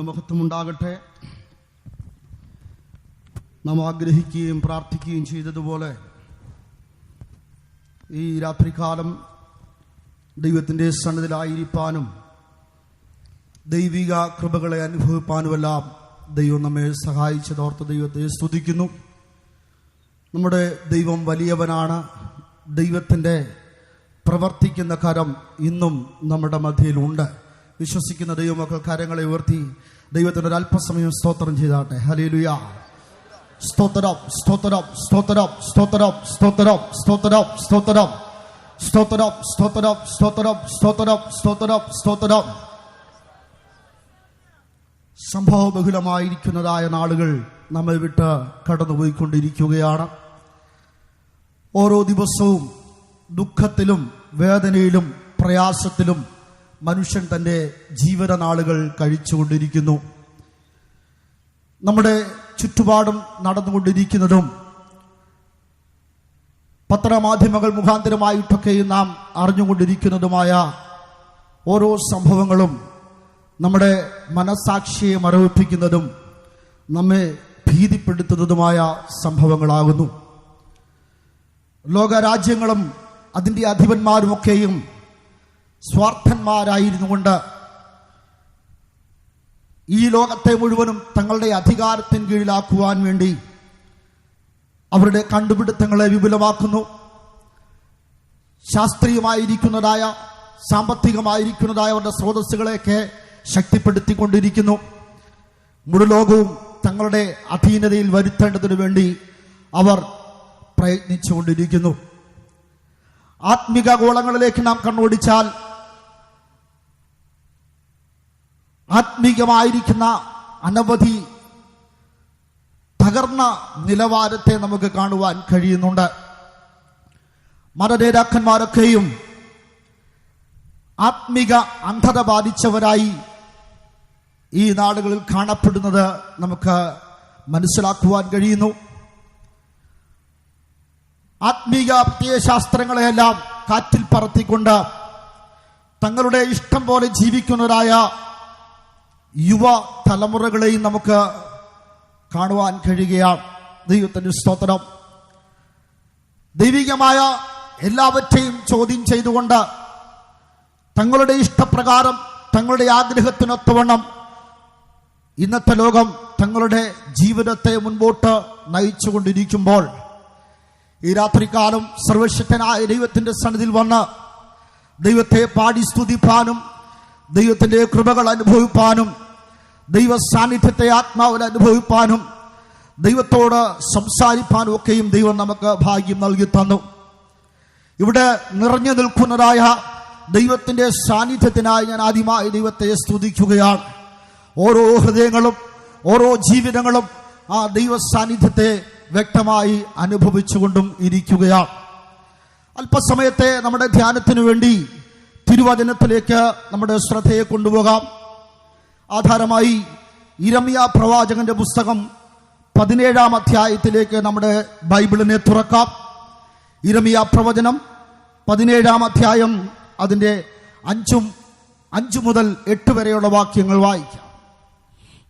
മഹത്വമുണ്ടാകട്ടെ. നാം ആഗ്രഹിക്കുകയും പ്രാർത്ഥിക്കുകയും ചെയ്തതുപോലെ ഈ രാത്രികാലം ദൈവത്തിൻ്റെ സന്നിധിയിലായിരിക്കാനും ദൈവിക കൃപകളെ അനുഭവിപ്പാനുമെല്ലാം ദൈവം നമ്മെ സഹായിച്ചതോർത്ത് ദൈവത്തെ സ്തുതിക്കുന്നു. നമ്മുടെ ദൈവം വലിയവനാണ്. ദൈവത്തിൻ്റെ പ്രവർത്തിക്കുന്ന കരം ഇന്നും നമ്മുടെ മധ്യയിലുണ്ട്. വിശ്വസിക്കുന്ന ദൈവമക്കൾ കരങ്ങളെ ഉയർത്തി ദൈവത്തിന് ഒരു അല്പസമയം സ്തോത്രം ചെയ്താട്ടെ. ഹല്ലേലൂയ. സ്തോത്രം, സ്തോത്രം, സ്തോത്രം, സ്തോത്രം, സ്തോത്രം, സ്തോത്രം, സ്തോത്രം, സ്തോത്രം, സ്തോത്രം, സ്തോത്രം, സ്തോത്രം, സ്തോത്രം, സ്തോത്രം. സംഭവബഹുലമായിരിക്കുന്നതായ നാളുകൾ നമ്മെ വിട്ട് കടന്നുപോയിക്കൊണ്ടിരിക്കുകയാണ്. ഓരോ ദിവസവും ദുഃഖത്തിലും വേദനയിലും പ്രയാസത്തിലും മനുഷ്യൻ തൻ്റെ ജീവിത നാളുകൾ കഴിച്ചുകൊണ്ടിരിക്കുന്നു. നമ്മുടെ ചുറ്റുപാടും നടന്നുകൊണ്ടിരിക്കുന്നതും പത്രമാധ്യമങ്ങൾ മുഖാന്തരമായിട്ടൊക്കെയും നാം അറിഞ്ഞുകൊണ്ടിരിക്കുന്നതുമായ ഓരോ സംഭവങ്ങളും നമ്മുടെ മനസ്സാക്ഷിയെ മരവിപ്പിക്കുന്നതും നമ്മെ ഭീതിപ്പെടുത്തുന്നതുമായ സംഭവങ്ങളാകുന്നു. ലോകരാജ്യങ്ങളും അതിൻ്റെ അധിപന്മാരുമൊക്കെയും സ്വാർത്ഥന്മാരായിരുന്നു കൊണ്ട് ഈ ലോകത്തെ മുഴുവനും തങ്ങളുടെ അധികാരത്തിന് കീഴിലാക്കുവാൻ വേണ്ടി അവരുടെ കണ്ടുപിടുത്തങ്ങളെ വിപുലമാക്കുന്നു. ശാസ്ത്രീയമായിരിക്കുന്നതായ സാമ്പത്തികമായിരിക്കുന്നതായ അവരുടെ സ്രോതസ്സുകളെയൊക്കെ ശക്തിപ്പെടുത്തിക്കൊണ്ടിരിക്കുന്നു. മുഴു ലോകവും തങ്ങളുടെ അധീനതയിൽ വരുത്തേണ്ടതിനു വേണ്ടി അവർ പ്രയത്നിച്ചുകൊണ്ടിരിക്കുന്നു. ആത്മിക ഗോളങ്ങളിലേക്ക് നാം കണ്ണോടിച്ചാൽ ആത്മീകമായിരിക്കുന്ന അനവധി തകർന്ന നിലവാരത്തെ നമുക്ക് കാണുവാൻ കഴിയുന്നുണ്ട്. മതനേതാക്കന്മാരൊക്കെയും ആത്മിക അന്ധത ബാധിച്ചവരായി ഈ നാടുകളിൽ കാണപ്പെടുന്നത് നമുക്ക് മനസ്സിലാക്കുവാൻ കഴിയുന്നു. ആത്മീക പ്രത്യയശാസ്ത്രങ്ങളെയെല്ലാം കാറ്റിൽ പറത്തിക്കൊണ്ട് തങ്ങളുടെ ഇഷ്ടം പോലെ ജീവിക്കുന്നവരായ യുവ തലമുറകളെയും നമുക്ക് കാണുവാൻ കഴിയുകയാണ്. ദൈവത്തിൻ്റെ സ്തോത്രം. ദൈവികമായ എല്ലാവற்றைയും ചോദ്യം ചെയ്തുകൊണ്ട് തങ്ങളുടെ ഇഷ്ടപ്രകാരം തങ്ങളുടെ ആഗ്രഹത്തിനൊത്തവണ്ണം ഇന്നത്തെ ലോകം തങ്ങളുടെ ജീവിതത്തെ മുൻപോട്ട് നയിച്ചുകൊണ്ടിരിക്കുമ്പോൾ ഈ രാത്രികാലം സർവശക്തനായ ദൈവത്തിൻ്റെ സന്നിധിയിൽ വന്ന് ദൈവത്തെ പാടി സ്തുതിപ്പാനും ദൈവത്തിൻ്റെ കൃപകൾ അനുഭവിപ്പാനും ദൈവ സാന്നിധ്യത്തെ ആത്മാവിൽ അനുഭവിപ്പാനും ദൈവത്തോട് സംസാരിപ്പാനും ഒക്കെയും ദൈവം നമുക്ക് ഭാഗ്യം നൽകി തന്നു. ഇവിടെ നിറഞ്ഞു നിൽക്കുന്നതായ ദൈവത്തിൻ്റെ സാന്നിധ്യത്തിനായി ഞാൻ ആദ്യമായി ദൈവത്തെ സ്തുതിക്കുകയാണ്. ഓരോ ഹൃദയങ്ങളും ഓരോ ജീവിതങ്ങളും ആ ദൈവ സാന്നിധ്യത്തെ വ്യക്തമായി അനുഭവിച്ചുകൊണ്ടും ഇരിക്കുകയാണ്. അല്പസമയത്തെ നമ്മുടെ ധ്യാനത്തിനു വേണ്ടി തിരുവചനത്തിലേക്ക് നമ്മുടെ ശ്രദ്ധയെ കൊണ്ടുപോകാം. ആധാരമായി യിരെമ്യാ പ്രവാചകന്റെ പുസ്തകം 17-ാം അധ്യായത്തിലേക്ക് നമ്മുടെ ബൈബിളിനെ തുറക്കാം. യിരെമ്യാ പ്രവചനം 17-ാം അധ്യായം അതിൻ്റെ 5 മുതൽ 8 വരെയുള്ള വാക്യങ്ങൾ വായിക്കാം.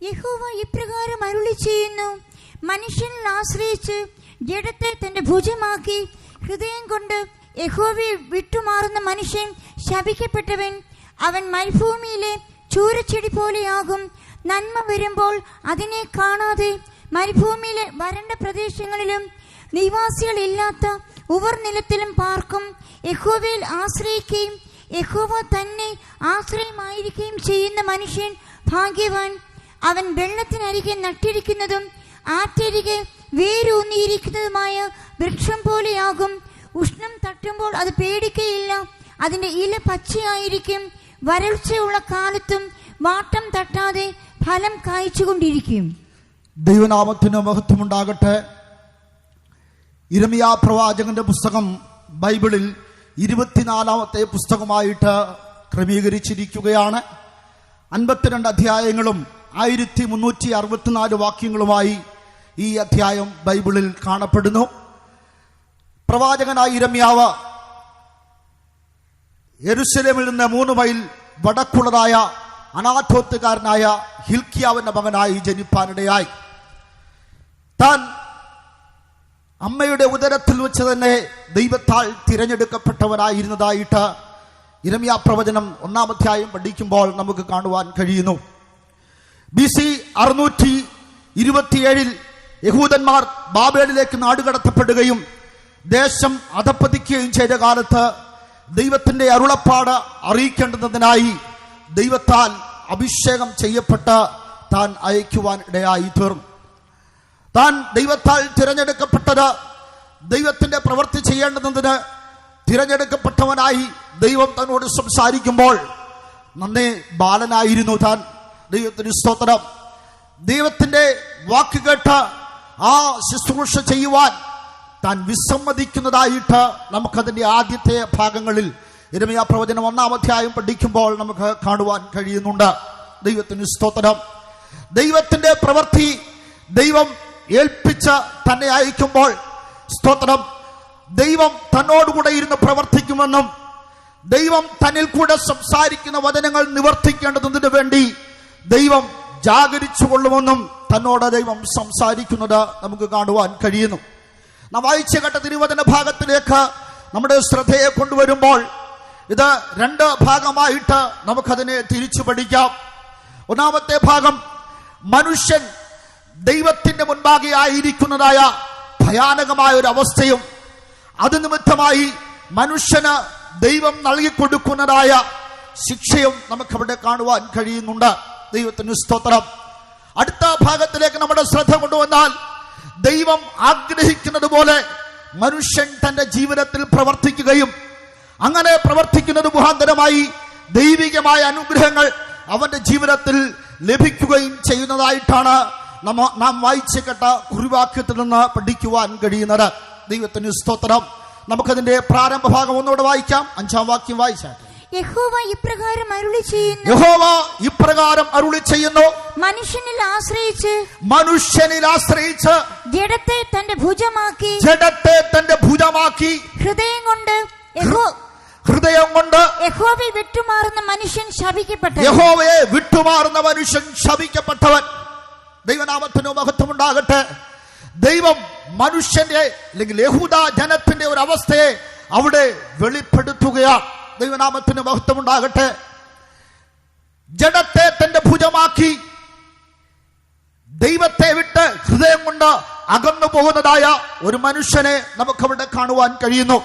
യഹോവ ഇപ്രകാരം അരുളിച്ചെയ്യുന്നു: മനുഷ്യനിൽ ആശ്രയിച്ച് ജഡത്തെ തന്റെ ഭുജമാക്കി ഹൃദയം കൊണ്ട് യഹോവയെ വിട്ടുമാറുന്ന മനുഷ്യൻ ശപിക്കപ്പെട്ടവൻ. അവൻ മരുഭൂമിയിലെ ചൂരച്ചെടി പോലെയാകും. നന്മ വരുമ്പോൾ അതിനെ കാണാതെ മരുഭൂമിയിലെ വരണ്ട പ്രദേശങ്ങളിലും നിവാസികളില്ലാത്ത ഉവർനിലത്തിലും പാർക്കും. യഹോവയിൽ ആശ്രയിക്കുകയും യഹോവ തന്നെ ആശ്രയമായിരിക്കുകയും ചെയ്യുന്ന മനുഷ്യൻ ഭാഗ്യവാൻ. അവൻ വെള്ളത്തിനരികെ നട്ടിരിക്കുന്നതും ആറ്റരികെ വേരൂന്നിയിരിക്കുന്നതുമായ വൃക്ഷം പോലെയാകും. ഉഷ്ണം തട്ടുമ്പോൾ അത് പേടിക്കുകയില്ല. അതിന്റെ ഇല പച്ചയായിരിക്കും. വരൾച്ചയുള്ള കാലത്തും വാട്ടം തട്ടാതെ ഫലം കായ്ച്ചുകൊണ്ടിരിക്കും. ദൈവനാമത്തിന് മഹത്വമുണ്ടാകട്ടെ. യിരെമ്യാ പ്രവാചകന്റെ പുസ്തകം ബൈബിളിൽ 24-ാമത്തെ പുസ്തകമായിട്ട് ക്രമീകരിച്ചിരിക്കുകയാണ്. 52 അധ്യായങ്ങളും 1364 വാക്യങ്ങളുമായി ഈ അധ്യായം ബൈബിളിൽ കാണപ്പെടുന്നു. പ്രവാചകനായ യിരെമ്യാവ് യെരൂശലേമിൽ നിന്ന് 3 മൈൽ വടക്കുള്ളതായ അനാഥോത്തുകാരനായ ഹിൽക്കിയാവിന്റെ മകനായി ജനിപ്പാനിടയായി. താൻ അമ്മയുടെ ഉദരത്തിൽ വെച്ച് തന്നെ ദൈവത്താൽ തിരഞ്ഞെടുക്കപ്പെട്ടവനായിരുന്നതായിട്ട് യിരെമ്യാ പ്രവചനം 1-ാം അധ്യായം പഠിക്കുമ്പോൾ നമുക്ക് കാണുവാൻ കഴിയുന്നു. BC 627 യഹൂദന്മാർ ബാബേലിലേക്ക് നാടുകടത്തപ്പെടുകയും ദേശം അധപ്പതിക്കുകയും ചെയ്ത കാലത്ത് ദൈവത്തിന്റെ അരുളപ്പാട് അറിയിക്കേണ്ടതിനായി ദൈവത്താൽ അഭിഷേകം ചെയ്യപ്പെട്ട താൻ അയക്കുവാൻ ഇടയായി തീർന്നു. താൻ ദൈവത്താൽ തിരഞ്ഞെടുക്കപ്പെട്ടത് ദൈവത്തിന്റെ പ്രവൃത്തി ചെയ്യേണ്ടതിന് തിരഞ്ഞെടുക്കപ്പെട്ടവനായി ദൈവം തന്നോട് സംസാരിക്കുമ്പോൾ നന്നേ ബാലനായിരുന്നു താൻ. ദൈവത്തിന് സ്തോത്രം. ദൈവത്തിന്റെ വാക്ക് കേട്ട് ആ ശുശ്രൂഷ ചെയ്യുവാൻ താൻ വിസമ്മതിക്കുന്നതായിട്ട് നമുക്കതിന്റെ ആദ്യത്തെ ഭാഗങ്ങളിൽ യിരെമ്യാ പ്രവചനം 1-ാം അധ്യായം പഠിക്കുമ്പോൾ നമുക്ക് കാണുവാൻ കഴിയുന്നുണ്ട്. ദൈവത്തിന് സ്തോത്രം. ദൈവത്തിന്റെ പ്രവൃത്തി ദൈവം ഏൽപ്പിച്ച് തന്നെ അയക്കുമ്പോൾ സ്തോത്രം, ദൈവം തന്നോടുകൂടെ ഇരുന്ന് പ്രവർത്തിക്കുമെന്നും ദൈവം തന്നിൽ കൂടെ സംസാരിക്കുന്ന വചനങ്ങൾ നിവർത്തിക്കേണ്ടതിനു വേണ്ടി ദൈവം ജാഗരിച്ചു കൊള്ളുമെന്നും തന്നോട് ദൈവം സംസാരിക്കുന്നത് നമുക്ക് കാണുവാൻ കഴിയുന്നു. നാം വായിച്ച കേട്ട തിരുവചന ഭാഗത്തിലേക്ക് നമ്മുടെ ശ്രദ്ധയെ കൊണ്ടുവരുമ്പോൾ ഇത് 2 ഭാഗമായിട്ട് നമുക്കതിനെ തിരിച്ചു പഠിക്കാം. 1-ാമത്തെ ഭാഗം മനുഷ്യൻ ദൈവത്തിന്റെ മുൻപാകെ ആയിരിക്കുന്നതായ ഭയാനകമായ ഒരു അവസ്ഥയും അത് നിമിത്തമായി മനുഷ്യന് ദൈവം നൽകിക്കൊടുക്കുന്നതായ ശിക്ഷയും നമുക്കവിടെ കാണുവാൻ കഴിയുന്നുണ്ട്. ദൈവത്തിന് സ്തോത്രം. അടുത്ത ഭാഗത്തിലേക്ക് നമ്മുടെ ശ്രദ്ധ കൊണ്ടുവന്നാൽ ദൈവം ആഗ്രഹിക്കുന്നത് പോലെ മനുഷ്യൻ തന്റെ ജീവിതത്തിൽ പ്രവർത്തിക്കുകയും അങ്ങനെ പ്രവർത്തിക്കുന്നത് മുഖാന്തരമായി ദൈവികമായ അനുഗ്രഹങ്ങൾ അവന്റെ ജീവിതത്തിൽ ലഭിക്കുകയും ചെയ്യുന്നതായിട്ടാണ് നാം വായിച്ചു കേട്ട കുറിവാക്യത്തിൽ നിന്ന് പഠിക്കുവാൻ കഴിയുന്നത്. ദൈവത്തിന് സ്തോത്രം. നമുക്കതിന്റെ പ്രാരംഭ ഭാഗം ഒന്നുകൂടെ വായിക്കാം. 5-ാം വാക്യം വായിച്ചാട്ടെ. യഹോവ ഇപ്രകാരം അരുളി ചെയ്യുന്നു, മനുഷ്യനിൽ ആശ്രയിച്ച് ജഡത്തെ തന്റെ ഭുജമാക്കി ഹൃദയം കൊണ്ട് യഹോവയെ വിട്ടുമാറുന്ന മനുഷ്യൻ ശപിക്കപ്പെട്ടവൻ. ദൈവനാമത്തിന് മഹത്വമുണ്ടാകട്ടെ. ദൈവം മനുഷ്യന്റെ അല്ലെങ്കിൽ യഹൂദ ജനത്തിന്റെ ഒരു അവസ്ഥയെ അവിടെ വെളിപ്പെടുത്തുകയാണ്. ദൈവനാമത്തിന് മഹത്വമുണ്ടാകട്ടെ. ജഡത്തെ തന്റെ ഭുജമാക്കി ദൈവത്തെ വിട്ട് ഹൃദയം കൊണ്ട് അകന്നു പോകുന്നതായ ഒരു മനുഷ്യനെ നമുക്കവിടെ കാണുവാൻ കഴിയുന്നു.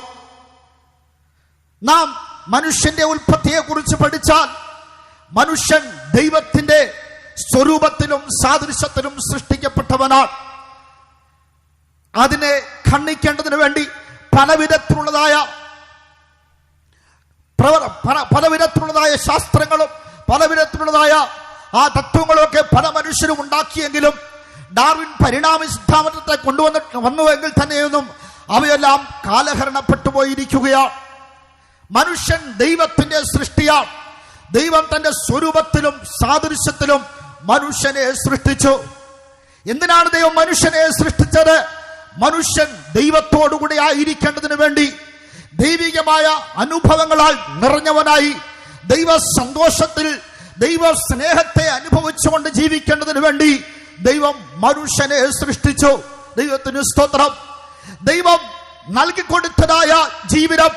നാം മനുഷ്യന്റെ ഉൽപ്പത്തിയെ കുറിച്ച് പഠിച്ചാൽ മനുഷ്യൻ ദൈവത്തിന്റെ സ്വരൂപത്തിലും സാദൃശ്യത്തിലും സൃഷ്ടിക്കപ്പെട്ടവനാണ്. അതിനെ ഖണ്ഡിക്കേണ്ടതിന് വേണ്ടി പലവിധത്തിലുള്ളതായ ശാസ്ത്രങ്ങളും പലവിധത്തിലുള്ളതായ ആ തത്വങ്ങളും ഒക്കെ പല മനുഷ്യരും ഉണ്ടാക്കിയെങ്കിലും ഡാർവിൻ പരിണാമ സിദ്ധാന്തത്തെ വന്നുവെങ്കിൽ തന്നെയൊന്നും അവയെല്ലാം കാലഹരണപ്പെട്ടു പോയിരിക്കുകയാണ്. മനുഷ്യൻ ദൈവത്തിന്റെ സൃഷ്ടിയാണ്. ദൈവം തന്റെ സ്വരൂപത്തിലും സാദൃശ്യത്തിലും മനുഷ്യനെ സൃഷ്ടിച്ചു. എന്തിനാണ് ദൈവം മനുഷ്യനെ സൃഷ്ടിച്ചത്? മനുഷ്യൻ ദൈവത്തോടുകൂടി ആയിരിക്കേണ്ടതിന് വേണ്ടി, ദൈവികമായ അനുഭവങ്ങളാൽ നിറഞ്ഞവനായി ദൈവ സന്തോഷത്തിൽ ദൈവ സ്നേഹത്തെ അനുഭവിച്ചുകൊണ്ട് ജീവിക്കേണ്ടതിന് വേണ്ടി ദൈവം മനുഷ്യനെ സൃഷ്ടിച്ചു. ദൈവത്തിന് സ്തോത്രം. ദൈവം നൽകിക്കൊടുത്തതായ ജീവിതം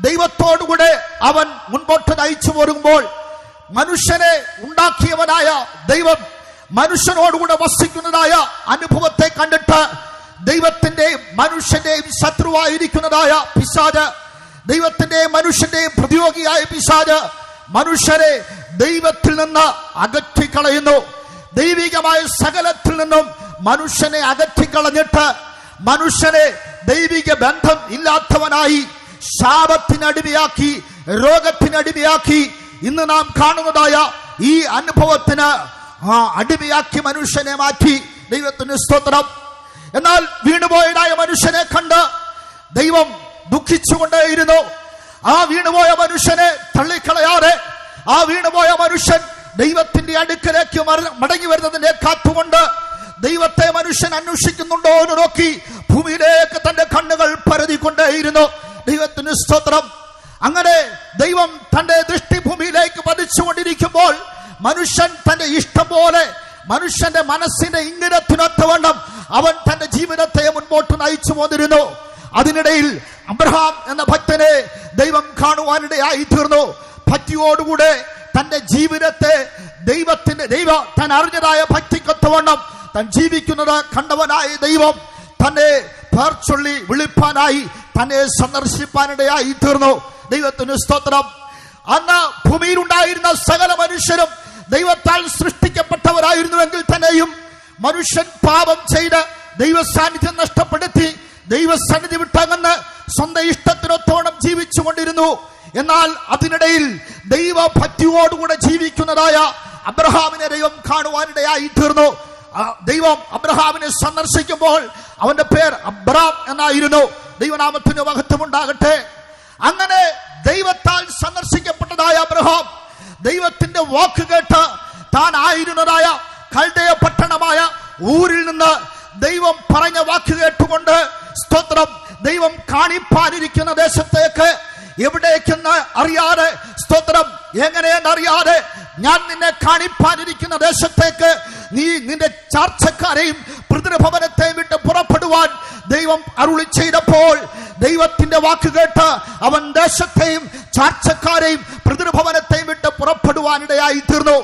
ദൈവത്തോടുകൂടെ അവൻ മുൻപോട്ട് നയിച്ചു പോരുമ്പോൾ മനുഷ്യനെ ഉണ്ടാക്കിയവനായ ദൈവം മനുഷ്യനോടുകൂടെ വസിക്കുന്നതായ അനുഭവത്തെ കണ്ടിട്ട് ദൈവത്തിന്റെയും മനുഷ്യന്റെയും ശത്രുവായിരിക്കുന്നതായ പിശാച്, ദൈവത്തിന്റെയും മനുഷ്യന്റെയും പ്രതിയോഗിയായ പിശാച് മനുഷ്യരെ ദൈവത്തിൽ നിന്ന് അകറ്റിക്കളയുന്നു. ദൈവികമായ സകലത്തിൽ നിന്നും മനുഷ്യനെ അകറ്റിക്കളഞ്ഞിട്ട് മനുഷ്യനെ ദൈവിക ബന്ധം ഇല്ലാത്തവനായി ശാപത്തിനടിമയാക്കി, രോഗത്തിനടിമയാക്കി, ഇന്ന് നാം കാണുന്നതായ ഈ അനുഭവത്തിന് അടിമയാക്കി മനുഷ്യനെ മാറ്റി. ദൈവത്തിന് സ്തോത്രം. എന്നാൽ വീണുപോയതായ മനുഷ്യനെ കണ്ട് ദൈവം ദുഃഖിച്ചുകൊണ്ടേയിരുന്നു. ആ വീണുപോയ മനുഷ്യനെ തള്ളിക്കളയാതെ ആ വീണുപോയ മനുഷ്യൻ ദൈവത്തിന്റെ അടുക്കലേക്ക് മടങ്ങി വരുന്നതിനെ കാത്തുകൊണ്ട് ദൈവത്തെ മനുഷ്യൻ അന്വേഷിക്കുന്നുണ്ടോ എന്ന് നോക്കി ഭൂമിയിലേക്ക് തന്റെ കണ്ണുകൾ പരതിക്കൊണ്ടേയിരുന്നു. ദൈവത്തിന് സ്തോത്രം. അങ്ങനെ ദൈവം തന്റെ ദൃഷ്ടി ഭൂമിയിലേക്ക് പതിച്ചുകൊണ്ടിരിക്കുമ്പോൾ മനുഷ്യൻ തന്റെ ഇഷ്ടം പോലെ മനുഷ്യന്റെ മനസ്സിന്റെ ഇംഗിതത്തിനൊത്തവണ്ണം അവൻ തന്റെ ജീവിതത്തെ മുൻപോട്ട് നയിച്ചു പോന്നിരുന്നു. അതിനിടയിൽ അബ്രഹാം എന്ന ഭക്തനെ ദൈവം കാണുവാനിടയായി തീർന്നു. ഭക്തിയോടുകൂടെ തന്റെ ജീവിതത്തെ താൻ അറിഞ്ഞതായ ഭക്തിക്കൊത്തവണ്ണം താൻ ജീവിക്കുന്നത് കണ്ടവനായ ദൈവം തന്നെ പേർ ചൊല്ലി വിളിപ്പാനായി തന്നെ സന്ദർശിപ്പാനിടയായി തീർന്നു. ദൈവത്തിന് സ്തോത്രം. അന്ന് ഭൂമിയിലുണ്ടായിരുന്ന സകല മനുഷ്യരും ദൈവത്താൽ സൃഷ്ടിക്കപ്പെട്ടവരായിരുന്നുവെങ്കിൽ തന്നെയും മനുഷ്യൻ പാപം ചെയ്ത് ദൈവ സാന്നിധ്യം നഷ്ടപ്പെടുത്തി ദൈവസന്നിധി വിട്ടകന്ന് സ്വന്തം ഇഷ്ടത്തിനൊത്തോണം ജീവിച്ചു കൊണ്ടിരുന്നു. എന്നാൽ അതിനിടയിൽ ദൈവഭക്തിയോടുകൂടെ ജീവിക്കുന്നതായ അബ്രഹാമിനെ ദൈവം കാണുവാനിടയായി തീർന്നു. ദൈവം അബ്രഹാമിനെ സന്ദർശിക്കുമ്പോൾ അവന്റെ പേർ അബ്രാം എന്നായിരുന്നു. ദൈവനാമത്തിന് മഹത്വമുണ്ടാകട്ടെ. അങ്ങനെ ദൈവത്താൽ സന്ദർശിക്കപ്പെട്ടതായ അബ്രഹാം ദൈവത്തിന്റെ വാക്ക് കേട്ട് താൻ ആയിരുന്നതായ കൽദയ പട്ടണമായ ഊരിൽ നിന്ന് ദൈവം പറഞ്ഞ വാക്ക് കേട്ടുകൊണ്ട് സ്തോത്രം ദൈവം കാണിപ്പാനിരിക്കുന്ന ദേശത്തേക്ക് എവിടേക്കെന്ന് അറിയാതെ സ്തോത്രം എങ്ങനെയെന്നറിയാതെ ഞാൻ നിന്നെ കാണിപ്പാനിരിക്കുന്ന ദേശത്തേക്ക് നീ നിന്റെ ചാർച്ചക്കാരെയും പിതൃഭവനത്തെയും വിട്ട് പുറപ്പെടുവാൻ ദൈവം അരുളി ചെയ്തപ്പോൾ ദൈവത്തിന്റെ വാക്ക് കേട്ട് അവൻ ദേശത്തെയും ചാർച്ചക്കാരെയും പിതൃഭവനത്തെയും വിട്ട് പുറപ്പെടുവാനിടയായി തീർന്നു.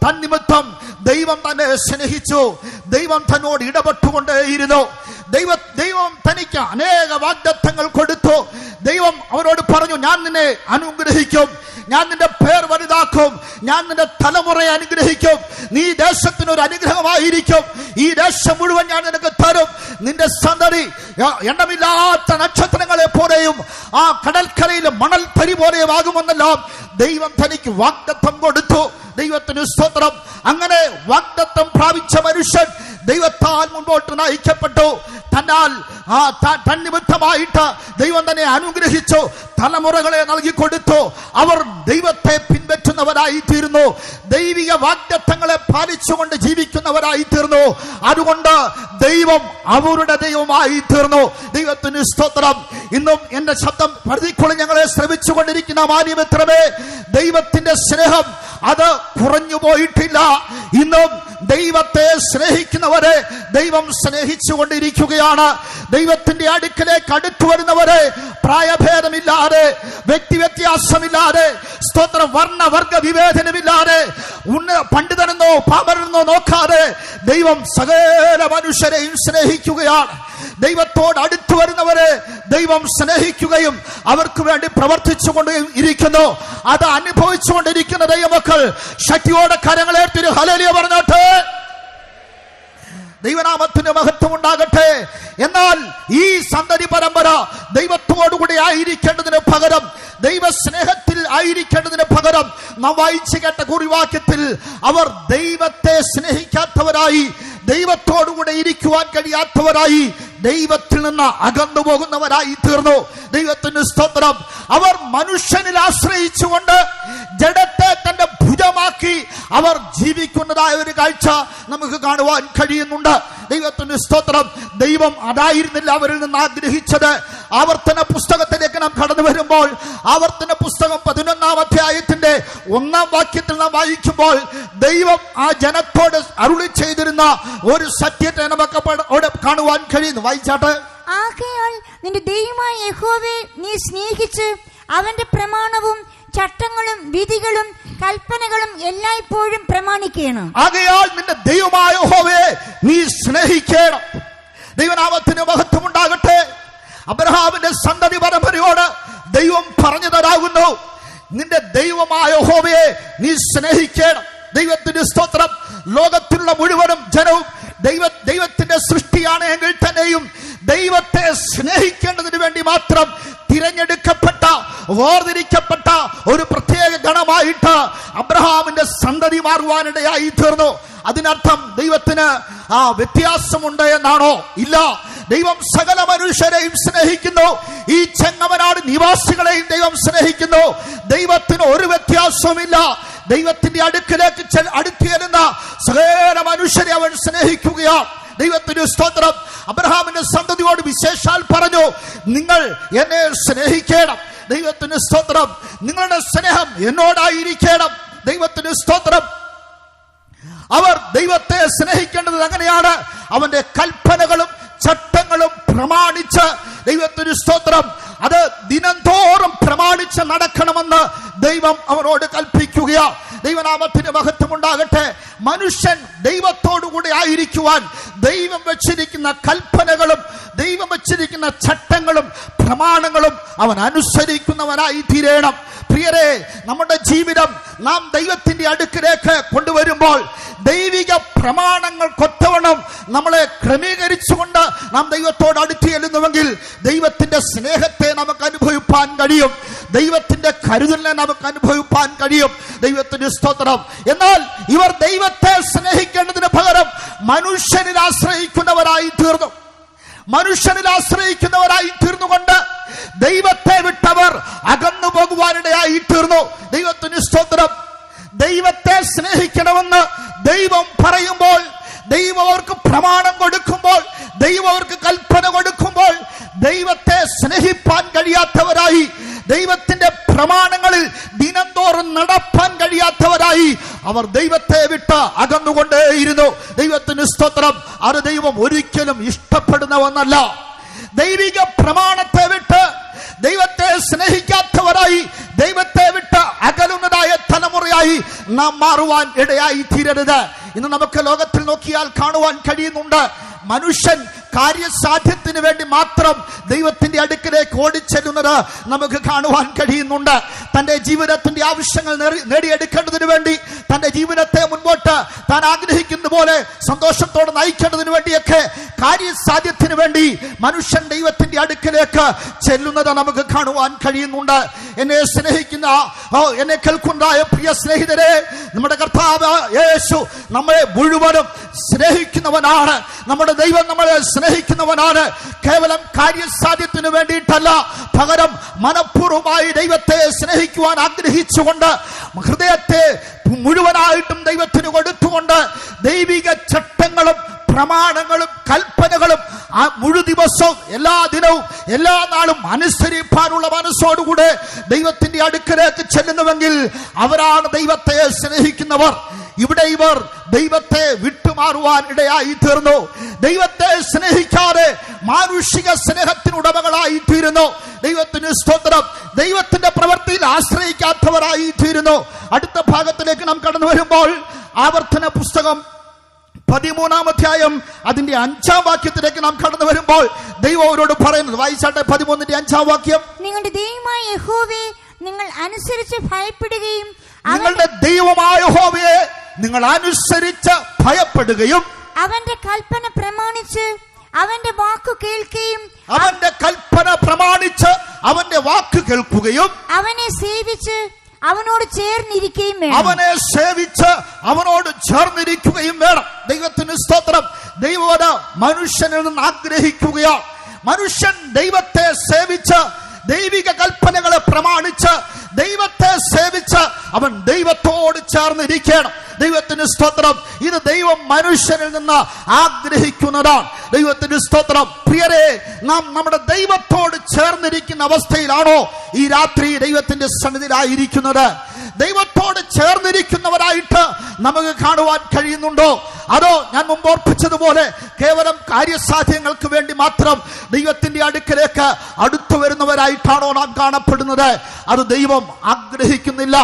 തന്നിമിത്തം ദൈവം തന്നെ സ്നേഹിച്ചു. ദൈവം തന്നോട് ഇടപെട്ടുകൊണ്ടേയിരുന്നു. ദൈവം തനിക്ക് അനേക വാഗ്ദത്തങ്ങൾ കൊടുത്തു. ദൈവം അവരോട് പറഞ്ഞു, ഞാൻ നിന്നെ അനുഗ്രഹിക്കും, ഞാൻ നിന്റെ പേർ വലുതാക്കും, ഞാൻ നിന്റെ തലമുറയെ അനുഗ്രഹിക്കും, നീ ദേശത്തിനൊരു അനുഗ്രഹമായിരിക്കും, ഈ ദേശം മുഴുവൻ ഞാൻ നിനക്ക് തരും, നിന്റെ സന്തതി എണ്ണമില്ലാത്ത നക്ഷത്രങ്ങളെ പോലെയും ആ കടൽക്കരയിലെ മണൽ തരി പോലെയും ആകുമെന്നെല്ലാം ദൈവം തനിക്ക് വാഗ്ദത്തം കൊടുത്തു. ദൈവത്തിന് സ്തോത്രം. അങ്ങനെ വാഗ്ദത്തം പ്രാപിച്ച മനുഷ്യൻ ദൈവത്താൽ മുൻപോട്ട് നയിക്കപ്പെട്ടു. തന്നിമിത്തമായിട്ട് ദൈവം തന്നെ അനുഗ്രഹിച്ചു, തലമുറകളെ നൽകിക്കൊടുത്തു. അവർ ദൈവത്തെ പിൻപറ്റുന്നവരായി തീർന്നു, ദൈവിക വാഗ്ദത്തങ്ങളെ പാലിച്ചുകൊണ്ട് ജീവിക്കുന്നവരായി തീർന്നു. അതുകൊണ്ട് ദൈവം അവരുടെ ദൈവമായി തീർന്നു. ദൈവത്തിന് സ്തോത്രം. ഇന്നും എന്റെ ശബ്ദം പഴുതിക്കൊള്ളി ഞങ്ങളെ ശ്രമിച്ചുകൊണ്ടിരിക്കുന്ന മാന്യമിത്രമേ, ദൈവത്തിന്റെ സ്നേഹം അത് കുറഞ്ഞു പോയിട്ടില്ല. ഇന്നും ദൈവത്തെ സ്നേഹിക്കുന്നവരെ ദൈവം സ്നേഹിച്ചു കൊണ്ടിരിക്കുകയാണ്. ദൈവത്തിന്റെ അടുക്കലേക്ക് അടുത്തു വരുന്നവരെ പ്രായഭേദമില്ലാതെ, വ്യക്തിവ്യത്യാസമില്ലാതെ, സ്തോത്ര വർണ്ണ വർഗ വിവേചനമില്ലാതെ, പണ്ഡിതനെന്നോ പാമരനെന്നോ നോക്കാതെ ദൈവം സകല മനുഷ്യരെയും സ്നേഹിക്കുകയാണ്. ദൈവത്തോട് അടുത്തു വരുന്നവരെ ദൈവം സ്നേഹിക്കുകയും അവർക്ക് വേണ്ടി പ്രവർത്തിച്ചുകൊണ്ട് ഇരിക്കുന്നു. അത് അനുഭവിച്ചുകൊണ്ടിരിക്കുന്ന ദൈവമക്കൾ ശക്തിയോടെ കരങ്ങളേർത്തി ഹല്ലേലൂയ പറഞ്ഞോട്ടെ. ദൈവനാമത്തിന് മഹത്വം ഉണ്ടാകട്ടെ. എന്നാൽ ഈ സന്തതി പരമ്പര ദൈവത്തോടുകൂടി ആയിരിക്കേണ്ടതിന് പകരം, ദൈവസ്നേഹത്തിൽ ആയിരിക്കേണ്ടതിന് പകരം, നാം വായിച്ചു കേട്ട കുറിവാക്യത്തിൽ അവർ ദൈവത്തെ സ്നേഹിക്കാത്തവരായി, ദൈവത്തോടുകൂടെ ഇരിക്കുവാൻ കഴിയാത്തവരായി, ദൈവത്തിൽ നിന്ന് അകന്നു പോകുന്നവരായി തീർന്നു. ദൈവത്തിന് സ്തോത്രം. അവർ മനുഷ്യനിൽ ആശ്രയിച്ചുകൊണ്ട് ജഡത്തെ തന്റെ ഭുജമാക്കി അവർ ജീവിക്കുന്നതായ ഒരു കാഴ്ച നമുക്ക് കാണുവാൻ കഴിയുന്നുണ്ട്. ദൈവത്തിന് സ്തോത്രം. ദൈവം അതായിരുന്നില്ല അവരിൽ നിന്ന് ആഗ്രഹിച്ചത്. ആവർത്തന പുസ്തകത്തിലേക്ക് നാം കടന്നു വരുമ്പോൾ, ആവർത്തന പുസ്തകം 11-ാം അധ്യായത്തിന്റെ 1-ാം വാക്യത്തിൽ നാം വായിക്കുമ്പോൾ ദൈവം ആ ജനത്തോട് അരുളി ചെയ്തിരുന്ന ഒരു സത്യത്തെ നമുക്ക് അവിടെ കാണുവാൻ കഴിയുന്നു. വായിച്ചാട്ടെ. ആകയാൽ നിന്റെ ദൈവമായ യഹോവയെ നീ സ്നേഹിച്ച് അവന്റെ പ്രമാണവും ചട്ടങ്ങളും വിധികളും കൽപ്പനകളും എല്ലായ്പ്പോഴും പ്രമാണിക്കണം. ആകയാൽ നിന്റെ ദൈവമായ യഹോവയെ നീ സ്നേഹിക്കണം. ദൈവനാമത്തിന് മഹത്വം ഉണ്ടാകട്ടെ. അബ്രഹാമിന്റെ സന്തതി പരമ്പരയോട് ദൈവം പറഞ്ഞു തരാകുന്നു, നിന്റെ ദൈവമായ യഹോവയെ നീ സ്നേഹിക്കണം. ദൈവത്തിന്റെ സ്തോത്രം. ലോകത്തിലുള്ള മുഴുവനും ജനവും ദൈവത്തിന്റെ സൃഷ്ടിയാണ് എങ്കിൽ തന്നെയും ദൈവത്തെ സ്നേഹിക്കേണ്ടതിന് വേണ്ടി മാത്രം തിരഞ്ഞെടുക്കപ്പെട്ട, വേർതിരിക്കപ്പെട്ട ഒരു പ്രത്യേക ഗണമായിട്ട് അബ്രഹാമിന്റെ സന്തതി മാറുവാനിടയായി തീർന്നു. അതിനർത്ഥം ദൈവത്തിന് വ്യത്യാസമുണ്ട് എന്നാണോ? ഇല്ല. ദൈവം സകല മനുഷ്യരെയും സ്നേഹിക്കുന്നു. ഈ ചെങ്ങമനാട് നിവാസികളെയും ദൈവം സ്നേഹിക്കുന്നു. ദൈവത്തിന് ഒരു വ്യത്യാസവുമില്ല. ദൈവത്തിന്റെ അടുക്കിലേക്ക് അടുത്തിരുന്ന സകല മനുഷ്യരെ അവൻ സ്നേഹിക്കുകയാണ്. ദൈവത്തിന് സ്തോത്രം. അബ്രഹാമിന്റെ സന്തതിയോട് വിശേഷാൽ പറഞ്ഞു, നിങ്ങൾ എന്നെ സ്നേഹിക്കണം. ദൈവത്തിന് സ്തോത്രം. നിങ്ങളുടെ സ്നേഹം എന്നോടായിരിക്കണം. ദൈവത്തിന് സ്തോത്രം. അവർ ദൈവത്തെ സ്നേഹിക്കേണ്ടത് അങ്ങനെയാണ്. അവന്റെ കൽപ്പനകളും ചട്ടങ്ങളും പ്രമാണിച്ച്, ദൈവത്തിന് സ്തോത്രം, അത് ദിനംതോറും പ്രമാണിച്ച് നടക്കണമെന്ന് ദൈവം അവനോട് കൽപ്പിക്കുകയാ. ദൈവനാമത്തിന് മഹത്വം ഉണ്ടാകട്ടെ. മനുഷ്യൻ ദൈവത്തോടുകൂടി ആയിരിക്കുവാൻ ദൈവം വെച്ചിരിക്കുന്ന കൽപ്പനകളും ദൈവം വെച്ചിരിക്കുന്ന ചട്ടങ്ങളും പ്രമാണങ്ങളും അവൻ അനുസരിക്കുന്നവനായി തീരണം. പ്രിയരെ, നമ്മുടെ ജീവിതം നാം ദൈവത്തിന്റെ അടുക്കിലേക്ക് കൊണ്ടുവരുമ്പോൾ ദൈവിക പ്രമാണങ്ങൾക്കൊത്തവണ്ണം നമ്മളെ ക്രമീകരിച്ചുകൊണ്ട് നാം ദൈവത്തോട് അടുത്ത് ചെല്ലുന്നുവെങ്കിൽ ദൈവത്തിന്റെ സ്നേഹത്തെ നമുക്ക് അനുഭവിപ്പാൻ കഴിയും, ദൈവത്തിന്റെ കരുതലിനെ നമുക്ക് അനുഭവിപ്പാൻ കഴിയും. ദൈവത്തിന്റെ സ്തോത്രം. എന്നാൽ ഇവർ ദൈവത്തെ സ്നേഹിക്കേണ്ടതിന് പകരം മനുഷ്യനിൽ ആശ്രയിക്കുന്നവരായി തീർന്നു. മനുഷ്യനിൽ ആശ്രയിക്കുന്നവരായി തീർന്നുകൊണ്ട് ദൈവത്തെ വിട്ടവർ അകന്നു പോകുവാനിടയായി തീർന്നു. ദൈവത്തിന് സ്തോത്രം. ദൈവത്തെ സ്നേഹിക്കണമെന്ന് ദൈവം പറയുമ്പോൾ, ദൈവം അവർക്ക് പ്രമാണം കൊടുക്കുമ്പോൾ, ദൈവം അവർക്ക് കൽപ്പന കൊടുക്കുമ്പോൾ ദൈവത്തെ സ്നേഹിപ്പാൻ കഴിയാത്തവരായി, ദൈവത്തിന്റെ പ്രമാണങ്ങളിൽ ദിനംതോറും നടപ്പാൻ കഴിയാത്തവരായി അവർ ദൈവത്തെ വിട്ട് അകന്നുകൊണ്ടേയിരുന്നു. ദൈവത്തിന് സ്തോത്രം. അത് ദൈവം ഒരിക്കലും ഇഷ്ടപ്പെടുന്ന ഒന്നല്ല. ദൈവിക പ്രമാണത്തെ വിട്ട് ദൈവത്തെ സ്നേഹിക്കാത്തവരായി, ദൈവത്തെ വിട്ട് അകലുന്നതായ തലമുറയായി നാം മാറുവാൻ ഇടയായി തീരരുത്. ഇന്ന് നമുക്ക് ലോകത്തിൽ നോക്കിയാൽ കാണുവാൻ കഴിയുന്നുണ്ട്, മനുഷ്യൻ കാര്യസാധ്യത്തിന് വേണ്ടി മാത്രം ദൈവത്തിന്റെ അടുക്കിലേക്ക് ഓടിച്ചെല്ലുന്നത് നമുക്ക് കാണുവാൻ കഴിയുന്നുണ്ട്. തന്റെ ജീവിതത്തിന്റെ ആവശ്യങ്ങൾ നേടിയെടുക്കേണ്ടതിന് വേണ്ടി, തന്റെ ജീവിതത്തെ മുൻപോട്ട് താൻ ആഗ്രഹിക്കുന്ന പോലെ സന്തോഷത്തോടെ നയിക്കേണ്ടതിന് വേണ്ടിയൊക്കെ കാര്യസാധ്യത്തിന് വേണ്ടി മനുഷ്യൻ ദൈവത്തിന്റെ അടുക്കിലേക്ക് ചെല്ലുന്നത് നമുക്ക് കാണുവാൻ കഴിയുന്നുണ്ട്. എന്നെ സ്നേഹിക്കുന്ന, എന്നെ കേൾക്കുന്നതായ പ്രിയ സ്നേഹിതരെ, നമ്മുടെ കർത്താവ് യേശു നമ്മളെ മുഴുവനും സ്നേഹിക്കുന്നവനാണ്. നമ്മുടെ ദൈവം നമ്മളെ സ്നേഹിക്കുന്നവനാണ്. കേവലം കാര്യസാധ്യത്തിന് വേണ്ടിയിട്ടല്ല, പകരം മനഃപൂർവ്വമായി ദൈവത്തെ സ്നേഹിക്കുവാൻ ആഗ്രഹിച്ചുകൊണ്ട് ഹൃദയത്തെ മുഴുവനായിട്ടും ദൈവത്തിന് കൊടുത്തുകൊണ്ട് ദൈവിക ചട്ടങ്ങളും പ്രമാണങ്ങളും കൽപ്പനകളും ആ മുഴു ദിവസവും എല്ലാ ദിനവും എല്ലാ നാളും അനുസരിപ്പാനുള്ള മനസ്സോടുകൂടെ ദൈവത്തിന്റെ അടുക്കലേക്ക് ചെല്ലുന്നുവെങ്കിൽ അവരാണ് ദൈവത്തെ സ്നേഹിക്കുന്നവർ. ഇവിടെ ഇവർ ദൈവത്തെ വിട്ടുമാറുവാൻ ഇടയായി തീർന്നു. ദൈവത്തെ സ്നേഹിക്കാതെ മാനുഷിക സ്നേഹത്തിനുടമകളായി തീരുന്നു. ദൈവത്തിന് സ്തോത്രം. ദൈവത്തിന്റെ പ്രവൃത്തിയിൽ ആശ്രയിക്കാത്തവരായി തീരുന്നു. അടുത്ത ഭാഗത്തിലേക്ക് നാം കടന്നു വരുമ്പോൾ ആവർത്തന പുസ്തകം 13-ാം അധ്യായം അതിന്റെ 5-ാം വാക്യത്തിലേക്ക് നാം കടന്നു വരുമ്പോൾ ദൈവം അവരോട് പറയുന്നത്, വായിച്ചാട്ടെ 13-ന്റെ 5-ാം വാക്യം. നിങ്ങളുടെ ദൈവമായ യഹോവയെ നിങ്ങൾ അനുസരിച്ച് ഭയപ്പെടുകയും, നിങ്ങളുടെ ദൈവമായ യഹോവയെ നിങ്ങൾ അനുസരിച്ച് ഭയപ്പെടുകയും, അവന്റെ കൽപ്പന പ്രമാണിച്ച് അവന്റെ വാക്കു കേൾക്കുകയും, അവന്റെ കൽപ്പന പ്രമാണിച്ച് അവന്റെ വാക്ക് കേൾക്കുകയും, അവനെ സേവിച്ച് അവനോട് ചേർന്നിരിക്കുകയും വേണം. അവനെ സേവിച്ച് അവനോട് ചേർന്നിരിക്കുകയും വേണം. ദൈവത്തിന് സ്തോത്രം. ദൈവം മനുഷ്യനിൽ നിന്ന് ആഗ്രഹിക്കുകയാണ്. മനുഷ്യൻ ദൈവത്തെ സേവിച്ച് ദൈവിക കൽപ്പനകളെ പ്രമാണിച്ച് ദൈവത്തെ സേവിച്ച് അവൻ ദൈവത്തോട് ചേർന്നിരിക്കണം. ദൈവത്തിന് സ്തോത്രം. ഇത് ദൈവം മനുഷ്യനിൽ നിന്ന് ആഗ്രഹിക്കുന്നതാണ്. ദൈവത്തിന് സ്തോത്രം. പ്രിയരെ, നാം നമ്മുടെ ദൈവത്തോട് ചേർന്നിരിക്കുന്ന അവസ്ഥയിലാണോ ഈ രാത്രി ദൈവത്തിന്റെ സന്നിധിയിലായിരിക്കുന്നത്? ദൈവത്തോട് ചേർന്നിരിക്കുന്നവരായിട്ട് നമുക്ക് കാണുവാൻ കഴിയുന്നുണ്ടോ? അതോ ഞാൻ മുമ്പ് ഓർപ്പിച്ചതുപോലെ കേവലം കാര്യസാധ്യങ്ങൾക്ക് വേണ്ടി മാത്രം ദൈവത്തിന്റെ അടുക്കലേക്ക് അടുത്തു വരുന്നവരായിട്ടാണോ നാം കാണപ്പെടുന്നത്? അത് ദൈവം ആഗ്രഹിക്കുന്നില്ല.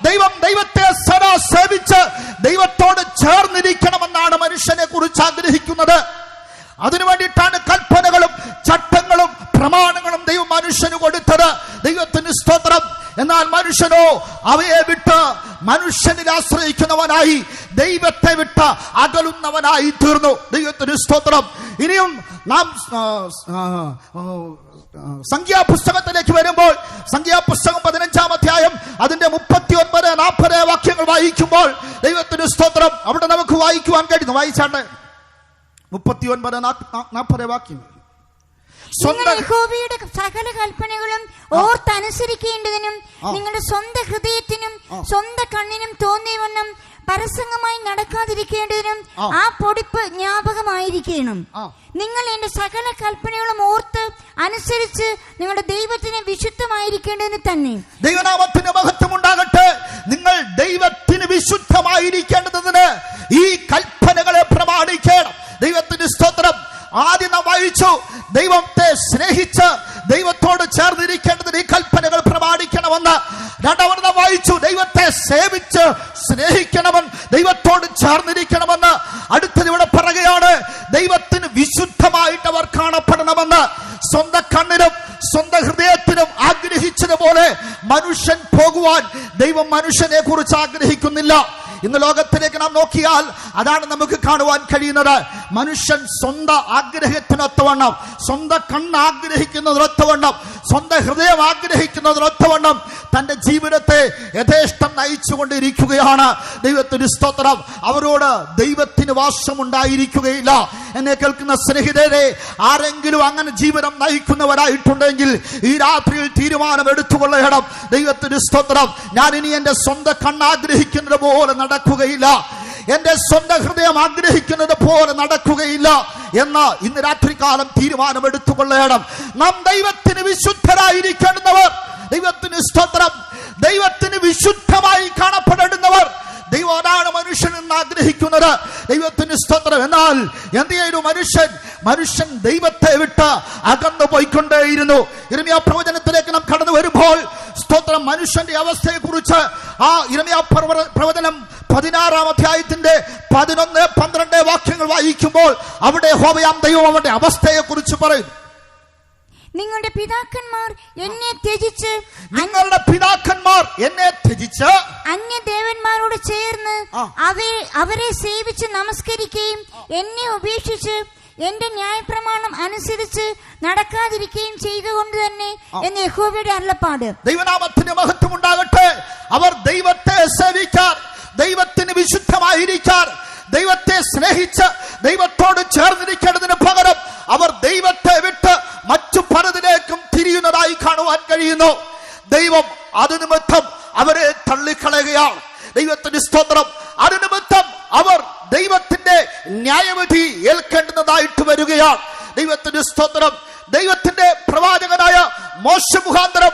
ദൈവം ദൈവത്തെ സദാ സേവിച്ച് ദൈവത്തോട് ചേർന്നിരിക്കണമെന്നാണ് മനുഷ്യനെ കുറിച്ച് ആഗ്രഹിക്കുന്നത്. അതിനു വേണ്ടിയിട്ടാണ് കൽപ്പനകളും ചട്ടങ്ങളും പ്രമാണങ്ങളും ദൈവം മനുഷ്യന് കൊടുത്തത്. ദൈവത്തിന് സ്തോത്രം. എന്നാൽ മനുഷ്യനോ അവയെ വിട്ട് മനുഷ്യനിൽ ആശ്രയിക്കുന്നവനായി ദൈവത്തെ വിട്ട് അകലുന്നവനായി തീർന്നു. ദൈവത്തിന് സ്തോത്രം. ഇനിയും നാം സംഖ്യാപുസ്തകത്തിലേക്ക് വരുമ്പോൾ, സംഖ്യാപുസ്തകം 15-ാം അധ്യായം അതിന്റെ 39-40 വാക്യങ്ങൾ വായിക്കുമ്പോൾ ദൈവത്തിന് സ്തോത്രം, അവിടെ നമുക്ക് വായിക്കുവാൻ കഴിയുന്നു. വായിച്ചാട്ടെ 39-40 വാക്യങ്ങൾ. യഹോവയുടെ സകല കൽപ്പനകളും ഓർത്തനുസരിക്കേണ്ടതിനും നിങ്ങളുടെ സ്വന്തം ഹൃദയത്തിനും സ്വന്തം കണ്ണിനും തോന്നിയവണ്ണം പരസംഗമായി നടക്കാതിരിക്കേണ്ടതിനും ആ പൊടിപ്പ് ജ്ഞാപകമായിരിക്കണം. നിങ്ങൾ എന്റെ സകല കൽപ്പനകളും ഓർത്ത് അനുസരിച്ച് നിങ്ങളുടെ ദൈവത്തിന് വിശുദ്ധമായിരിക്കേണ്ടതിന് തന്നെ. ദൈവനാമത്തിന് മഹത്വം ഉണ്ടാകട്ടെ. നിങ്ങൾ ദൈവത്തിന് വിശുദ്ധമായിരിക്കേണ്ടതിന് ഈ കൽപ്പനകളെ പ്രമാണിക്കണം. ദൈവത്തിന് സ്തോത്രം. ആദ്യം നാം വായിച്ചു, ദൈവത്തെ സ്നേഹിച്ച് ദൈവത്തോട് ചേർന്നിരിക്കേണ്ടതിന് ഈ കൽപ്പനകൾ പ്രമാണിക്കണമെന്ന്. രണ്ടാമത് നാം വായിച്ചു, ദൈവത്തെ സേവിച്ച് സ്നേഹിക്കണമെന്ന്, ദൈവത്തോട് ചേർന്നിരിക്കണമെന്ന്. അടുത്തത് ഇവിടെ പറയുകയാണ്, ദൈവത്തിന് വിശുദ്ധമായിട്ട് അവർ കാണപ്പെടണമെന്ന്. സ്വന്തം കണ്ണിനും സ്വന്തം ഹൃദയത്തിനും ആഗ്രഹിച്ചതുപോലെ മനുഷ്യൻ പോകുവാൻ ദൈവം മനുഷ്യനെ കുറിച്ച് ആഗ്രഹിക്കുന്നില്ല. ഇന്ന് ലോകത്തിലേക്ക് നാം നോക്കിയാൽ അതാണ് നമുക്ക് കാണുവാൻ കഴിയുന്നത്. മനുഷ്യൻ സ്വന്തം ആഗ്രഹത്തിനൊത്തവണ്ണം, സ്വന്തം കണ്ണ് ആഗ്രഹിക്കുന്നതിനൊത്തവണ്ണം, സ്വന്തം ഹൃദയം ആഗ്രഹിക്കുന്നതിനൊത്തവണ്ണം തന്റെ ജീവിതത്തെ യഥേഷ്ടം നയിച്ചുകൊണ്ടിരിക്കുകയാണ്. ദൈവത്തിന് സ്തോത്രം. അവരോട് ദൈവത്തിന് വാസമുണ്ടായിരിക്കുകയില്ല. എന്നെ കേൾക്കുന്ന സ്നേഹിതരെ, ആരെങ്കിലും അങ്ങനെ ജീവിതം നയിക്കുന്നവരായിട്ടുണ്ടെങ്കിൽ ഈ രാത്രിയിൽ തീരുമാനം എടുത്തുകൊള്ളണം. ദൈവത്തിന് സ്തോത്രം. ഞാൻ ഇനി എന്റെ സ്വന്തം കണ്ണ് ആഗ്രഹിക്കുന്നത് പോലെ നടക്കുകയില്ല, എന്റെ സ്വന്തം ഹൃദയം ആഗ്രഹിക്കുന്നത് പോലെ നടക്കുകയില്ല എന്ന് ഇന്ന് രാത്രികാലം തീരുമാനം എടുത്തുകൊള്ളണം. നാം ദൈവത്തിന് വിശുദ്ധരായിരിക്കേണ്ടുന്നവർ, ദൈവത്തിന് സ്തോത്രം, ദൈവത്തിന് വിശുദ്ധമായി കാണപ്പെടേണ്ടുന്നവർ. ദൈവം അതാണ് മനുഷ്യൻ എന്ന് ആഗ്രഹിക്കുന്നത്. ദൈവത്തിന് സ്തോത്രം. എന്നാൽ എന്ത് ചെയ്തു മനുഷ്യൻ ദൈവത്തെ വിട്ട് അകന്നു പോയിക്കൊണ്ടേയിരുന്നു. യിരെമ്യാ പ്രവചനത്തിലേക്ക് നാം കടന്നു വരുമ്പോൾ സ്തോത്രം, മനുഷ്യന്റെ അവസ്ഥയെ കുറിച്ച് ആ യിരെമ്യാ പ്രവചനം 16-ാം അധ്യായത്തിന്റെ 11-12 വാക്യങ്ങൾ വായിക്കുമ്പോൾ അവിടെ യഹോവയാം ദൈവം അവന്റെ അവസ്ഥയെ കുറിച്ച് പറയുന്നു. നിങ്ങളുടെ പിതാക്കന്മാർ എന്നെ ത്യജിച്ച് അന്യദേവന്മാരോട് ചേർന്ന് അവരെ സേവിച്ച് നമസ്കരിക്കുകയും എന്നെ ഉപേക്ഷിച്ച് എന്റെ ന്യായപ്രമാണം അനുസരിച്ച് നടക്കാതിരിക്കുകയും ചെയ്തുകൊണ്ട് തന്നെ എന്ന് യഹോവയുടെ അരുളപ്പാട്. ദൈവനാമത്തിന് മഹത്വം ഉണ്ടാകട്ടെ. അവർ ദൈവത്തെ സേവിക്കാർ, ദൈവത്തിന് വിശുദ്ധമായിരിക്കാർ, ദൈവത്തെ സ്നേഹിച്ച് ദൈവത്തോട് ചേർന്നിരിക്കേണ്ടതിന് പകരം അവർ ദൈവത്തെ വിട്ട് മറ്റു പലതിലേക്കും തിരിയുന്നതായി കാണുവാൻ കഴിയുന്നു. ദൈവം അത് നിമിത്തം അവരെ തള്ളിക്കളയുകയാണ്. ദൈവത്തിന്റെ സ്തോത്രം. അത് നിമിത്തം അവർ ദൈവത്തിന്റെ ന്യായവിധി ഏൽക്കേണ്ടുന്നതായിട്ട് വരികയാണ്. ദൈവത്തിന്റെ സ്തോത്രം. ദൈവത്തിന്റെ പ്രവാചകനായ മോശെ മുഖാന്തരം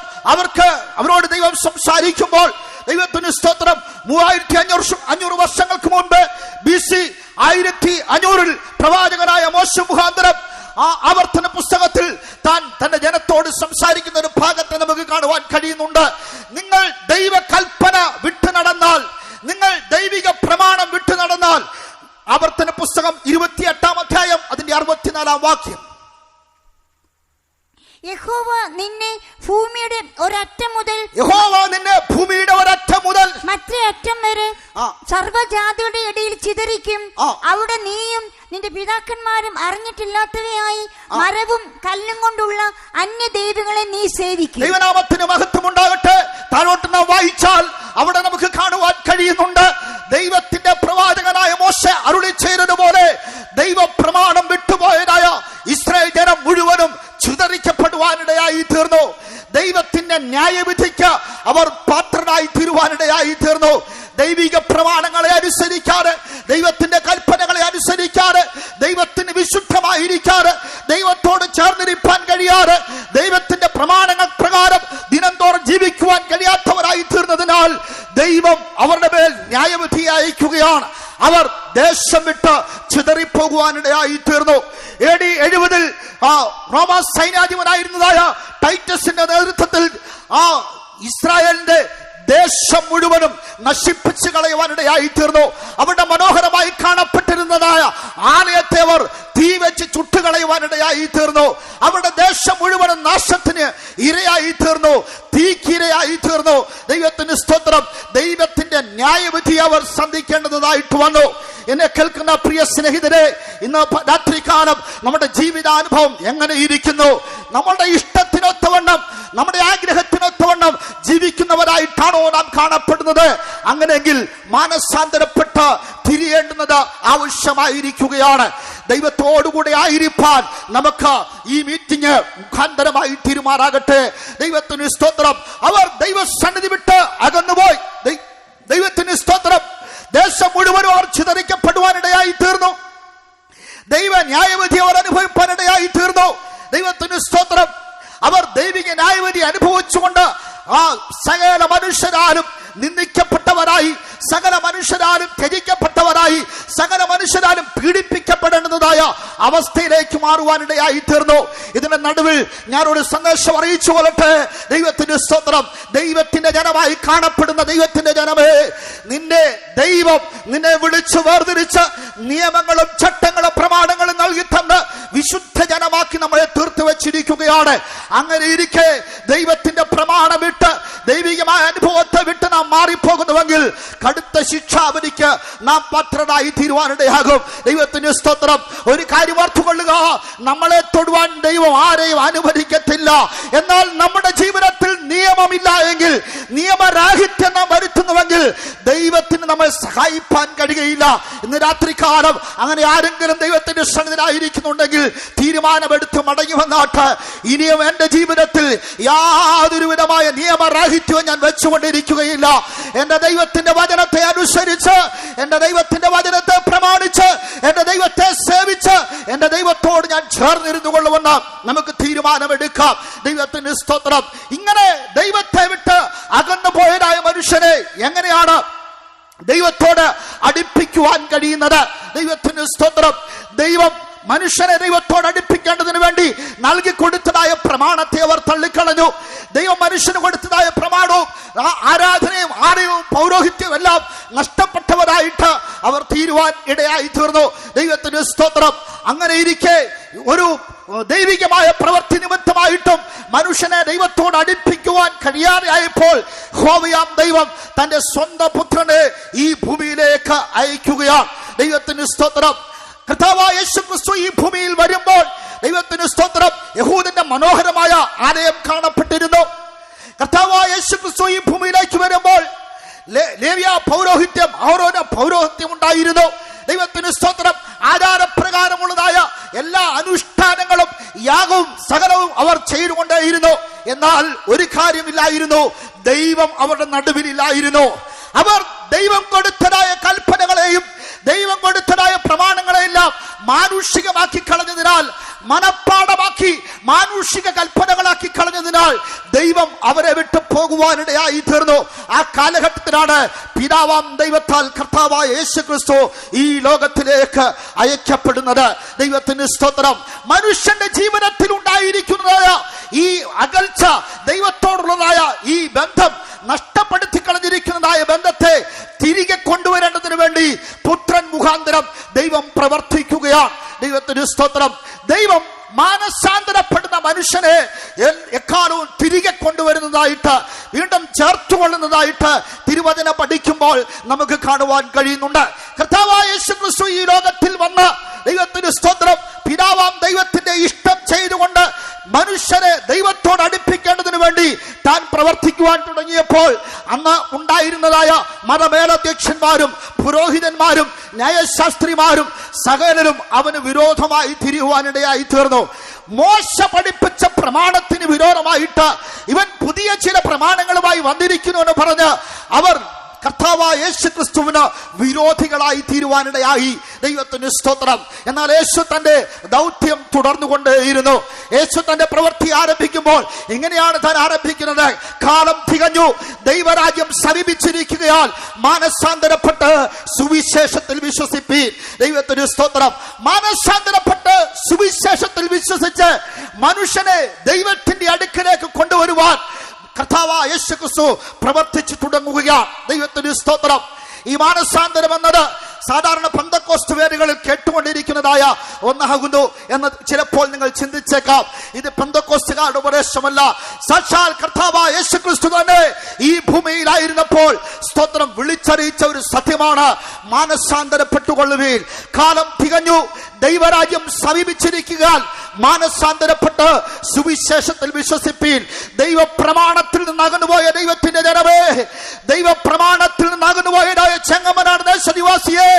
അവരോട് ദൈവം സംസാരിക്കുമ്പോൾ ദൈവത്തിന് സ്തോത്രം 3500 വർഷങ്ങൾക്ക് മുൻപ് BC 1500 പ്രവാചകനായ മോശെ മുഖാന്തരം ആ ആവർത്തന പുസ്തകത്തിൽ താൻ തന്റെ ജനത്തോട് സംസാരിക്കുന്ന ഒരു ഭാഗത്തെ നമുക്ക് കാണുവാൻ കഴിയുന്നുണ്ട്. നിങ്ങൾ ദൈവ കൽപ്പന വിട്ടു നടന്നാൽ, നിങ്ങൾ ദൈവിക പ്രമാണം വിട്ടു നടന്നാൽ, ആവർത്തന പുസ്തകം 28-ാം അധ്യായം അതിന്റെ 64-ാം വാക്യം, യഹോവ നിന്നെ ഭൂമിയുടെ ഒരറ്റം മുതൽ മറ്റേ അറ്റം വരെ സർവ്വജാതിയുടെ ഇടയിൽ ചിതറിക്കും. അവിടെ നീയും നിന്റെ പിതാക്കന്മാരും അറിഞ്ഞിട്ടില്ലാത്തവയായി മരവും കല്ലും കൊണ്ടുള്ള അന്യ ദൈവങ്ങളെ നീ സേവിക്കും. ദൈവനാമത്തിന് മഹത്വം ഉണ്ടാകട്ടെ. താഴോട്ട് നാം വായിച്ചാൽ അവിടെ നമുക്ക് കാണുവാൻ കഴിയുന്നുണ്ട്, ദൈവത്തിന്റെ പ്രവാചകനായ മോശെ അരുളി ചെയ്തതുപോലെ ദൈവ പ്രമാണം വിട്ടുപോയതായ ഇസ്രായേൽ ജനം മുഴുവനും ചിതറിക്കപ്പെടുവാനിടയായി തീർന്നു. ദൈവത്തിന്റെ ന്യായവിധിക്ക് അവർ പാത്രരായി തീരുവാനിടയായി തീർന്നു. ദൈവിക പ്രമാണങ്ങളെ അനുസരിക്കാതെ, ദൈവത്തിന്റെ കൽപ്പനകളെ അനുസരിക്കാതെ, ദൈവത്തിന് വിശുദ്ധമായിരിക്കാതെ, ദൈവത്തോട് ചേർന്നിരിക്കാൻ കഴിയാതെ, ദൈവത്തിന്റെ പ്രമാണങ്ങൾ പ്രകാരം ദിനംതോറും ജീവിക്കുവാൻ കഴിയാത്തവരായി തീർന്നതിനാൽ ദൈവം അവരുടെ മേൽ ന്യായവിധി അയക്കുകയാണ്. അവർ ദേശം വിട്ട് ചിതറിപ്പോകുവാനിടയായി തീർന്നു. AD 70 റോമ സൈന്യാധിപനായിരുന്നതായ ടൈറ്റസിന്റെ നേതൃത്വത്തിൽ ഇസ്രായേലിന്റെ ദേശം മുഴുവനും നശിപ്പിച്ചു കളയുവാനിടയായി തീർന്നു. അവരുടെ മനോഹരമായി കാണപ്പെട്ടിരുന്നതായ ആലയത്തെ അവർ തീ വെച്ച് ചുട്ടുകളയുവാനിടയായി തീർന്നു. അവരുടെ ദേശം മുഴുവനും നാശത്തിന് ഇരയായി തീർന്നു, തീക്കിരയായി തീർന്നു. ദൈവത്തിന് സ്തോത്രം. ദൈവത്തിന്റെ ന്യായവിധി അവർ സന്ധിക്കേണ്ടതായിട്ട് വന്നു. എന്നെ കേൾക്കുന്ന പ്രിയ സ്നേഹിതരെ, ഇന്ന് രാത്രികാലം നമ്മുടെ ജീവിതാനുഭവം എങ്ങനെ ഇരിക്കുന്നു? നമ്മളുടെ ഇഷ്ടത്തിനൊത്തവണ്ണം, നമ്മുടെ ആഗ്രഹത്തിനൊത്തവണ്ണം ജീവിക്കുന്നവരായിട്ടാണോ നാം കാണപ്പെടുന്നത്? അങ്ങനെയെങ്കിൽ മാനസാന്തരപ്പെട്ട് തിരിയേണ്ടുന്നത് ആവശ്യമായിരിക്കുകയാണ്. ദൈവത്തോടുകൂടെ ആയിരിക്കാൻ നമുക്ക് ഈ മീറ്റിംഗ് മുഖാന്തരമായി തീരുമാറാകട്ടെ. ദൈവത്തിന് സ്തോത്രം. അവർ ദൈവസന്നിധി വിട്ട് അകന്നുപോയി. ദൈവത്തിന് സ്തോത്രം. ദേശം മുഴുവനും അവർ ചിതറിക്കപ്പെടുവാനിടയായി തീർന്നു. ദൈവ ന്യായവിധി അവർ അനുഭവിക്കാനിടയായി തീർന്നു. ദൈവത്തിന് സ്തോത്രം. അവർ ദൈവിക ന്യായവിധി അനുഭവിച്ചുകൊണ്ട് ആ സകല മനുഷ്യരാലും നിന്ദിക്കപ്പെട്ടവരായി, സകല മനുഷ്യരാലും ത്യജിക്കപ്പെട്ടവരായി, സകല മനുഷ്യരാലും പീഡിപ്പിക്കപ്പെടേണ്ടതായ അവസ്ഥയിലേക്ക് മാറുവാനിടയായി തീർന്നു. ഇതിന്റെ നടുവിൽ ഞാനൊരു സന്ദേശം അറിയിച്ചു കൊള്ളട്ടെ. ദൈവത്തിന്റെ സ്തോത്രം. ദൈവത്തിന്റെ ജനമായി കാണപ്പെടുന്ന ദൈവത്തിന്റെ ജനമേ, നിന്റെ ദൈവം നിന്നെ വിളിച്ചു വേർതിരിച്ച് നിയമങ്ങളും ചട്ടങ്ങളും പ്രമാണങ്ങളും നൽകി തന്ന് വിശുദ്ധ ജനമാക്കി നമ്മളെ തീർത്തു വെച്ചിരിക്കുകയാണ്. അങ്ങനെ ഇരിക്കെ ദൈവത്തിന്റെ പ്രമാണം വിട്ട്, ദൈവികമായ അനുഭവത്തെ വിട്ട് നാം മാറിപ്പോകുന്നുവെങ്കിൽ കടുത്ത ശിക്ഷാവിധിക്ക് നാം പാത്രരായി തീരുവാനിടയാകും. ദൈവത്തിന് സ്തോത്രം. ഒരു കാര്യം ഓർത്തുകൊള്ളുക, നമ്മളെ തൊടുവാൻ ദൈവം ആരെയും അനുവദിക്കത്തില്ല. എന്നാൽ നമ്മുടെ ജീവിതത്തിൽ നിയമമില്ല എങ്കിൽ, നിയമരാഹിത്യം നാം വരുത്തുന്നുവെങ്കിൽ ദൈവത്തിന് നമ്മെ സഹായിപ്പാൻ കഴിയുകയില്ല. ഇന്ന് രാത്രികാലം അങ്ങനെ ആരെങ്കിലും ദൈവത്തിന്റെ സന്നിധിയിലായിരിക്കുന്നുണ്ടെങ്കിൽ തീരുമാനമെടുത്ത് മടങ്ങി വന്നാട്ട്, ഇനിയും എന്റെ ജീവിതത്തിൽ യാതൊരു വിധമായ നിയമരാഹിത്യവും ഞാൻ വെച്ചുകൊണ്ടിരിക്കുകയില്ല. എന്റെ ദൈവത്തിന്റെ വചനത്തെ അനുസരിച്ച്, എന്റെ ദൈവത്തിന്റെ വചനത്തെ പ്രമാണിച്ച്, എന്റെ ദൈവത്തെ സേവിച്ച്, എന്റെ ദൈവത്തോട് ഞാൻ ചേർന്നിരുന്നു കൊള്ളുമെന്ന് നമുക്ക് തീരുമാനമെടുക്കാം. ദൈവത്തിന്റെ സ്തോത്രം. ഇങ്ങനെ ദൈവത്തെ വിട്ട് അകന്നു പോയതായ മനുഷ്യനെ എങ്ങനെയാണ് ദൈവത്തോട് അടുപ്പിക്കുവാൻ കഴിയുന്നത്? ദൈവത്തിന് സ്തോത്രം. ദൈവം മനുഷ്യനെ ദൈവത്തോട് അടുപ്പിക്കേണ്ടതിന് വേണ്ടി നൽകി കൊടുത്തതായ പ്രമാണത്തെ അവർ തള്ളിക്കളഞ്ഞു. ദൈവം മനുഷ്യന് കൊടുത്തതായ പ്രമാണവും ആരാധനയും ആലയവും പൗരോഹിത്യവും എല്ലാം നഷ്ടപ്പെട്ടവരായിട്ട് അവർ തീരുവാൻ ഇടയായി തീർന്നു. ദൈവത്തിന് സ്തോത്രം. അങ്ങനെ ഇരിക്കെ ഒരു ദൈവികമായ പ്രവൃത്തി നിമിത്തമായിട്ടും മനുഷ്യനെ ദൈവത്തോട് അടുപ്പിക്കുവാൻ കഴിയാതെ ആയപ്പോൾ യഹോവയാം ദൈവം തന്റെ സ്വന്തം പുത്രനെ ഈ ഭൂമിയിലേക്ക് അയക്കുകയാണ്. ദൈവത്തിന് സ്തോത്രം. കർത്താവായ യേശുക്രിസ്തു ഈ ഭൂമിയിൽ വരുമ്പോൾ ദൈവത്തിന് സ്തോത്രം, യഹൂദന്റെ മനോഹരമായ ആലയം കാണപ്പെട്ടിരുന്നു. കർത്താവായ യേശുക്രിസ്തു ഈ ഭൂമിയിലേക്ക് വരുമ്പോൾ ലേവ്യ പൗരോഹിത്യം, ആരോന പൗരോഹിത്യം ഉണ്ടായിരുന്നു. ദൈവത്തിന് സ്തോത്രം. ആചാരപ്രകാരമുള്ളതായ എല്ലാ അനുഷ്ഠാനങ്ങളും യാഗവും സകലവും അവർ ചെയ്തുകൊണ്ടേയിരുന്നു. എന്നാൽ ഒരു കാര്യമില്ലായിരുന്നു, ദൈവം അവരുടെ നടുവിലില്ലായിരുന്നു. അവർ ദൈവം കൊടുത്തതായ കൽപ്പനകളെയും ദൈവം കൊടുത്തതായ പ്രമാണങ്ങളെയെല്ലാം മാനുഷികമാക്കി കളഞ്ഞതിനാൽ, മനപ്പാടമാക്കി മാനുഷിക കൽപ്പനകളാക്കി കളഞ്ഞതിനാൽ ദൈവം അവരെ വിട്ടു പോകുവാനിടയായി തീർന്നു. ആ കാലഘട്ടത്തിലാണ് പിതാവാം ദൈവത്താൽ കർത്താവായ യേശുക്രിസ്തു ഈ ലോകത്തിലേക്ക് അയക്കപ്പെടുന്നത്. ദൈവത്തിന് സ്തോത്രം. മനുഷ്യന്റെ ജീവിതത്തിൽ ഉണ്ടായിരിക്കുന്നതായ ഈ അകൽച്ച, ദൈവത്തോടുള്ളതായ ഈ ബന്ധം, നഷ്ടപ്പെടുത്തി കളഞ്ഞിരിക്കുന്നതായ ബന്ധത്തെ തിരികെ കൊണ്ടുവരേണ്ടതിന് വേണ്ടി പുത്രൻ മുഖാന്തരം ദൈവം പ്രവർത്തിക്കുകയാണ്. ദൈവത്തിന് സ്തോത്രം. ദൈവം മാനസാന്തരപ്പെടുന്ന മനുഷ്യനെ എക്കാലവും തിരികെ കൊണ്ടുവരുന്നതായിട്ട്, വീണ്ടും ചേർത്തുകൊള്ളുന്നതായിട്ട് തിരുവചനം പഠിക്കുമ്പോൾ നമുക്ക് കാണുവാൻ കഴിയുന്നുണ്ട്. കർത്താവായ യേശുക്രിസ്തു ഈ ലോകത്തിൽ വന്ന് ദൈവത്തിന് സ്തോത്രം, പിതാവാം ദൈവത്തിന്റെ ഇഷ്ടം ചെയ്തുകൊണ്ട് മനുഷ്യരെ ദൈവത്തോട് അടുപ്പിക്കേണ്ടതിന് വേണ്ടി താൻ പ്രവർത്തിക്കുവാൻ തുടങ്ങിയപ്പോൾ അന്ന് ഉണ്ടായിരുന്നതായ മതമേലധ്യക്ഷന്മാരും പുരോഹിതന്മാരും ന്യായശാസ്ത്രിമാരും സകലരും അവന് വിരോധമായി തിരിയുവാനിടയായി തീർന്നു. മോശ പഠിപ്പിച്ച പ്രമാണത്തിന് വിരോധമായിട്ട് ഇവൻ പുതിയ ചില പ്രമാണങ്ങളുമായി വന്നിരിക്കുന്നു എന്ന് പറഞ്ഞ് അവർ കർത്താവായ യേശുക്രിസ്തുവിന് വിരോധികളായി തീരുവാനിടയായി. ദൈവത്തിന് സ്തോത്രം. എന്നാൽ യേശു തന്റെ ദൗത്യം തുടർന്നുകൊണ്ടേയിരുന്നു. യേശു തന്റെ പ്രവൃത്തി ആരംഭിക്കുമ്പോൾ എങ്ങനെയാണ് താൻ ആരംഭിക്കുന്നത്? കാലം തികഞ്ഞു, ദൈവരാജ്യം സമീപിച്ചിരിക്കുകയാൽ മാനസാന്തരപ്പെട്ട് സുവിശേഷത്തിൽ വിശ്വസിപ്പീൻ. ദൈവത്തിന് സ്തോത്രം. മാനസാന്തരപ്പെട്ട് സുവിശേഷത്തിൽ വിശ്വസിച്ച് മനുഷ്യനെ ദൈവത്തിന്റെ അടുക്കലേക്ക് കൊണ്ടുവരുവാൻ കർത്താവായ യേശുക്രിസ്തു പ്രവർത്തിച്ചു തുടങ്ങുകയാണ്. ദൈവത്തിന് സ്തോത്രം. ഈ മാനസാന്തരം എന്നത് സാധാരണ പെന്തക്കോസ്ത് വേദികളിൽ കേട്ടുകൊണ്ടിരിക്കുന്നതായ ഒന്നാകുന്നു എന്ന് ചിലപ്പോൾ നിങ്ങൾ ചിന്തിച്ചേക്കാം. ഇത് പെന്തക്കോസ്തുകാരുടെ ഉപദേശമല്ല. സാക്ഷാൽ കർത്താവായ യേശുക്രിസ്തു തന്നെ ഈ ഭൂമിയിലായിരുന്നപ്പോൾ സ്തോത്രം വിളിച്ചറിയിച്ച ഒരു സത്യമാണ്. മാനസാന്തരപ്പെട്ടുകൊള്ളുവീൻ, കാലം തികഞ്ഞു, ദൈവരാജ്യം സമീപിച്ചിരിക്കുക, മാനസാന്തരപ്പെട്ട് സുവിശേഷത്തിൽ വിശ്വസിപ്പീൻ. ദൈവപ്രമാണത്തിൽ നിന്നകന്നുപോയ ദൈവത്തിന്റെ ജനമേ, ദൈവപ്രമാണത്തിൽ നിന്നകന്നുപോയതായ ചെങ്ങമനാട് ദേശനിവാസിയെ,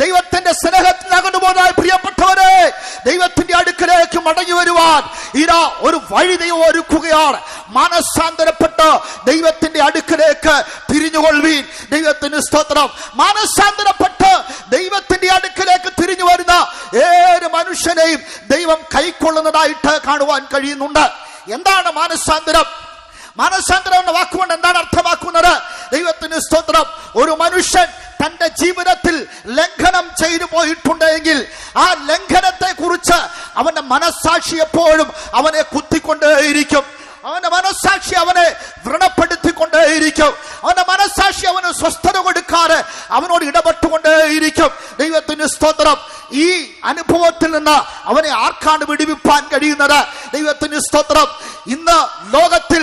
ദൈവത്തിന്റെ സ്നേഹത്തിൽ അകന്നുപോയതായ പ്രിയപ്പെട്ടവരെ, ദൈവത്തിന്റെ അടുക്കലേക്ക് മടങ്ങി വരുവാൻ ഇതാ ഒരു വഴി ദൈവം ഒരുക്കുകയാണ്. മാനസാന്തരപ്പെട്ട് ദൈവത്തിന്റെ അടുക്കലേക്ക് തിരിഞ്ഞുകൊള്ളുവീൻ. ദൈവത്തിന് സ്തോത്രം. മാനസാന്തരപ്പെട്ട് ദൈവത്തിന്റെ അടുക്കലേക്ക് തിരിഞ്ഞു വരുന്ന ഏത് മനുഷ്യനെയും ദൈവം കൈക്കൊള്ളുന്നതായിട്ട് കാണുവാൻ കഴിയുന്നുണ്ട്. എന്താണ് മാനസാന്തരം? മാനസാന്തരം എന്ന വാക്കുകൊണ്ട് എന്താണ് അർത്ഥമാക്കുന്നത്? ദൈവത്തിന് സ്തോത്രം. ഒരു മനുഷ്യൻ തന്റെ ജീവിതത്തിൽ ലംഘനം ചെയ്തു പോയിട്ടുണ്ടെങ്കിൽ ആ ലംഘനത്തെ കുറിച്ച് അവന്റെ മനസ്സാക്ഷി എപ്പോഴും അവനെ കുത്തിക്കൊണ്ടേയിരിക്കും. അവന്റെ മനസ്സാക്ഷി അവനെ വ്രണപ്പെടുത്തിക്കൊണ്ടേയിരിക്കും. അവന്റെ മനസ്സാക്ഷി അവന് സ്വസ്ഥത കൊടുക്കാതെ അവനോട് ഇടപെട്ടുകൊണ്ടേയിരിക്കും. ദൈവത്തിന് സ്തോത്രം. ഈ അനുഭവത്തിൽ നിന്ന് അവനെ ആർക്കാണ് വിടുവിപ്പാൻ കഴിയുന്നത്? ദൈവത്തിന് സ്തോത്രം. ഇന്ന് ലോകത്തിൽ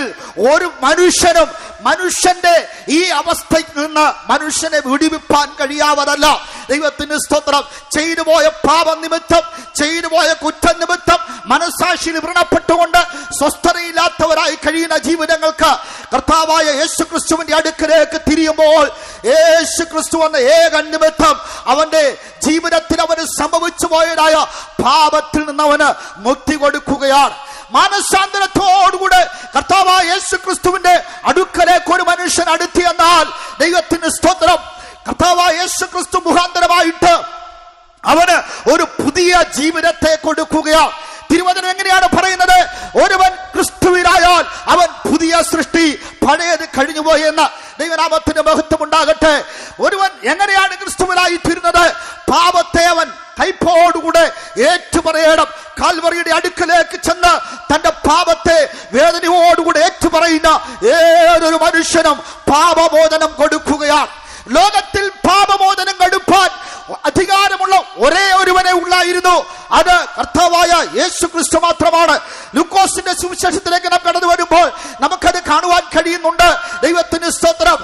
ഒരു മനുഷ്യനും മനുഷ്യന്റെ ഈ അവസ്ഥയിൽ നിന്ന് മനുഷ്യനെ വിടുവിപ്പാൻ കഴിയാവതല്ല. ദൈവത്തിന് സ്തോത്രം. ചെയ്തുപോയ പാപനിമിത്തം, ചെയ്തുപോയ കുറ്റനിമിത്തം മനസ്സാക്ഷിയിൽ വ്രണപ്പെട്ടുകൊണ്ട് സ്വസ്ഥതയില്ലാത്തവരായി കഴിയുന്ന ജീവിതങ്ങൾക്ക് കർത്താവായ യേശു ക്രിസ്തുവിന്റെ അടുക്കലേക്ക് തിരിയുമ്പോൾ യേശു ക്രിസ്തു എന്ന ഏക നിമിത്തം അവന്റെ ജീവിതത്തിൽ അവന് സംഭവിച്ചു പോയതായ പാപത്തിൽ നിന്ന് അവന് മുക്തി കൊടുക്കുകയാണ്. മാനസാന്തരത്തോടുകൂടെ കർത്താവായ യേശു ക്രിസ്തുവിന്റെ അടുക്കലേക്ക് ഒരു മനുഷ്യൻ അടുത്തി എന്നാൽ ദൈവത്തിന് സ്തോത്രം, കർത്താവായ യേശു ക്രിസ്തു മുഖാന്തരമായിട്ട് അവന് ഒരു പുതിയ ജീവിതത്തെ കൊടുക്കുകയാണ്. തിരുവചനം എങ്ങനെയാണ് പറയുന്നത്? ഒരുവൻ ക്രിസ്തുവിനായാൽ അവൻ പുതിയ സൃഷ്ടി, പഴയത് കഴിഞ്ഞുപോയി എന്ന്. ദൈവനാമത്തിന്റെ മഹത്വം ഉണ്ടാകട്ടെ. ഒരുവൻ എങ്ങനെയാണ് ക്രിസ്തുവിനായി തീരുന്നത്? പാപത്തെ അവൻ കൈപ്പോടുകൂടെ ഏറ്റുപറയണം. കാൽവറിയുടെ അടുക്കലേക്ക് ചെന്ന് തന്റെ പാപത്തെ വേദനയോടുകൂടെ ഏറ്റുപറയുന്ന ഏതൊരു മനുഷ്യനും പാപമോചനം കൊടുക്കുകയാണ്. ലോകത്തിൽ പാപമോചനം കൊടുപ്പാൻ അധികാരമുള്ള ഒരേ ഒരുവനെ ഉള്ളായിരുന്നു. അത് കർത്താവായ യേശു ക്രിസ്തു മാത്രമാണ്. ലൂക്കോസിന്റെ സുവിശേഷത്തിലേക്ക് നാം കടന്നു വരുമ്പോൾ നമുക്കത് കാണുവാൻ കഴിയുന്നുണ്ട്. ദൈവത്തിന് സ്തോത്രം.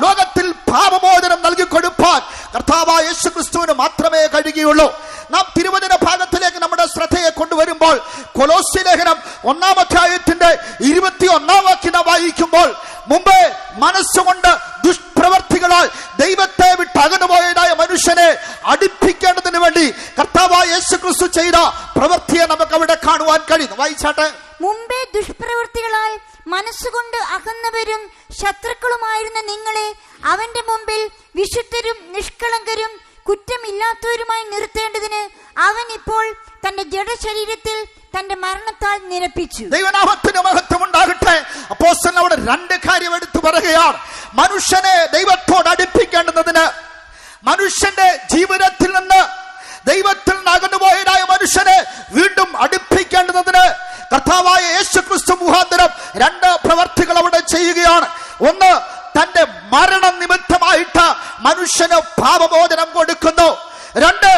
ലോകത്തിൽ പാപമോചനം നൽകി കൊടുപ്പാൻ കർത്താവായ യേശു ക്രിസ്തുവിന് മാത്രമേ കഴിയുകയുള്ളൂ. നാം തിരുവചന ഭാഗത്തിലേക്ക് നമ്മുടെ ശ്രദ്ധയെ കൊണ്ടുവരുമ്പോൾ കൊലോസ്യ ലേഖനം 1-ാം അധ്യായത്തിന്റെ 21-ാം വാക്യം വായിക്കുമ്പോൾ മുമ്പേ മനസ്സുകൊണ്ട് ദുഷ്പ്രവർത്തികളാൽ ദൈവത്തെ വിട്ട് അകന്നുപോയതായ മനുഷ്യനെ അടുപ്പിക്കേണ്ടതിന് വേണ്ടി കർത്താവായ യേശു ക്രിസ്തു ചെയ്ത പ്രവൃത്തിയെ നമുക്ക് അവിടെ കാണുവാൻ കഴിയുന്നു. വായിച്ചാട്ടെ. മുമ്പേ ദുഷ്പ്രവൃത്തികളാൽ മനസ്സുകൊണ്ട് അകന്നവരും ശത്രുക്കളുമായിരുന്ന നിങ്ങളെ അവന്റെ മുമ്പിൽ വിശുദ്ധരും നിഷ്കളങ്കരും കുറ്റമില്ലാത്തവരുമായി നിർത്തേണ്ടതിന് അവൻ ഇപ്പോൾ തന്റെ ജഡശരീരത്തിൽ തന്റെ മരണത്താൽ നിരപ്പിച്ചു. ദൈവനാമത്തിന് മഹത്വം ഉണ്ടാകട്ടെ. അപ്പോസ്തലൻ അവിടെ 2 കാര്യം എടുത്തു പറയുകയാണ്. മനുഷ്യനെ ദൈവത്തോട് അടുപ്പിക്കേണ്ടതിന്, മനുഷ്യന്റെ ജീവിതത്തിൽ നിന്ന് ദൈവത്തിൽ നിന്ന് അകന്നുപോയതായ മനുഷ്യനെ വീണ്ടും അടുപ്പിക്കേണ്ടതിന് കർത്താവായ യേശു ക്രിസ്തു മുഖാന്തരം 2 പ്രവർത്തികൾ അവിടെ ചെയ്യുകയാണ്. ഒന്ന്, തന്റെ മരണ നിമിത്തമായിട്ട് മനുഷ്യന് പാപമോചനം കൊടുക്കുന്നു. 2,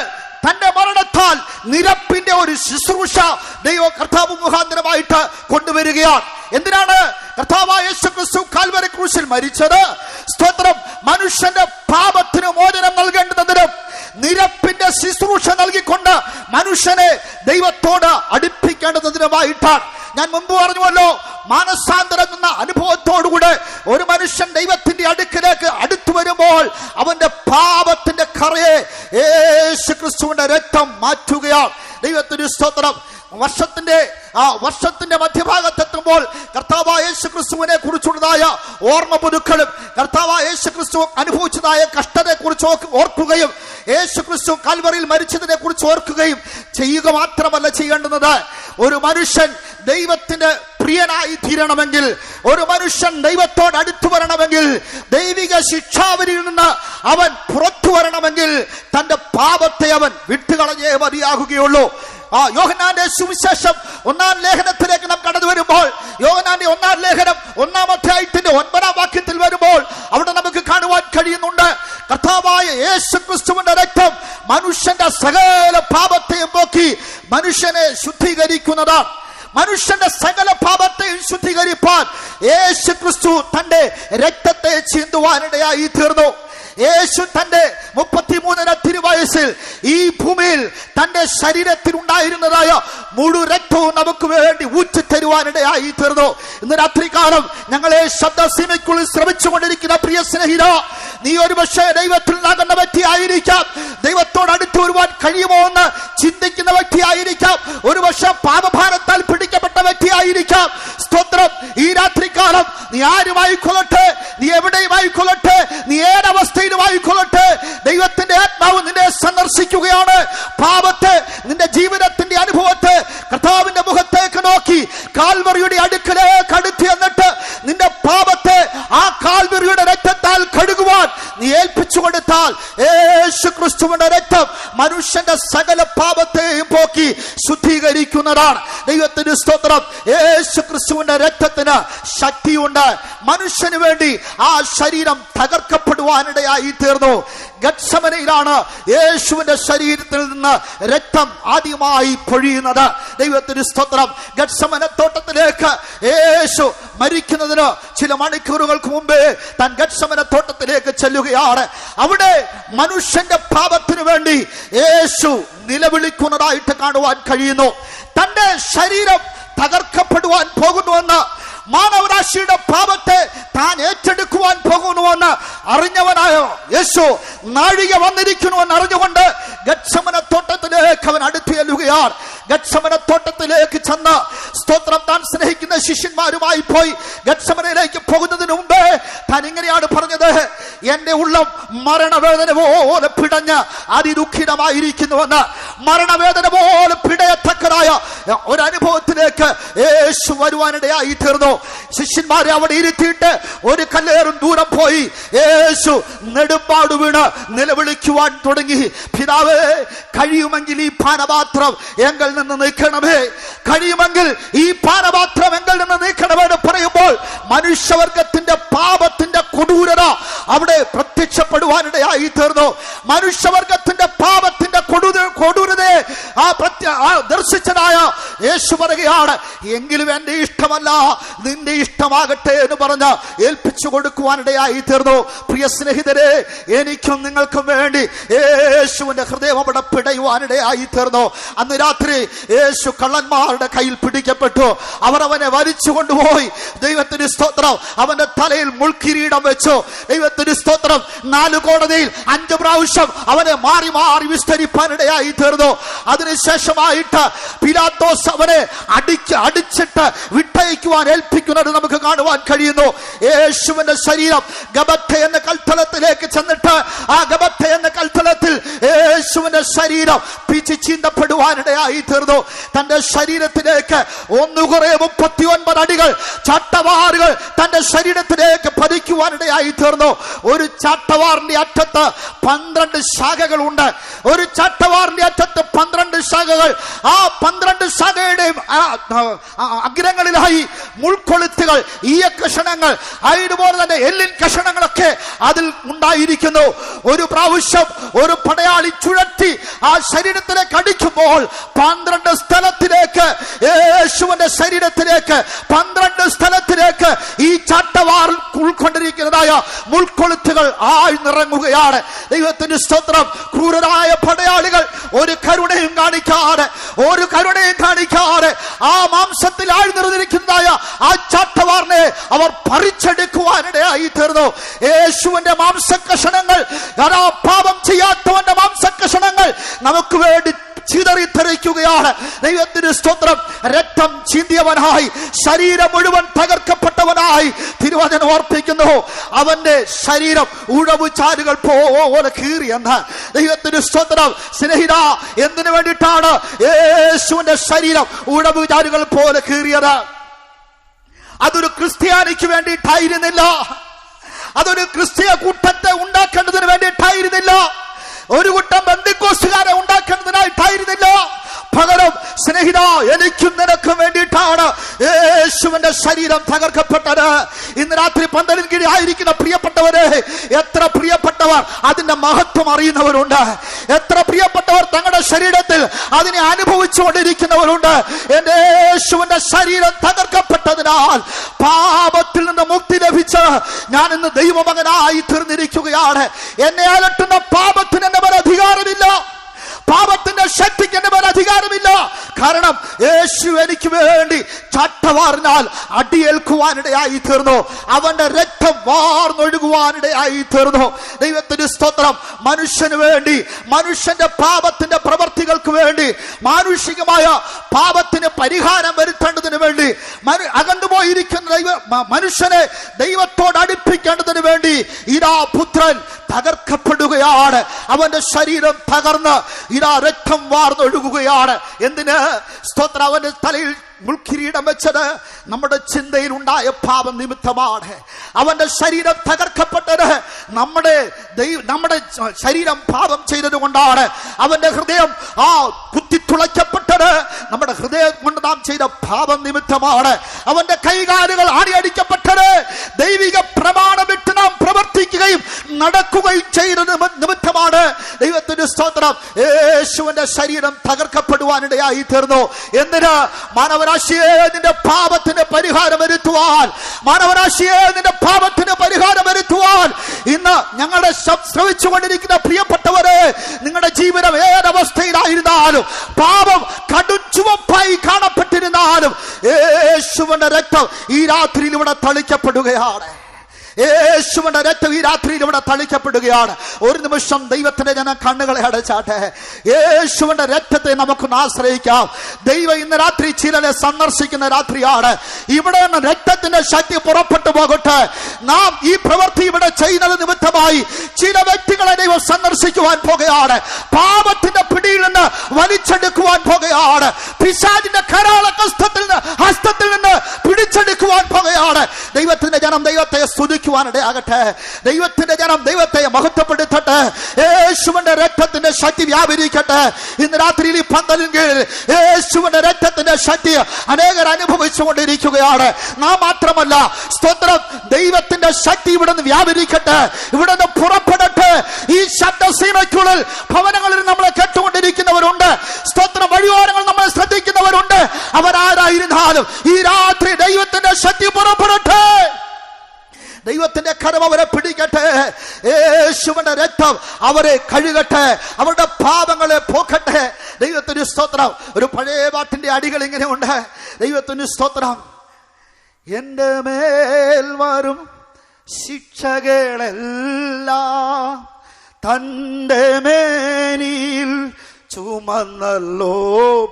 തന്റെ മരണത്താൽ നിരപ്പിന്റെ ഒരു ശുശ്രൂഷ ദൈവ കർത്താവ് മുഖാന്തരമായിട്ട് കൊണ്ടുവരികയാണ്. എന്തിനാണ് കർത്താവായ യേശു ക്രിസ്തു കാൽവരി ക്രൂശിൽ മരിച്ചത്? സ്തോത്രം. മനുഷ്യന്റെ പാപത്തിന് മോചനം നൽകേണ്ടതിനും നിരപ്പിന്റെ ശുശ്രൂഷ നൽകിക്കൊണ്ട് മനുഷ്യനെ ദൈവത്തോട് അടുപ്പിക്കേണ്ടതിനുമായിട്ടാണ്. ഞാൻ മുമ്പ് പറഞ്ഞുവല്ലോ, മാനസാന്തരം എന്ന അനുഭവത്തോടുകൂടെ ഒരു മനുഷ്യൻ ദൈവത്തിന്റെ അടുക്കിലേക്ക് അടുത്തു വരുമ്പോൾ അവന്റെ പാപത്തിന്റെ കറയെ യേശു ക്രിസ്തുവിന്റെ രക്തം മാറ്റുകയാണ്. ദൈവത്തിന് സ്തോത്രം. വർഷത്തിന്റെ മധ്യഭാഗത്തെത്തുമ്പോൾ കർത്താവായ യേശു ക്രിസ്തുവിനെ കുറിച്ചുള്ളതായ ഓർമ്മ പുതുക്കലും കർത്താവായ യേശു ക്രിസ്തു അനുഭവിച്ചതായ കഷ്ടതയെ കുറിച്ച് ഓർക്കുകയും യേശു ക്രിസ്തു കാൽവറിയിൽ മരിച്ചതിനെ കുറിച്ച് ഓർക്കുകയും ചെയ്യുക മാത്രമല്ല ചെയ്യേണ്ടുന്നത്. ഒരു മനുഷ്യൻ ദൈവത്തിന്റെ പ്രിയനായി തീരണമെങ്കിൽ, ഒരു മനുഷ്യൻ ദൈവത്തോട് അടുത്തു വരണമെങ്കിൽ, ദൈവിക ശിക്ഷാവിധിയിൽ നിന്ന് അവൻ പുറത്തു വരണമെങ്കിൽ തന്റെ പാപത്തെ അവൻ വിട്ടുകളഞ്ഞേ മതിയാകുകയുള്ളൂ. യോഹന്നാന്റെ സുവിശേഷം 1-ാം ലേഖനത്തിലേക്ക് നാം കടന്നു വരുമ്പോൾ, യോഹന്നാന്റെ 1-ാം ലേഖനം 1-ാം അധ്യായത്തിന്റെ 9-ാം വാക്യത്തിൽ വരുമ്പോൾ അവിടെ നമുക്ക് കാണുവാൻ കഴിയുന്നുണ്ട്, കർത്താവായ യേശു ക്രിസ്തുവിന്റെ രക്തം മനുഷ്യന്റെ സകല പാപത്തെയും പോക്കി മനുഷ്യനെ ശുദ്ധീകരിക്കുന്നതാണ്. മനുഷ്യന്റെ സകല പാപത്തെയും ശുദ്ധീകരിപ്പാൻ യേശു ക്രിസ്തു തന്റെ രക്തത്തെ ചിന്തുവാനിടയായി തീർന്നു. യേശു തന്റെ 33 തിരുവയസ്സിൽ ഈ ഭൂമിയിൽ തന്റെ ശരീരത്തിൽ ഉണ്ടായിരുന്നതായ മുഴു രക്തവും നമുക്ക് വേണ്ടി ഊറ്റിത്തരുവാനിടയായി തീർന്നു. ഇന്ന് രാത്രികാലം ഞങ്ങളെ ശബ്ദസീമയ്ക്കുള്ളിൽ ശ്രമിച്ചുകൊണ്ടിരിക്കുന്ന പ്രിയ സ്നേഹിത, നീ ഒരു പക്ഷേ ദൈവത്തിൽ നിന്നാകുന്ന വ്യക്തിയായിരിക്കാം, ദൈവത്തോട് അടുത്ത് വരുവാൻ കഴിയുമോ എന്ന് ചിന്തിക്കുന്ന വ്യക്തിയായിരിക്കാം, ഒരു പക്ഷേ പാപഭാരത്താൽ പിടിക്കപ്പെട്ട വ്യക്തിയായിരിക്കാം. സ്തോത്രം. ഈ രാത്രികാലം നീ ആരുമായിക്കൊള്ളട്ടെ, നീ എവിടെയുമായിക്കൊള്ളട്ടെ, നീ ഏതവസ്ഥയിലുമായിക്കൊള്ളട്ടെ, ദൈവത്തിന്റെ ആത്മാവ് നിന്നെ സന്ദർശിക്കുകയാണ്. പാപത്തെ, നിന്റെ ജീവിതത്തിന്റെ അനുഭവത്തെ കർത്താവിന്റെ മുഖത്തേക്ക് നോക്കി കാൽവറിയുടെ അടുക്കലേക്ക് അടുത്ത് എന്നിട്ട് മനുഷ്യന്റെ സകല പാപത്തെയും പോക്കി ശുദ്ധീകരിക്കുന്നതാണ്. ദൈവത്തിന് സ്തോത്രം. യേശു ക്രിസ്തുവിന്റെ രക്തത്തിന് ശക്തിയുണ്ട്. മനുഷ്യന് വേണ്ടി ആ ശരീരം തകർക്കപ്പെടുവാനിടയായി തീർന്നു. ഗത്സമനയിലാണ് യേശുവിന്റെ ശരീരത്തിൽ നിന്ന് രക്തം ആദ്യമായി പൊഴിയുന്നത്. ദൈവത്തിന് സ്തോത്രം. ഗത്സമന തോട്ടത്തിലേക്ക് യേശു മരിക്കുന്നതിന് ചില മണിക്കൂറുകൾക്ക് മുമ്പേ താൻ ഗത്സമന തോട്ടത്തിലേക്ക് ചെല്ലുകയാണ്. അവിടെ മനുഷ്യന്റെ പാപത്തിനു വേണ്ടി യേശു നിലവിളിക്കുന്നതായിട്ട് കാണുവാൻ കഴിയുന്നു. തന്റെ ശരീരം തകർക്കപ്പെടുവാൻ പോകുന്നുവെന്ന്, മാനവരാശിയുടെ പാപത്തെ താൻ ഏറ്റെടുക്കുവാൻ പോകുന്നുവെന്ന് അറിഞ്ഞവനായ യേശു നാഴിക വന്നിരിക്കുന്നുവെന്ന് അറിഞ്ഞുകൊണ്ട് ഗത്സമന തോട്ടത്തിലേക്ക് അവൻ അടുത്തു ചെല്ലുകയാണ്. ഗത്സമന തോട്ടത്തിലേക്ക് ചെന്ന് സ്തോത്രം താൻ സ്നേഹിക്കുന്ന ശിഷ്യന്മാരുമായി പോയി ഗത്സമനയിലേക്ക് പോകുന്നതിന് മുമ്പേ താൻ ഇങ്ങനെയാണ് പറഞ്ഞത്: എന്റെ ഉള്ളം മരണവേദന പോലെ പിടഞ്ഞ് അതിദുഃഖിതമായിരിക്കുന്നുവെന്ന്. മരണവേദന പോലെ പിടയത്തക്കതായ ഒരനുഭവത്തിലേക്ക് യേശു വരുവാനിടയായി തീർന്നു. ശിഷ്യന്മാരെ അവിടെ ഇരുത്തിയിട്ട് ഒരു കല്ലേറും ദൂരം പോയി യേശു നെടുമ്പാട് വീണ് നിലവിളിക്കുവാൻ തുടങ്ങി: പിതാവേ, കഴിയുമെങ്കിൽ ഈ പാനപാത്രം എങ്കിൽ നിന്ന് നീക്കണമേ, കഴിയുമെങ്കിൽ ഈ പാനപാത്രം എങ്കിൽ നിന്ന് നീക്കണമേ എന്ന് പറയുമ്പോൾ മനുഷ്യവർഗത്തിന്റെ പാപത്തിന്റെ കൊടൂരത അവിടെ പ്രത്യക്ഷപ്പെടുവാനിടയായി തീർന്നു. മനുഷ്യവർഗത്തിന്റെ പാപത്തിന്റെ കൊടൂരതയെ ദർശിച്ചതായ യേശു പറയുകയാണ്: എങ്കിലും എന്റെ ഇഷ്ടമല്ല നിന്റെ ഇഷ്ടമാകട്ടെ എന്ന് പറഞ്ഞ് ഏൽപ്പിച്ചു കൊടുക്കുവാനിടയായി തീർന്നു. പ്രിയ സ്നേഹിതരെ, എനിക്കും നിങ്ങൾക്കും വേണ്ടി യേശുവിന്റെ ഹൃദയം അവിടെ പിടയുവാനിടയായി തീർന്നു. അന്ന് രാത്രി യേശു കള്ളന്മാരുടെ കയ്യിൽ പിടിക്കപ്പെട്ടു. അവർ അവനെ വലിച്ചു കൊണ്ടുപോയി. ദൈവത്തിന് സ്തോത്രം. അവന്റെ തലയിൽ മുൾക്കിരീടം വെച്ചു. ദൈവത്തിന് സ്തോത്രം. 4 കോടതിയിൽ 5 പ്രാവശ്യം അവനെ മാറി മാറി വിസ്തരിപ്പാനിടയായി തീർന്നു. അതിനുശേഷമായിട്ട് പിലാത്തോസ് അവനെ അടിച്ചിട്ട് വിട്ടയക്കുവാൻ ഏൽപ്പിക്കുന്നത് നമുക്ക് കാണുവാൻ കഴിയുന്നു. യേശുവിന്റെ ശരീരം ഗബത്ത എന്ന കൽത്തലത്തിലേക്ക് ചെന്നിട്ട് ആ ഗബത്ത എന്ന കൽത്തലത്തിൽ യേശുവിന്റെ ശരീരം പിച്ചി ചീന്തപ്പെടുവാനിടയായി തീർന്നു. തന്റെ ശരീരത്തിലേക്ക് 1 അടികൾ ചാട്ടവാറുകൾ തന്റെ ശരീരത്തിലേക്ക് പതിക്കുവാനിടയായി തീർന്നു. ഒരു ചാട്ടവാറിന്റെ അറ്റത്ത് 12 ശാഖകളുണ്ട്. ഒരു ചാട്ടവാറിന്റെ അറ്റത്ത് 12 ശാഖകൾ. ആ 12 ശാഖയുടെയും അഗ്രങ്ങളിലായി മുൾക്കൊളുത്തുകൾ, ഈയ കഷണങ്ങൾ, അതുപോലെ തന്നെ എല്ലിൻ കഷണങ്ങളൊക്കെ അതിൽ ഉണ്ടായിരിക്കുന്നു. ഒരു പ്രാവശ്യം ഒരു പടയാളി ചുഴറ്റി ആ ശരീരത്തിലേക്ക് അടിക്കുമ്പോൾ 12 സ്ഥലത്തിലേക്ക്, യേശുവിന്റെ ശരീരത്തിലേക്ക് 12 സ്ഥലത്തിലേക്ക് ഈ ചാട്ടവാർ ഉൾക്കൊണ്ടിരിക്കുന്നതായ മുൾക്കൊളുത്തുകൾ ആഴ്ന്നിറങ്ങുകയാണ്. ദൈവത്തിന്റെ സ്തോത്രം. ക്രൂരരായ പടയാളികൾ ഒരു കരുണയും കാണിക്കാതെ ആ മാംസത്തിൽ ആഴ്ന്നിറങ്ങിയിരിക്കുന്നതായ ആ ചാട്ടവാറിനെ അവർ പറിച്ചെടുക്കുവാനിടയായി തീർന്നു. യേശുവിന്റെ മാംസക്കഷണങ്ങൾ, പാപം ചെയ്യാത്തവന്റെ മാംസക്കഷണങ്ങൾ നമുക്ക് വേണ്ടി ചിതറിത്തെറിക്കുകയാണ്. ദൈവത്തിന് സ്തോത്രം. രക്തം ചിന്തിയവനായി, ശരീരം മുഴുവൻ തകർക്കപ്പെട്ടവനായി തിരുവചനം ഓർപ്പിക്കുന്നു. അവന്റെ ശരീരം ഉഴവുചാലുകൾ പോലെ കീറിയെന്ന്. ദൈവത്തിന് സ്തോത്രം. സ്നേഹിത, എന്തിനു വേണ്ടിയിട്ടാണ് യേശുവിന്റെ ശരീരം ഉഴവുചാലുകൾ പോലെ കീറിയത്? അതൊരു ക്രിസ്ത്യാനിക്ക് വേണ്ടിയിട്ടായിരുന്നില്ല. അതൊരു ക്രിസ്തീയ കൂട്ടത്തെ ഉണ്ടാക്കേണ്ടതിന് വേണ്ടിയിട്ടായിരുന്നില്ല. ഒരു കൂട്ടം ബന്ധക്കോസ്തുകാരെ ഉണ്ടാക്കേണ്ടതിനായിട്ടായിരുന്നില്ല. പകരം സ്നേഹിത, എനിക്കും നിനക്കും വേണ്ടിയിട്ടാണ് യേശുവിന്റെ ശരീരം തകർക്കപ്പെട്ടത്. ഇന്ന് രാത്രി പന്തലിൻ കീഴിൽ ആയിരിക്കുന്ന പ്രിയപ്പെട്ടവരെ, എത്ര പ്രിയപ്പെട്ടവർ അതിന്റെ മഹത്വം അറിയുന്നവരുണ്ട്. എത്ര പ്രിയപ്പെട്ടവർ തങ്ങളുടെ ശരീരത്തിൽ അതിനെ അനുഭവിച്ചുകൊണ്ടിരിക്കുന്നവരുണ്ട്. എന്റെ യേശുവിന്റെ ശരീരം തകർക്കപ്പെട്ടതിനാൽ പാപത്തിൽ നിന്ന് മുക്തി ലഭിച്ച് ഞാൻ ഇന്ന് ദൈവമകനായി തീർന്നിരിക്കുകയാണ്. എന്നെ അലട്ടുന്ന പാപത്തിന് എന്റെ മേൽ അധികാരമില്ല. പാപത്തിന്റെ ശക്തിക്ക് എന്റെ മേൽ അധികാരമില്ല. കാരണം യേശു എനിക്ക് വേണ്ടി ചാട്ടവാറിനാൽ അടിയേൽക്കുവാനിടയായി തീർന്നു. അവന്റെ രക്തം വാർന്നൊഴുകുവാനിടയായി തീർന്നു. ദൈവത്തിന് സ്തോത്രം. മനുഷ്യന് വേണ്ടി, മനുഷ്യന്റെ പാപത്തിന്റെ പ്രവർത്തികൾക്ക് വേണ്ടി, മാനുഷികമായ പാപത്തിന് പരിഹാരം വരുത്തേണ്ടതിന് വേണ്ടി, അകന്നുപോയിരിക്കുന്ന മനുഷ്യനെ ദൈവത്തോട് അടുപ്പിക്കേണ്ടതിന് വേണ്ടി ഇതാ പുത്രൻ തകർക്കപ്പെടുകയാണ്. അവന്റെ ശരീരം തകർന്ന് ഇതാ രക്തം വാർന്നൊഴുകുകയാണ്. എന്തിന്? സ്തോത്രം അവന്റെ തലയിൽ മുൾക്കിരീടം വെച്ചത് നമ്മുടെ ചിന്തയിൽ ഉണ്ടായ പാപം നിമിത്തമാണ്. അവന്റെ ശരീരം തകർക്കപ്പെട്ടത് നമ്മുടെ ശരീരം പാപം ചെയ്തത് കൊണ്ടാണ്. അവന്റെ ഹൃദയം കുത്തിത്തുളയ്ക്കപ്പെട്ടത് നമ്മുടെ ഹൃദയം കൊണ്ട് നാം ചെയ്ത പാപം നിമിത്തമാണ്. അവന്റെ കൈകാലുകൾ ആണിയടിക്കപ്പെട്ടത് ദൈവിക പ്രമാണം വിട്ട് നാം പ്രവർത്തിക്കുകയും നടക്കുകയും ചെയ്തത് നിമിത്തമാണ്. ദൈവത്തിന്റെ സ്തോത്രം. യേശുവിന്റെ ശരീരം തകർക്കപ്പെടുവാനിടയായി തീർന്നു. എന്തിന്? മാനവരാശിയെ നിന്റെ പാപത്തിന് പരിഹാരം വരുത്തുവാൻ, മാനവരാശിയെ നിന്റെ പാപത്തിന് പരിഹാരം വരുത്തുവാൻ. ഇന്ന് ഞങ്ങളുടെ ശ്രവിച്ചുകൊണ്ടിരിക്കുന്ന പ്രിയപ്പെട്ടവരെ, നിങ്ങളുടെ ജീവിതം ഏതവസ്ഥയിലായിരുന്നാലും, പാപം കടും ചുവപ്പായി കാണപ്പെട്ടിരുന്നാലും, യേശുവിന്റെ രക്തം ഈ രാത്രിയിൽ ഇവിടെ തളിക്കപ്പെടുകയാണ്. യേശുവിന്റെ രക്തം ഈ രാത്രിയിൽ ഇവിടെ തളിക്കപ്പെടുകയാണ്. ഒരു നിമിഷം ദൈവത്തിന്റെ ജനം കണ്ണുകളെ അടച്ചാട്ടെ. യേശുവിന്റെ രക്തത്തെ നമുക്കൊന്ന് ആശ്രയിക്കാം. ദൈവം ഇന്ന് രാത്രി ചിലരെ സന്ദർശിക്കുന്ന രാത്രിയാണ്. ഇവിടെ നിന്ന് രക്തത്തിന്റെ ശക്തി പുറപ്പെട്ടു പോകട്ടെ. നാം ഈ പ്രവൃത്തി ഇവിടെ ചെയ്യുന്നത് നിമിത്തമായി ചില വ്യക്തികളെ ദൈവം സന്ദർശിക്കുവാൻ പോകുകയാണ്. പാപത്തിന്റെ പിടിയിൽ നിന്ന് വലിച്ചെടുക്കുവാൻ പോകുകയാണ്. പിശാചിന്റെ കരാള ഹസ്തത്തിൽ നിന്ന് പിടിച്ചെടുക്കുവാൻ പോകുകയാണ്. ദൈവത്തിന്റെ ജനം ദൈവത്തെ സ്തുതിക്കുവാനിടയാകട്ടെ. ദൈവത്തിന്റെ ജനം ദൈവത്തെ മഹത്വപ്പെടുത്തട്ടെ. യേശുവിന്റെ രക്തത്തിന്റെ ശക്തി വ്യാപരിക്കട്ടെ. ഇന്ന് രാത്രിയിൽ ഈ പന്തലിൻ കീഴിൽ യേശുവിന്റെ രക്തത്തിന്റെ ശക്തി അനേകർ അനുഭവിച്ചുകൊണ്ടിരിക്കുകയാണ്. നാം മാത്രമല്ല, സ്തോത്രം, ദൈവത്തിന്റെ ശക്തി ഇവിടെ നിന്ന് വ്യാപരിക്കട്ടെ, ഇവിടെ നിന്ന് പുറപ്പെടട്ടെ. ഈ ശബ്ദസീമയ്ക്കുള്ളിൽ ഭവനങ്ങളിൽ നമ്മളെ കേട്ടുകൊണ്ടിരിക്കുന്നവരുണ്ട്. സ്തോത്രം, വഴിയോരങ്ങൾ നമ്മളെ ശ്രദ്ധിക്കുന്നവരുണ്ട്. അവരാരായിരുന്നാലും ഈ രാത്രി ദൈവത്തിന്റെ ശക്തി പുറപ്പെടട്ടെ. ദൈവത്തിന്റെ കരം അവരെ പിടിക്കട്ടെ. യേശുവിന്റെ രക്തം അവരെ കഴുകട്ടെ, അവരുടെ പാപങ്ങളെ പോക്കട്ടെ. ദൈവത്തിന് സ്തോത്രം. ഒരു പഴയ പാട്ടിന്റെ അടികൾ ഇങ്ങനെ ഉണ്ട്. ദൈവത്തിന് സ്തോത്രം. എന്റെ മേൽ വരും ശിക്ഷകളെല്ലാം തന്റെ മേനിയിൽ ചുമന്നല്ലോ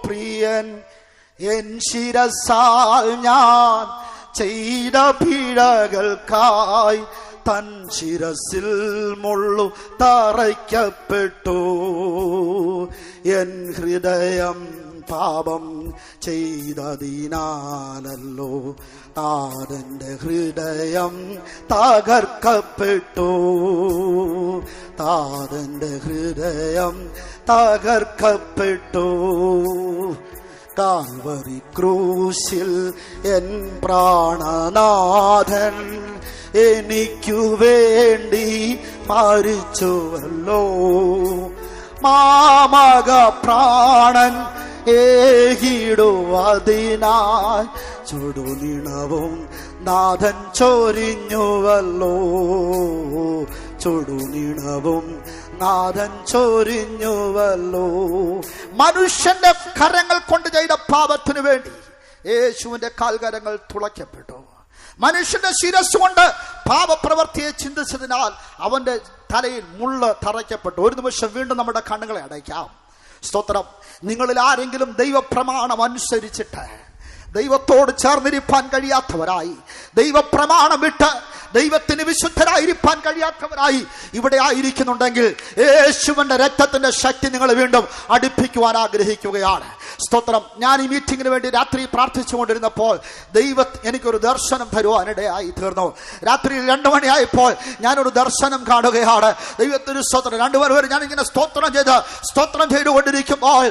പ്രിയൻ. എൻ ശിരസാൽ ഞാൻ ചെയ്ത പിഴകൾക്കായി തൻ ശിരസിൽ മുള്ളു തറയ്ക്കപ്പെട്ടു. എൻ ഹൃദയം പാപം ചെയ്തതിനാലല്ലോ താതന്റെ ഹൃദയം തകർക്കപ്പെട്ടു. താതന്റെ ഹൃദയം തകർക്കപ്പെട്ടു. കാൽവരി ക്രൂശിൽ എൻ പ്രാണനാഥൻ എനിക്കു വേണ്ടി മരിച്ചുവല്ലോ. മാമക പ്രാണൻ ഏകിടുവതിനായി ചുടുനിണവും നാഥൻ ചൊരിഞ്ഞുവല്ലോ. ചുടുനിണവും നാഥൻ ചൊരിഞ്ഞുവല്ലോ. മനുഷ്യന്റെ കരങ്ങൾ കൊണ്ട് ചെയ്ത പാപത്തിനു വേണ്ടി യേശുവിന്റെ കാൽകരങ്ങൾ തുളയ്ക്കപ്പെട്ടു. മനുഷ്യന്റെ ശിരസ് കൊണ്ട് പാപപ്രവൃത്തിയെ ചിന്തിച്ചതിനാൽ അവന്റെ തലയിൽ മുള്ള് തറയ്ക്കപ്പെട്ടു. ഒരു നിമിഷം വീണ്ടും നമ്മുടെ കണ്ണുകളെ അടയ്ക്കാം. സ്തോത്രം. നിങ്ങളിൽ ആരെങ്കിലും ദൈവപ്രമാണം അനുസരിച്ചിട്ട് ദൈവത്തോട് ചേർന്നിരിപ്പാൻ കഴിയാത്തവരായി, ദൈവപ്രമാണം വിട്ട് ദൈവത്തിന് വിശുദ്ധരായിരിക്കാൻ കഴിയാത്തവരായി ഇവിടെ ആയിരിക്കുന്നുണ്ടെങ്കിൽ യേശുവിന്റെ രക്തത്തിന്റെ ശക്തി നിങ്ങൾ വീണ്ടും അടുപ്പിക്കുവാൻ ആഗ്രഹിക്കുകയാണ്. സ്തോത്രം. ഞാൻ ഈ മീറ്റിങ്ങിന് വേണ്ടി രാത്രി പ്രാർത്ഥിച്ചുകൊണ്ടിരുന്നപ്പോൾ ദൈവം എനിക്കൊരു ദർശനം തരുവാനിടയായി തീർന്നു. രാത്രി 2 മണിയായപ്പോൾ ഞാനൊരു ദർശനം കാണുകയാണ്. ദൈവത്തിന് സ്തോത്രം. 2 വരെ ഞാനിങ്ങനെ സ്തോത്രം ചെയ്തുകൊണ്ടിരിക്കുമ്പോൾ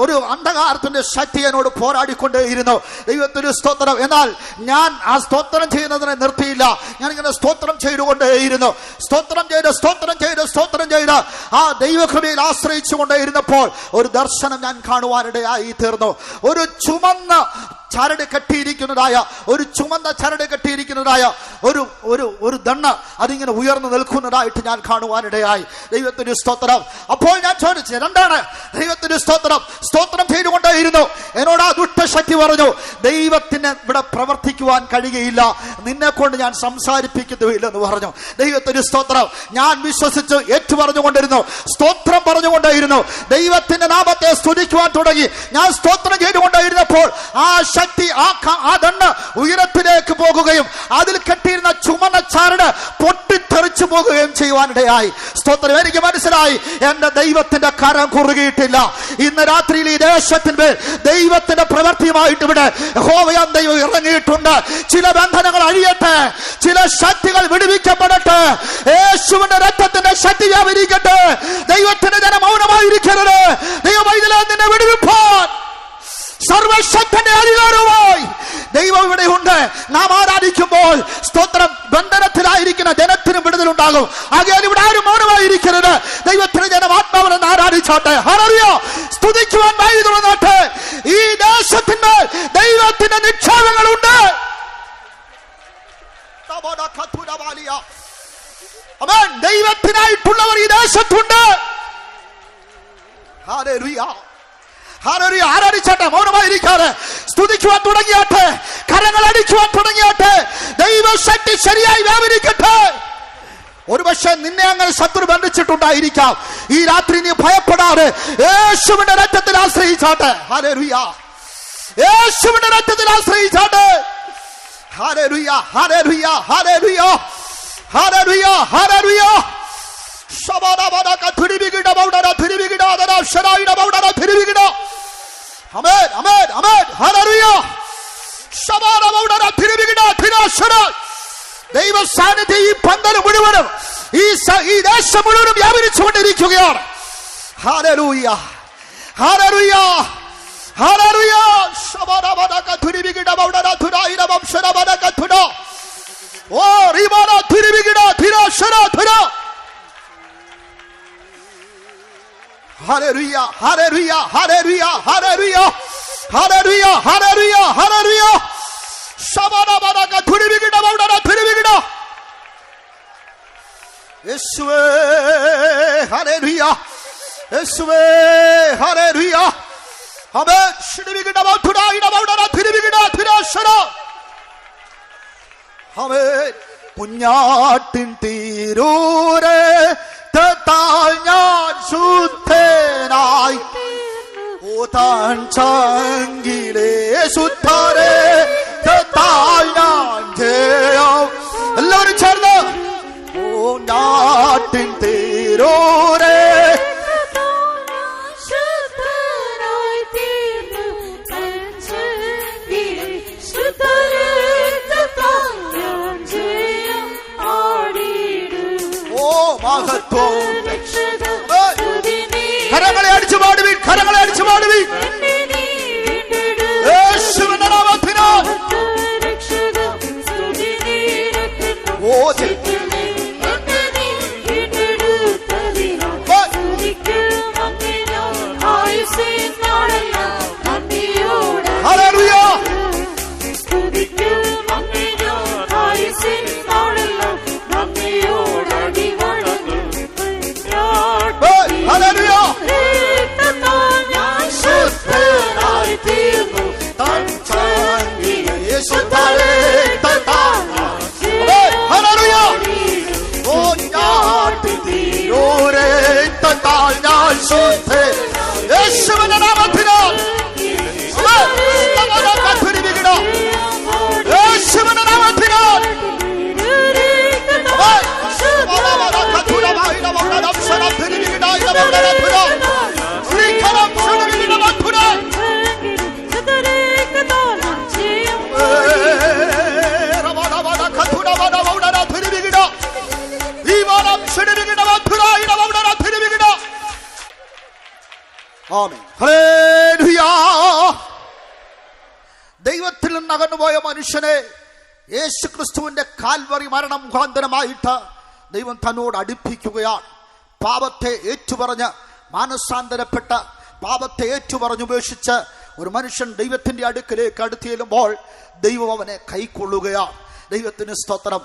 ഒരു അന്ധകാരത്തിന്റെ ശക്തി എന്നോട് പോരാടിക്കൊണ്ടേയിരുന്നു. ദൈവത്തിന് സ്തോത്രം. എന്നാൽ ഞാൻ ആ സ്തോത്രം ചെയ്യുന്നതിനെ നിർത്തിയില്ല. ഞാനിങ്ങനെ സ്തോത്രം ചെയ്തുകൊണ്ടേയിരുന്നു. സ്തോത്രം ചെയ്ത് ആ ദൈവകൃപയിൽ ആശ്രയിച്ചുകൊണ്ടേയിരുന്നപ്പോൾ ഒരു ദർശനം ഞാൻ കാണുവാനിടയായി തീർന്നു. ഒരു ചുമന്ന ചരട് കെട്ടിയിരിക്കുന്നതായ ഒരു ദണ്ണ് അതിങ്ങനെ ഉയർന്നു നിൽക്കുന്നതായിട്ട് ഞാൻ കാണുവാനിടയായി. ദൈവത്തിന് സ്തോത്രം. അപ്പോൾ ഞാൻ ചോദിച്ചു, എന്താണ്? ദൈവത്തിന് സ്തോത്രം ചെയ്തുകൊണ്ടേയിരുന്നു. എന്നോട് ആ ദുഷ്ടശക്തി പറഞ്ഞു, ദൈവത്തിന് ഇവിടെ പ്രവർത്തിക്കുവാൻ കഴിയുകയില്ല, നിന്നെ കൊണ്ട് ഞാൻ സംസാരിപ്പിക്കുന്നില്ലെന്ന് പറഞ്ഞു. ദൈവത്തിന് സ്തോത്രം. ഞാൻ വിശ്വസിച്ച് ഏറ്റു പറഞ്ഞുകൊണ്ടിരുന്നു, സ്തോത്രം പറഞ്ഞുകൊണ്ടേയിരുന്നു. ദൈവത്തിന്റെ നാമത്തെ സ്തുതിക്കുവാൻ തുടങ്ങി. ഞാൻ സ്തോത്രം ചെയ്തുകൊണ്ടേയിരുന്നപ്പോൾ ആ ശക്തി ആ ദണ്ണ് ഉയരത്തിലേക്ക് പോകുകയും അതിൽ കെട്ടിയിരുന്ന ചുമന്ന ചരട് പൊട്ടിത്തെറിച്ചു പോകുകയും ചെയ്യുവാനിടയായി. സ്തോത്രം. എനിക്ക് മനസ്സിലായി, എന്റെ ദൈവത്തിന്റെ കരം കുറുകിയിട്ടില്ല. ഇന്ന് രാത്രിയിൽ ഈ ദേശത്തിന്മേൽ ദൈവത്തിന്റെ പ്രവൃത്തിയുമായിട്ട് ഇവിടെ യഹോവയാം ദൈവം ഇറങ്ങിയിട്ടുണ്ട്. ചില ബന്ധനങ്ങൾ അഴിയട്ടെ, ചില ശക്തികൾ വിടുവിക്കപ്പെടട്ടെ. യേശുവിന്റെ രക്തത്തിന്റെ ശക്തി വ്യാപരിക്കട്ടെ. ദൈവത്തിന്റെ ജനം മൗനമായിരിക്കരുത്. ദൈവമൈതലേ, നിന്നെ വിടുവിപ്പാൻ സർവശക്തന്റെ അധികാരവുമായി ദൈവം ഇവിടെ ഉണ്ട്. നാം ആരാധിക്കുമ്പോൾ സ്തോത്രം, ബന്ധനത്തിലായിരിക്കുന്ന ജനത്തിനും വിടുതലുണ്ടാകും. ആകയാൽ ഇവിടെ ആരും മൗനമായിരിക്കരുത്. ദൈവത്തിന് ജനം ആത്മാവിനെ ആരാധിച്ചോട്ടെ. ഹല്ലേലൂയ. സ്തുതിക്കുവാൻ വായു തുറന്നോട്ടെ. ഈ ദേശത്തിന്റെ ദൈവത്തിന്റെ നിക്ഷേപങ്ങളുണ്ട്. ദൈവത്തിനായിട്ടുള്ളവർ ഈ ദേശത്തുണ്ട്. ഹല്ലേലൂയ. ഹല്ലേലൂയ. ആരാധിച്ചോട്ടെ. മൗനമായിരിക്കാതെ സ്തുതിക്കുവാൻ തുടങ്ങിയാട്ടെ. കരങ്ങൾ അടിക്കുവാൻ തുടങ്ങിയാട്ടെ. ദൈവശക്തി ശരിയായി വ്യാപരിക്കട്ടെ. ഒരുപക്ഷെ നിന്നെ അങ്ങനെ ശത്രു ബന്ധിച്ചിട്ടുണ്ടായിരിക്കാം. ഈ രാത്രി നീ ഭയപ്പെടാതെ യേശുവിന്റെ രക്തത്തിൽ ആശ്രയിച്ചാട്ടെ. ഹല്ലേലൂയ. യേശുവിന്റെ രക്തത്തിൽ ആശ്രയിച്ചാട്ടെ. Hallelujah. Hallelujah. Hallelujah. Hallelujah. Hallelujah. ശബദബദ കഥുരിബിഗിഡ ബൗഡര ഥുരിബിഗിഡ ദര ശരായിഡ ബൗഡര ഥുരിബിഗിഡ. ആമേൻ. ആമേൻ. ആമേൻ. ഹല്ലേലൂയ. ശബദ ബൗഡര ഥുരിബിഗിഡ ഥിര ശര. ദൈവ സാന്നിധ്യം ഈ പന്തൽ മുഴുവനും ഈ ദേശം മുഴുവനും വ്യാപരിച്ചുകൊണ്ടിരിക്കുകയാണ്. ഹല്ലേലൂയ. ഹല്ലേലൂയ. ഹല്ലേലൂയ. ശബദബദ കഥുരിബിഗിഡ ബൗഡര ഥുരായിഡ ബംശരബദ കഥുഡ. ഓ റിബദ ഥുരിബിഗിഡ ഥിര ശര ഥുര. Hallelujah, hallelujah, hallelujah, hallelujah, hallelujah, hallelujah, hallelujah. Shabada bada thuribigida bawdara thuribigida. Yeshua, hallelujah, Yeshua, hallelujah. Amen. Shidibigida bawdara ida bawdara thuribigida thira shara. Amen. Punyatin tirure താൽ ഞാൻ ശുദ്ധനായി. ഓ താൻ ചങ്കിലേ ശുദ്ധരേ താൽ ഞാൻ ജയം. എല്ലാവരും ചേർന്ന് ഓ നാട്ടിൻ തീരോരേ മഹത്വം. കരങ്ങളെ അടിച്ചു പാടുവീൻ, കരങ്ങളെ അടിച്ചു പാടുവീൻ. യേശുവിന്റെ നാമത്തിനാൽ ഓ ഹല്ലേലൂയ. Hallelujah. ദൈവത്തിൽ നിന്ന് അകന്നുപോയ മനുഷ്യനെ യേശു ക്രിസ്തുവിന്റെ കാൽവറി മരണം മുഖാന്തരമായിട്ട് ദൈവം തന്നോട് അടുപ്പിക്കുകയാണ്. പാപത്തെ ഏറ്റുപറഞ്ഞ് മാനസാന്തരപ്പെട്ട പാപത്തെ ഏറ്റുപറഞ്ഞുപേക്ഷിച്ച് ഒരു മനുഷ്യൻ ദൈവത്തിന്റെ അടുക്കലേക്ക് അടുത്തിയെല്ലുമ്പോൾ ദൈവം അവനെ കൈക്കൊള്ളുകയാണ്. ദൈവത്തിന് സ്തോത്രം.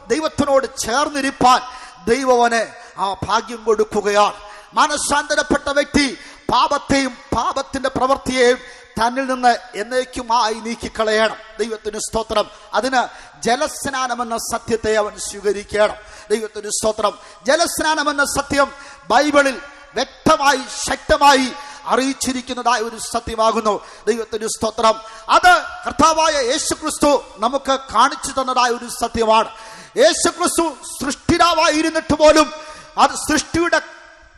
ദൈവത്തിനോട് ചേർന്നിരിപ്പാൻ ദൈവം അവനെ ആ ഭാഗ്യം കൊടുക്കുകയാണ്. മാനസാന്തരപ്പെട്ട വ്യക്തി പാപത്തെയും പാപത്തിന്റെ പ്രവൃത്തിയെയും തന്നിൽ നിന്ന് എന്നേക്കുമായി നീക്കിക്കളയണം. ദൈവത്തിന് സ്തോത്രം. അതിന് ജലസ്നാനമെന്ന സത്യത്തെ അവൻ സ്വീകരിക്കണം. ദൈവത്തിന് സ്തോത്രം. ജലസ്നാനമെന്ന സത്യം ബൈബിളിൽ വ്യക്തമായി ശക്തമായി അറിയിച്ചിരിക്കുന്നതായ ഒരു സത്യമാകുന്നു. ദൈവത്തിന് സ്തോത്രം. അത് കർത്താവായ യേശുക്രിസ്തു നമുക്ക് കാണിച്ചു തന്നതായ ഒരു സത്യമാണ്. യേശുക്രിസ്തു സൃഷ്ടിതാവായിരുന്നിട്ട് പോലും അത് സൃഷ്ടിയുടെ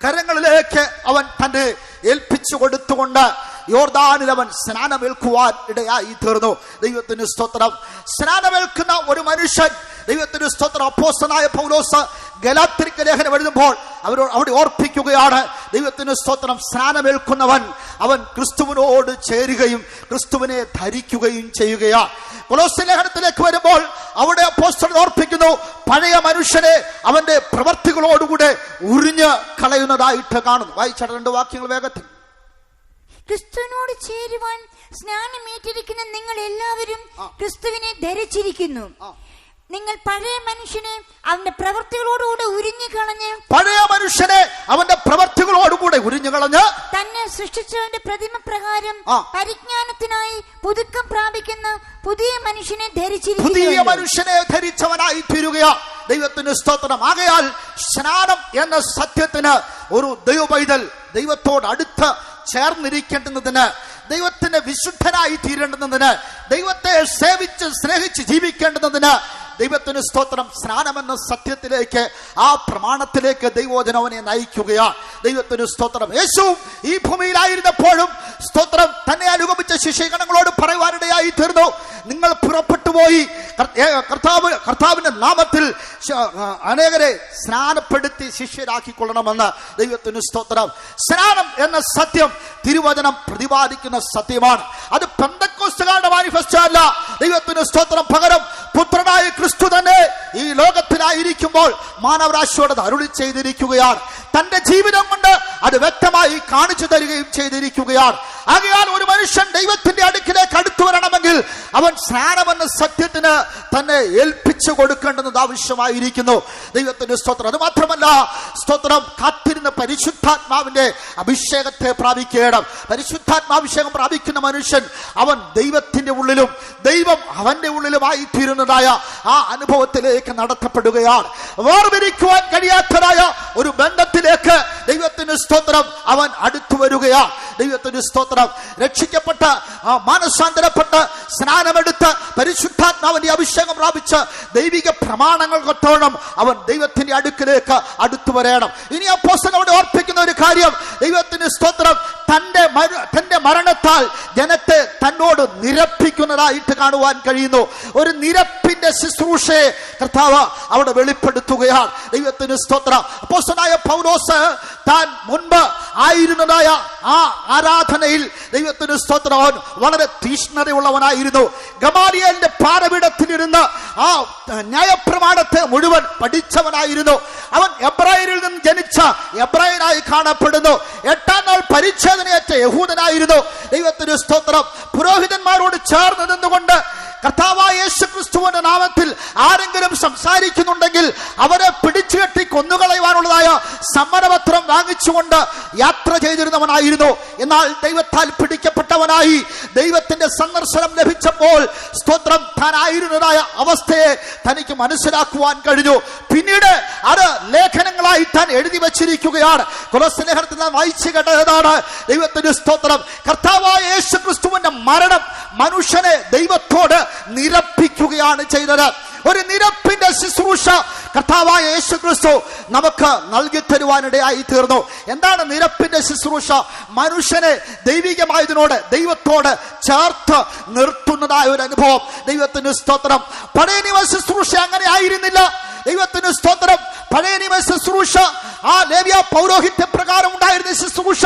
കരങ്ങളിലേക്ക് അവൻ തന്നെ ഏൽപ്പിച്ചു കൊടുത്തുകൊണ്ട് യോർദാനിൽ അവൻ സ്നാനമേൽക്കുവാൻ ഇടയായി തീർന്നു. ദൈവത്തിന് സ്തോത്രം. സ്നാനമേൽക്കുന്ന ഒരു മനുഷ്യൻ, ദൈവത്തിന് സ്തോത്രം, അപ്പോസ്തലനായ പൗലോസ് ഗലാത്യർക്ക് ലേഖനം എഴുതുമ്പോൾ അവിടെ ഓർപ്പിക്കുകയാണ്, ദൈവത്തിന് സ്തോത്രം, സ്നാനമേൽക്കുന്നവൻ അവൻ ക്രിസ്തുവിനോട് ചേരുകയും ക്രിസ്തുവിനെ ധരിക്കുകയും ചെയ്യുകയാണ്. കൊലോസ്യ ലേഖനത്തിലേക്ക് വരുമ്പോൾ അവിടെ അപ്പോസ്തലൻ ഓർപ്പിക്കുന്നു, പഴയ മനുഷ്യനെ അവന്റെ പ്രവർത്തികളോടുകൂടെ ഉരിഞ്ഞ് കളയുന്നതായിട്ട് കാണുന്നു. വായിച്ച 2 വാക്യങ്ങൾ വേഗത്തിൽ. ക്രിസ്തുവിനോട് ചേരുവാൻ സ്നാനമേറ്റിരിക്കുന്ന നിങ്ങൾ എല്ലാവരും ക്രിസ്തുവിനെ ധരിച്ചിരിക്കുന്നു. നിങ്ങൾ പഴയ മനുഷ്യനെ അവന്റെ പ്രവർത്തികളോടുകൂടെ ഉരിഞ്ഞു കളഞ്ഞ് തന്നെ സൃഷ്ടിച്ചവന്റെ പ്രതിമ പ്രകാരം പരിജ്ഞാനത്തിനായി പുതുക്കം പ്രാപിക്കുന്ന പുതിയ മനുഷ്യനെ ധരിച്ചവനായി തീരുകയാ. ദൈവത്തിന് സ്തോത്രം. ആകയാൽ സ്നാനം എന്ന സത്യത്തിന് ഒരു ദൈവപൈതൽ ദൈവത്തോട് അടുത്ത് ചേർന്നിരിക്കേണ്ടുന്നതിന്, ദൈവത്തിന് വിശുദ്ധനായി തീരേണ്ടുന്നതിന്, ദൈവത്തെ സേവിച്ച് സ്നേഹിച്ച് ജീവിക്കേണ്ടുന്നതിന് ദൈവത്തിന് സ്തോത്രം സ്നാനമെന്ന സത്യത്തിലേക്ക്, ആ പ്രമാണത്തിലേക്ക് ദൈവവചനവനെ നയിക്കുകയാണ്. ദൈവത്തിന് സ്തോത്രം. യേശു ഈ ഭൂമിയിലായിരുന്നപ്പോഴും സ്തോത്രം തന്നെ അനുഗമിച്ച ശിഷ്യഗണങ്ങളോട് പറയുവാനിടയായി തീർന്നു, നിങ്ങൾ പുറപ്പെട്ടു പോയി കർത്താവിന്റെ നാമത്തിൽ അനേകരെ സ്നാനപ്പെടുത്തി ശിഷ്യരാക്കിക്കൊള്ളണമെന്ന്. ദൈവത്തിന് സ്തോത്രം. സ്നാനം എന്ന സത്യം തിരുവചനം പ്രതിപാദിക്കുന്ന സത്യമാണ്. അത് പെന്തക്കോസ്തുകാരുടെ മാനിഫെസ്റ്റോ അല്ല. ദൈവത്തിന് സ്തോത്രം. പകരം പുത്രനായ ക്രിസ്തു തന്നെ ഈ ലോകത്തിലായിരിക്കുമ്പോൾ മാനവരാശിയോട് അരുളി ചെയ്തിരിക്കുകയാണ്. തന്റെ ജീവിതം കൊണ്ട് അത് വ്യക്തമായി കാണിച്ചു തരികയും ചെയ്തിരിക്കുകയാണ്. ആകയാൽ ഒരു മനുഷ്യൻ ദൈവത്തിന്റെ അടുക്കിലേക്ക് അടുത്തു വരണമെങ്കിൽ അവൻ സ്നാനമെന്ന സത്യത്തിന് തന്നെ ഏൽപ്പിച്ചു കൊടുക്കേണ്ടത് ആവശ്യമായിരിക്കുന്നു. ദൈവത്തിന്റെ സ്തോത്രം. അത് മാത്രമല്ല, സ്തോത്രം, കാത്തിരുന്ന പരിശുദ്ധാത്മാവിന്റെ അഭിഷേകത്തെ പ്രാപിക്കണം. പരിശുദ്ധാത്മാഭിഷേകം പ്രാപിക്കുന്ന മനുഷ്യൻ അവൻ ദൈവത്തിന്റെ ഉള്ളിലും ദൈവം അവന്റെ ഉള്ളിലുമായി തീരുന്നതായ ആ അനുഭവത്തിലേക്ക് നടത്തപ്പെടുകയാണ്. വേർതിരിക്കുവാൻ കഴിയാത്തതായ ഒരു ബന്ധത്തിലേക്ക് ദൈവത്തിന് സ്തോത്രം അവൻ അടുത്തു വരികയാണ്. ദൈവത്തിന് സ്തോത്രം. രക്ഷിക്കപ്പെട്ട് മാനസാന്തരപ്പെട്ട് സ്നാനമെടുത്ത് പരിശുദ്ധാത്മാവിന്റെ അഭിഷേകം പ്രാപിച്ച് ദൈവിക പ്രമാണങ്ങൾ കൊത്തോണം അവൻ ദൈവത്തിന്റെ അടുക്കിലേക്ക് അടുത്തു വരണം. ഇനി അപ്പോസ്തലൻ അവിടെ ഓർപ്പിക്കുന്ന ഒരു കാര്യം, ദൈവത്തിന് സ്തോത്രം, തന്റെ മരണത്താൽ ജനത്തെ തന്നോട് നിരപ്പിക്കുന്നതായിട്ട് കാണുവാൻ കഴിയുന്നു. ഒരു നിരപ്പിന്റെ ശുശ്രൂഷയെ കർത്താവ് അവിടെ വെളിപ്പെടുത്തുകയാണ്. ദൈവത്തിന് സ്തോത്രം. അപ്പോസ്തലനായ പൗലോസ് താൻ മുൻപ് ആയിരുന്നതായ ആ ആരാധനയിൽ ദൈവത്തിന് സ്തോത്രം അവൻ വളരെ തീഷ്ണതയുള്ളവനായിരുന്നു. ഗമാലിയേലിന്റെ പാദപീഠത്തിലിരുന്ന് ആ ന്യായപ്രമാണത്തെ മുഴുവൻ പഠിച്ചവനായിരുന്നു. അവൻ എബ്രായരിൽ നിന്ന് ജനിച്ച എബ്രായനായി കാണപ്പെടുന്നു. 8ാം നാൾ പരിച്ഛേദനയേറ്റ യഹൂദനായിരുന്നു. ദൈവത്തിന് സ്തോത്രം. പുരോഹിതന്മാരോട് ചേർന്ന് നിന്നുകൊണ്ട് കർത്താവായ യേശുക്രിസ്തുവിന്റെ നാമത്തിൽ ആരെങ്കിലും സംസാരിക്കുന്നുണ്ടെങ്കിൽ അവരെ പിടിച്ചുകെട്ടി കൊന്നുകളയുവാനുള്ളതായ സമ്മതപത്രം വാങ്ങിച്ചുകൊണ്ട് യാത്ര ചെയ്തിരുന്നവനായിരുന്നു. എന്നാൽ ദൈവത്താൽ പിടിക്കപ്പെട്ടവനായി ദൈവത്തിന്റെ സന്ദർശനം ലഭിച്ചപ്പോൾ സ്തോത്രം താനായിരുന്നതായ അവസ്ഥയെ തനിക്ക് മനസ്സിലാക്കുവാൻ കഴിഞ്ഞു. പിന്നീട് അത് ലേഖനങ്ങളായി താൻ എഴുതി വച്ചിരിക്കുകയാണ്. കൊലോസ്യ ലേഖനത്തിൽ നാം വായിച്ചു കേട്ടതാണ്. ദൈവത്തിന്റെ സ്തോത്രം. കർത്താവായ യേശുക്രിസ്തുവിന്റെ മരണം മനുഷ്യനെ ദൈവത്തോട് നിരപ്പിക്കുകയാണ് ചെയ്തത്. ഒരു നിരപ്പിന്റെ ശുശ്രൂഷ കർത്താവായ യേശുക്രിസ്തു നമുക്ക് നൽകി തരുവാനിടയായി തീർന്നു. എന്താണ് നിരപ്പിന്റെ ശുശ്രൂഷ? മനുഷ്യനെ ദൈവികമായതിനോട് ദൈവത്തോട് ചേർത്ത് നിർത്തുന്നതായ ഒരു അനുഭവം. ദൈവത്തിന് സ്തോത്രം. പഴയ നിയമ ശുശ്രൂഷ അങ്ങനെ ആയിരുന്നില്ല. ദൈവത്തിന് സ്തോത്രം. പഴയ നിയമ ശുശ്രൂഷ ആ ലേവ്യ പൗരോഹിത്യ പ്രകാരം ഉണ്ടായിരുന്ന ശുശ്രൂഷ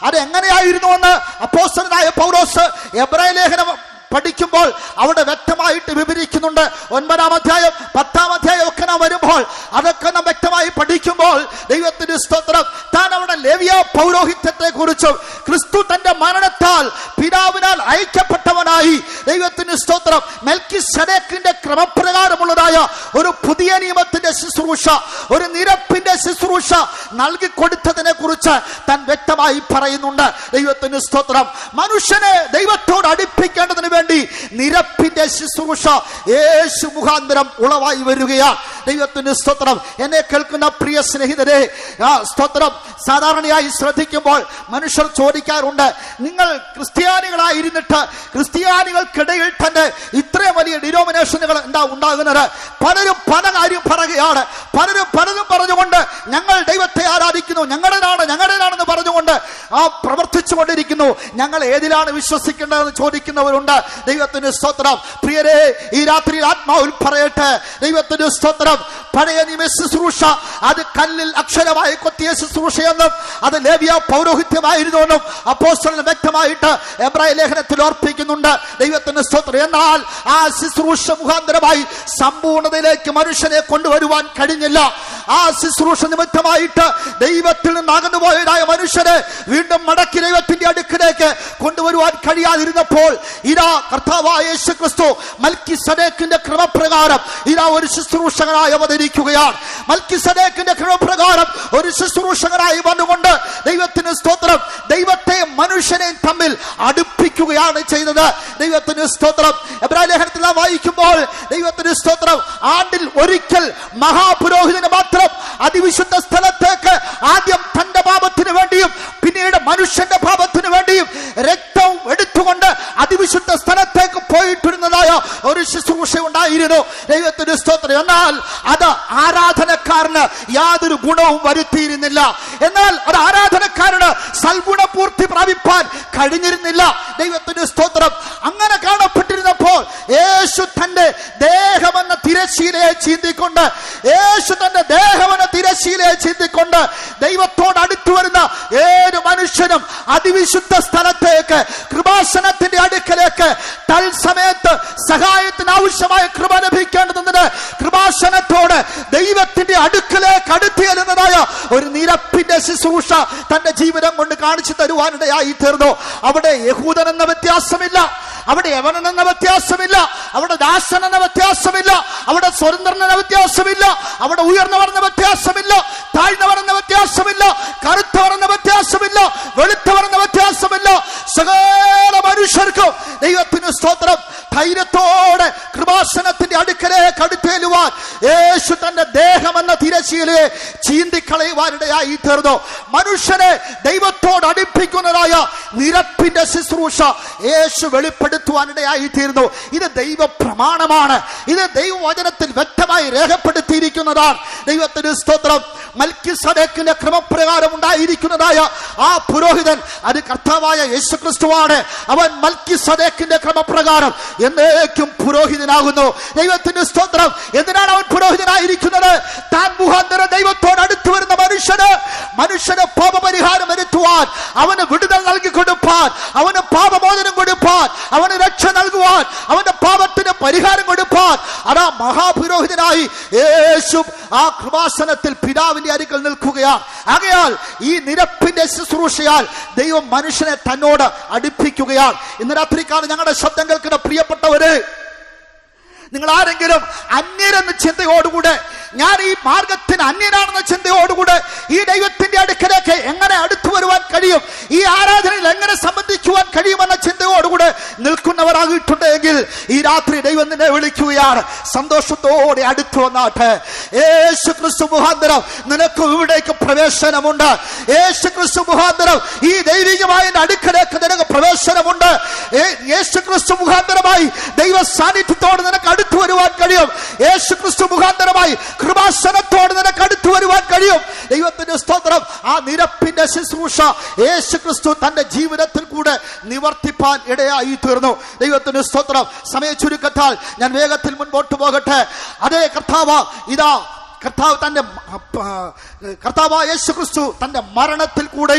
അത് എങ്ങനെയായിരുന്നുവെന്ന് അപ്പോസ്തലനായ പൗലോസ് എബ്രായ ലേഖനം പഠിക്കുമ്പോൾ അവിടെ വ്യക്തമായിട്ട് വിവരിക്കുന്നുണ്ട്. 9-ാം അധ്യായം 10-ാം അധ്യായം ഒക്കെ നാം വരുമ്പോൾ അതൊക്കെ നാം വ്യക്തമായി പഠിക്കുമ്പോൾ ദൈവത്തിന് സ്തോത്രം താൻ അവിടെ ലേവ്യ പൗരോഹിത്യത്തെ കുറിച്ചും ക്രിസ്തു തന്റെ ക്രിസ്തുവിന്റെ മരണത്താൽ പിതാവിനാൽ അയക്കപ്പെട്ടവനായി. ദൈവത്തിന് സ്തോത്രം. മെൽക്കിസദേക്കിന്റെ ക്രമപ്രകാരമുള്ളതായ ഒരു പുതിയ നിയമത്തിന്റെ ശുശ്രൂഷ, ഒരു നിരപ്പിന്റെ ശുശ്രൂഷ നൽകിക്കൊടുത്തതിനെ കുറിച്ച് താൻ വ്യക്തമായി പറയുന്നുണ്ട്. ദൈവത്തിന് സ്തോത്രം. മനുഷ്യനെ ദൈവത്തോട് അടുപ്പിക്കേണ്ടതിന് വേണ്ടി നിരപ്പിന്റെ ശുശ്രൂഷ യേശു മുഖാന്തരം ഉളവായി വരികയാണ്. ദൈവത്തിന് സ്തോത്രം. എന്നെ കേൾക്കുന്ന പ്രിയ സ്നേഹിതരെ, സ്തോത്രം, സാധാരണയായി ശ്രദ്ധിക്കുമ്പോൾ മനുഷ്യർ ചോദിക്കാറുണ്ട്, നിങ്ങൾ ക്രിസ്ത്യാനികളായിരുന്നിട്ട് ക്രിസ്ത്യാനികൾക്കിടയിൽ തന്നെ ഇത്രയും വലിയ ഡിനോമിനേഷനുകൾ എന്താ ഉണ്ടാകുന്നത്? പലരും പല കാര്യം പറയുകയാണ്. പലരും പലതും പറഞ്ഞുകൊണ്ട് ഞങ്ങൾ ദൈവത്തെ ആരാധിക്കുന്നു, ഞങ്ങളുടേതാണെന്ന് പറഞ്ഞുകൊണ്ട് പ്രവർത്തിച്ചു കൊണ്ടിരിക്കുന്നു. ഞങ്ങൾ ഏതിലാണ് വിശ്വസിക്കേണ്ടതെന്ന് ചോദിക്കുന്നവരുണ്ട്. ദൈവത്തിന് സ്തോത്രം. പ്രിയരെ, ഈ രാത്രിയിൽ ആത്മാവിൽ പറയട്ടെ, ദൈവത്തിന് സ്തോത്രം. പഴയ നിയമ ശുശ്രൂഷ അത് കല്ലിൽ അക്ഷരമായി കൊത്തിയ ശുശ്രൂഷയെന്നും അത് ലേവ്യ പൗരോഹിത്യമായിരുന്നുവെന്നും അപ്പോസ്തലൻ വ്യക്തമായിട്ട് എബ്രായ ലേഖനത്തിൽ ഓർപ്പിക്കുന്നുണ്ട്. ദൈവത്തിന് സ്തോത്രം. എന്നാൽ ആ ശുശ്രൂഷ മുഖാന്തരമായി സമ്പൂർണതയിലേക്ക് മനുഷ്യനെ കൊണ്ടുവരുവാൻ കഴിഞ്ഞില്ല. ആ ശുശ്രൂഷ നിമിത്തമായിട്ട് ദൈവത്തിൽ നിന്ന് അകന്നുപോയതായ മനുഷ്യനെ വീണ്ടും മടക്കി ദൈവത്തിന്റെ അടുക്കിലേക്ക് കൊണ്ടുവരുവാൻ കഴിയാതിരുന്നപ്പോൾ ഇതാ കർത്താവായ യേശു ക്രിസ്തു മൽക്കിസദേക്കിന്റെ ക്രമപ്രകാരം ഇതാ ഒരു ശുശ്രൂഷകനായി അവതരിക്കുകയാണ്. മൽക്കിസദേക്കിന്റെ ക്രമപ്രകാരം ഒരു ശുശ്രൂഷകനായി വന്നുകൊണ്ട് ദൈവത്തിന് സ്തോത്രം, ദൈവത്തെ മനുഷ്യനെ തമ്മിൽ അടുപ്പിക്കുകയാണ് ചെയ്തത്. ദൈവത്തിന് സ്തോത്രം. എബ്രായ ലേഖനത്തിൽ വായിക്കുമ്പോൾ ദൈവത്തിന് സ്തോത്രം, ആണ്ടിൽ ഒരിക്കൽ മഹാപുരോഹിതന് മാത്രം അതിവിശുദ്ധ സ്ഥലത്തേക്ക് ആദ്യം തന്റെ പാപത്തിന് വേണ്ടിയും പിന്നീട് മനുഷ്യന്റെ പാപത്തിന് വേണ്ടിയും രക്തം എടുത്തുകൊണ്ട് അതിവിശുദ്ധ സ്ഥലത്തേക്ക് പോയിട്ടിരുന്നതായ ഒരു ശുശ്രൂഷ ഉണ്ടായിരുന്നു. ദൈവത്തിന് സ്തോത്രം. എന്നാൽ അത് ആരാധനക്കാരന് യാതൊരു ഗുണവും വരുത്തിയിരുന്നില്ല. എന്നാൽ ഒരു ആരാധനക്കാരന് സൽഗുണപൂർത്തി പ്രാപിപ്പാൻ കഴിഞ്ഞിരുന്നില്ല. ദൈവത്തിന് സ്തോത്രം. അങ്ങനെ കാണപ്പെട്ടിരുന്നപ്പോൾ യേശു തന്റെ ദേഹമെന്ന തിരശ്ശീലയെ ചീന്തിക്കൊണ്ട് ദൈവത്തോട് അടുത്തു വരുന്ന ഏത് മനുഷ്യനും അതിവിശുദ്ധ സ്ഥലത്തേക്ക്, കൃപാസനത്തിന്റെ അടുക്കലേക്ക് തൽസമയത്ത് സഹായത്തിന് ആവശ്യമായ കൃപ ലഭിക്കേണ്ടതിന് കൃപാസനത്തോട് ദൈവത്തിന്റെ അടുക്കലേക്ക് അടുത്തിരുന്നതായ ഒരു നിരപ്പിന്റെ ശുശ്രൂഷ തന്റെ ജീവിതം കൊണ്ട് കാണിച്ചു തരുവാനിടയായി തീർന്നു. അവിടെ യഹൂദൻ എന്ന വ്യത്യാസമില്ല, അവിടെ യവനൻ എന്ന വ്യത്യാസമില്ല, അവിടെ ദാസൻ എന്ന വ്യത്യാസമില്ല, അവിടെ സ്വതന്ത്രൻ എന്ന വ്യത്യാസമില്ല, അവിടെ ഉയർന്നവർ എന്ന വ്യത്യാസമില്ല, താഴ്ന്നവർ എന്ന വ്യത്യാസമില്ല, കറുത്തവർ എന്ന വ്യത്യാസമില്ല, വെളുത്തവർ എന്ന വ്യത്യാസമില്ല. സകല മനുഷ്യർക്കും ദൈവത്തിന് സ്തോത്രം ധൈര്യത്തോടെ കൃപാസനത്തിന്റെ അടുക്കലേക്ക് അടുത്തേലുവാൻ യേശു തന്റെ ദേഹമെന്ന തിരശ്ശീലയെ ചീന്തിക്കളയുവാനിടയായി തീർന്നു. മനുഷ്യനെ ദൈവത്തോട് അടുപ്പിക്കുന്നതായ നിരപ്പിന്റെ ശുശ്രൂഷ യേശു വെളിപ്പെടുത്തുവാനിടയായി തീർന്നു. ഇത് ദൈവ പ്രമാണമാണ്. ഇത് ദൈവവചനത്തിൽ വ്യക്തമായി രേഖപ്പെടുത്തിയിരിക്കുന്നതാണ്. ദൈവത്തിന് സ്തോത്രം. മൽക്കിസദേക്കിന്റെ ക്രമപ്രകാരം ഉണ്ടായിരിക്കുന്നതായ ആ പുരോഹിതൻ അത് കർത്താവായ യേശു ക്രിസ്തുവാണ്. അവൻ മൽക്കിസദേക്കിന്റെ ക്രമപ്രകാരം എന്നേക്കും പുരോഹിതനാകുന്നു. ദൈവത്തിന്റെ സ്തോത്രം. എന്തിനാണ് അവൻ പുരോഹിതനായിരിക്കുന്നത്? താൻ മുഖാന്തരം ദൈവത്തോട് അടുത്തു വരുന്ന മനുഷ്യന് പാപപരിഹാരം വരുത്തുവാൻ, അവന് വിടുതൽ നൽകി കൊടുപ്പാൻ, അവന് പാപമോചനം കൊടുപ്പാൻ, അവന് രക്ഷ നൽകുവാൻ, അവന്റെ പാപത്തിന് പരിഹാരം കൊടുപ്പാൻ അതാ മഹാപുരോഹിതനായി യേശു ആ കൃപാസനത്തിൽ പിതാവിന്റെ അരികിൽ നിൽക്കുകയാണ്. ആകയാൽ ഈ നിരപ്പിന്റെ ശുശ്രൂഷയാൽ ദൈവം മനുഷ്യനെ തന്നോട് അടുപ്പിക്കുകയാണ്. ഇന്ന് രാത്രിക്കാലം ഞങ്ങളുടെ ശബ്ദം കേൾക്കുന്ന പ്രിയപ്പെട്ടവര്, നിങ്ങൾ ആരെങ്കിലും അന്യരെന്ന ചിന്തയോടുകൂടെ, ഞാൻ ഈ മാർഗത്തിന് അന്യനാണെന്ന ചിന്തയോടുകൂടെ ഈ ദൈവത്തിന്റെ അടുക്കലേക്ക് എങ്ങനെ അടുത്തു വരുവാൻ കഴിയും, ഈ ആരാധനയിൽ എങ്ങനെ സംബന്ധിക്കുവാൻ കഴിയുമെന്ന ചിന്തയോടുകൂടെ നിൽക്കുന്നവരാകിട്ടുണ്ടെങ്കിൽ ഈ രാത്രി ദൈവം നിന്നെ വിളിക്കുകയാണ്. സന്തോഷത്തോടെ അടുത്തു വന്നാട്ടെ. യേശു ക്രിസ്തു മുഖാന്തരം നിനക്ക് ഇവിടേക്ക് പ്രവേശനമുണ്ട്. യേശു ക്രിസ്തു മുഖാന്തരം ഈ ദൈവികമായ അടുക്കലേക്ക് നിനക്ക് പ്രവേശനമുണ്ട്. യേശു ക്രിസ്തു മുഖാന്തരമായി ദൈവ സാന്നിധ്യത്തോട് നിനക്ക് അടുത്തു വരുവാൻ കഴിയും. യേശു ക്രിസ്തു മുഖാന്തരമായി കൃപാസനത്തോട് നിനക്ക് അടുത്തു വരുവാൻ കഴിയും. ദൈവത്തിന്റെ സ്തോത്രം. ആ നിരപ്പിന്റെ ശുശ്രൂഷ യേശു ക്രിസ്തു തന്റെ ജീവിതത്തിൽ കൂടെ നിവർത്തിപ്പാൻ ഇടയായി തീർന്നു. ദൈവത്തിന്റെ സ്തോത്രം. സമയ ചുരുക്കത്താൽ ഞാൻ വേഗത്തിൽ മുൻപോട്ട് പോകട്ടെ. അതേ കർത്താവായ യേശു ക്രിസ്തു തന്റെ മരണത്തിൽ കൂടെ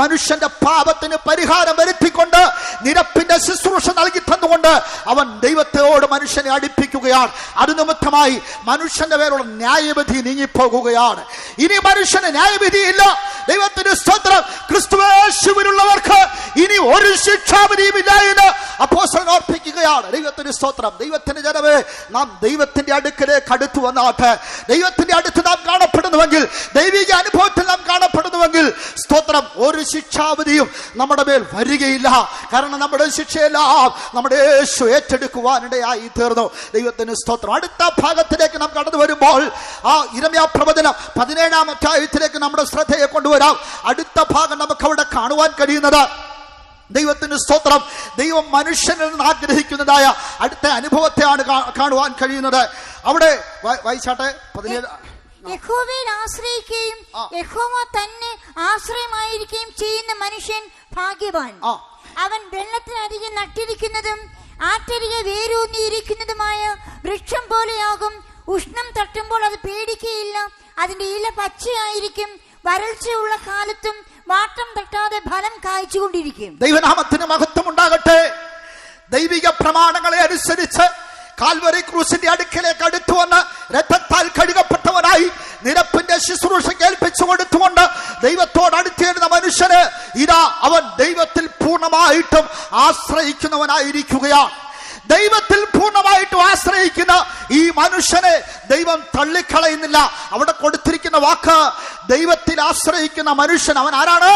മനുഷ്യന്റെ പാപത്തിന് പരിഹാരം വരുത്തിക്കൊണ്ട് നിരപ്പിന്റെ ശുശ്രൂഷ നൽകി തന്നു തന്നുകൊണ്ട് അവൻ ദൈവത്തോട് മനുഷ്യനെ അടുപ്പിക്കുകയാണ്. അത് നിമിത്തമായി മനുഷ്യന്റെ പേരുള്ള ന്യായവിധി നീങ്ങിപ്പോകുകയാണ്. ഇനി മനുഷ്യന് ന്യായവിധിയില്ല. ദൈവത്തിന്റെ സ്തോത്രം. ക്രിസ്തുയേശുവിലുള്ളവർക്ക് ഇനി ഒരു ശിക്ഷാവിധിയും ഇല്ല എന്ന് അപ്പോസ്തലൻ ഓർപ്പിക്കുകയാണ്. ദൈവത്തിന്റെ സ്തോത്രം. ദൈവത്തിന്റെ ജനമേ, നാം ദൈവത്തിന്റെ അടുക്കലേക്ക് അടുത്തു വന്നാട്ടെ. ദൈവത്തിന്റെ അടുത്ത് നാം കാണപ്പെടുന്നുവെങ്കിൽ, ദൈവിക അനുഭവത്തിൽ നാം കാണപ്പെടുന്നുവെങ്കിൽ, സ്തോത്രം, ഒരു ശിക്ഷാവിധിയും നമ്മുടെ മേൽ വരികയില്ല. കാരണം നമ്മുടെ ശിക്ഷയെല്ലാം നമ്മുടെ യേശു ഏറ്റെടുക്കുവാനിടയായി തീർന്നു. ദൈവത്തിന് സ്തോത്രം. അടുത്ത ഭാഗത്തിലേക്ക് നാം കടന്നു വരുമ്പോൾ ആ യിരെമ്യാ പ്രവചനം 17-ാം അധ്യായത്തിലേക്ക് നമ്മുടെ ശ്രദ്ധയെ കൊണ്ടുവരാം. അടുത്ത ഭാഗം നമുക്ക് അവിടെ കാണുവാൻ കഴിയുന്നത്, ദൈവത്തിന് സ്തോത്രം, ദൈവം മനുഷ്യനിൽ നിന്ന് ആഗ്രഹിക്കുന്നതായ അടുത്ത അനുഭവത്തെയാണ് കാണുവാൻ കഴിയുന്നത്. അവിടെ വായിച്ചാട്ടെ. 17. യഹോവയിൽ ആശ്രയിക്കുകയും യഹോവ തന്നെ ആശ്രയമായിരിക്കുകയും ചെയ്യുന്ന മനുഷ്യൻ ഭാഗ്യവാൻ. അവൻ വെള്ളത്തിനരികെ നട്ടിരിക്കുന്നതും ആറ്റരികെ വേരൂന്നിയിരിക്കുന്നതുമായ വൃക്ഷം പോലെയാകും. ഉഷ്ണം തട്ടുമ്പോൾ അത് പേടിക്കുകയില്ല. അതിന്റെ ഇല പച്ചയായിരിക്കും. വരൾച്ചയുള്ള കാലത്തും വാട്ടം തട്ടാതെ ഫലം കായ്ച്ചുകൊണ്ടിരിക്കും. ദൈവനാമത്തിന് മഹത്വം ഉണ്ടാകട്ടെ. ദൈവിക പ്രമാണങ്ങളെ അനുസരിച്ച് കാൽവരി ക്രൂസിന്റെ അടുക്കലേക്ക് അടുത്തു വന്ന് രക്തത്താൽ കഴുകപ്പെട്ടവനായി നിരപ്പിന്റെ ശുശ്രൂഷ കേൾപ്പിച്ചു കൊടുത്തുകൊണ്ട് ദൈവത്തോട് അടുത്തേരുന്ന മനുഷ്യന് ഇതാ അവൻ ദൈവത്തിൽ പൂർണ്ണമായിട്ടും ആശ്രയിക്കുന്നവനായിരിക്കുകയാണ്. ദൈവത്തിൽ പൂർണ്ണമായിട്ടും ആശ്രയിക്കുന്ന ഈ മനുഷ്യനെ ദൈവം തള്ളിക്കളയുന്നില്ല. അവിടെ കൊടുത്തിരിക്കുന്ന വാക്ക്, ദൈവത്തിൽ ആശ്രയിക്കുന്ന മനുഷ്യൻ അവൻ ആരാണ്?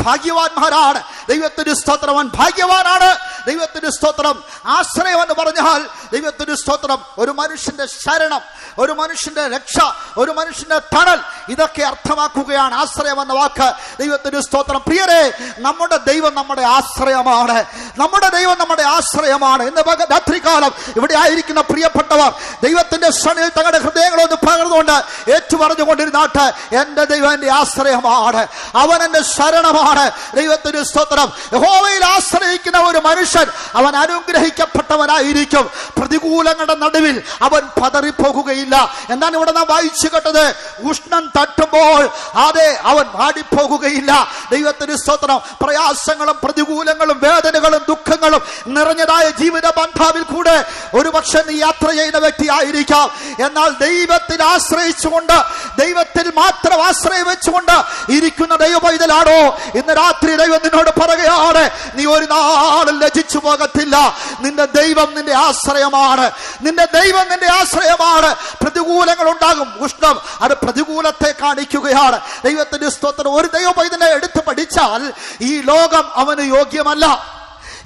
ഭാഗ്യവാന്മാരാണ്. ദൈവത്തിന് സ്തോത്രം. അവൻ ഭാഗ്യവാനാണ്. ദൈവത്തിന് സ്തോത്രം. ആശ്രയം എന്ന് പറഞ്ഞാൽ ദൈവത്തിന് സ്തോത്രം, ഒരു മനുഷ്യന്റെ ശരണം, ഒരു മനുഷ്യന്റെ രക്ഷ, ഒരു മനുഷ്യന്റെ തണൽ, ഇതൊക്കെ അർത്ഥമാക്കുകയാണ് ആശ്രയം എന്ന വാക്ക്. ദൈവത്തിന് സ്തോത്രം. പ്രിയരെ, നമ്മുടെ ദൈവം നമ്മുടെ ആശ്രയമാണ്. നമ്മുടെ ദൈവം നമ്മുടെ ആശ്രയമാണ്. ഇന്ന് രാത്രികാലം ഇവിടെ ആയിരിക്കുന്ന പ്രിയപ്പെട്ടവർ ദൈവത്തിന്റെ സന്നിധിയിൽ തങ്ങളുടെ ഹൃദയങ്ങളൊന്ന് പകർന്നുകൊണ്ട് ഏറ്റുപറഞ്ഞുകൊണ്ടിരുന്നാട്ട്, എന്റെ ദൈവം എന്റെ ആശ്രയമാണ്, അവൻ എന്റെ ശരണമാണ്. ദൈവത്തിന് സ്തോത്രം. യഹോവയിൽ ആശ്രയിക്കുന്ന ഒരു മനുഷ്യൻ അവൻ അനുഗ്രഹിക്കപ്പെട്ടവനായിരിക്കും. പ്രതികൂലങ്ങളുടെ നടുവിൽ അവൻ പതറിപ്പോകുകയില്ല. എന്താണ് ഇവിടെ നാം വായിച്ചു കേട്ടത്? ഉഷ്ണം തട്ടുമ്പോൾ അതെ അവൻ വാടിപ്പോകുകയില്ല. ദൈവത്തിന് സ്തോത്രം. പ്രയാസങ്ങളും പ്രതികൂലങ്ങളും വേദനകളും ദുഃഖങ്ങളും നിറഞ്ഞതായ ജീവിത ബന്ധാവിൽ കൂടെ ഒരു പക്ഷെ നീ യാത്ര ചെയ്യുന്ന വ്യക്തിയായിരിക്കാം. എന്നാൽ ദൈവത്തിൽ ആശ്രയിച്ചുകൊണ്ട്, ദൈവത്തിൽ മാത്രം ആശ്രയം വെച്ചുകൊണ്ട് ഇരിക്കുന്ന ദൈവപൈതലാണോ? ഇന്ന് രാത്രി ദൈവം നിന്നോട് പറയുകയാണ്, നീ ഒരു നാളും ലജിച്ചു പോകത്തില്ല. നിന്റെ ദൈവം നിന്റെ ആശ്രയമാണ്. നിന്റെ ദൈവം നിന്റെ ആശ്രയമാണ്. പ്രതികൂലങ്ങൾ ഉണ്ടാകും. ഉഷ്ണം അത് പ്രതികൂലത്തെ കാണിക്കുകയാണ്. ദൈവത്തിന്റെ സ്തോത്രം. ഒരു ദൈവപൈതനെ എടുത്തു പഠിച്ചാൽ ഈ ലോകം അവന് യോഗ്യമല്ല.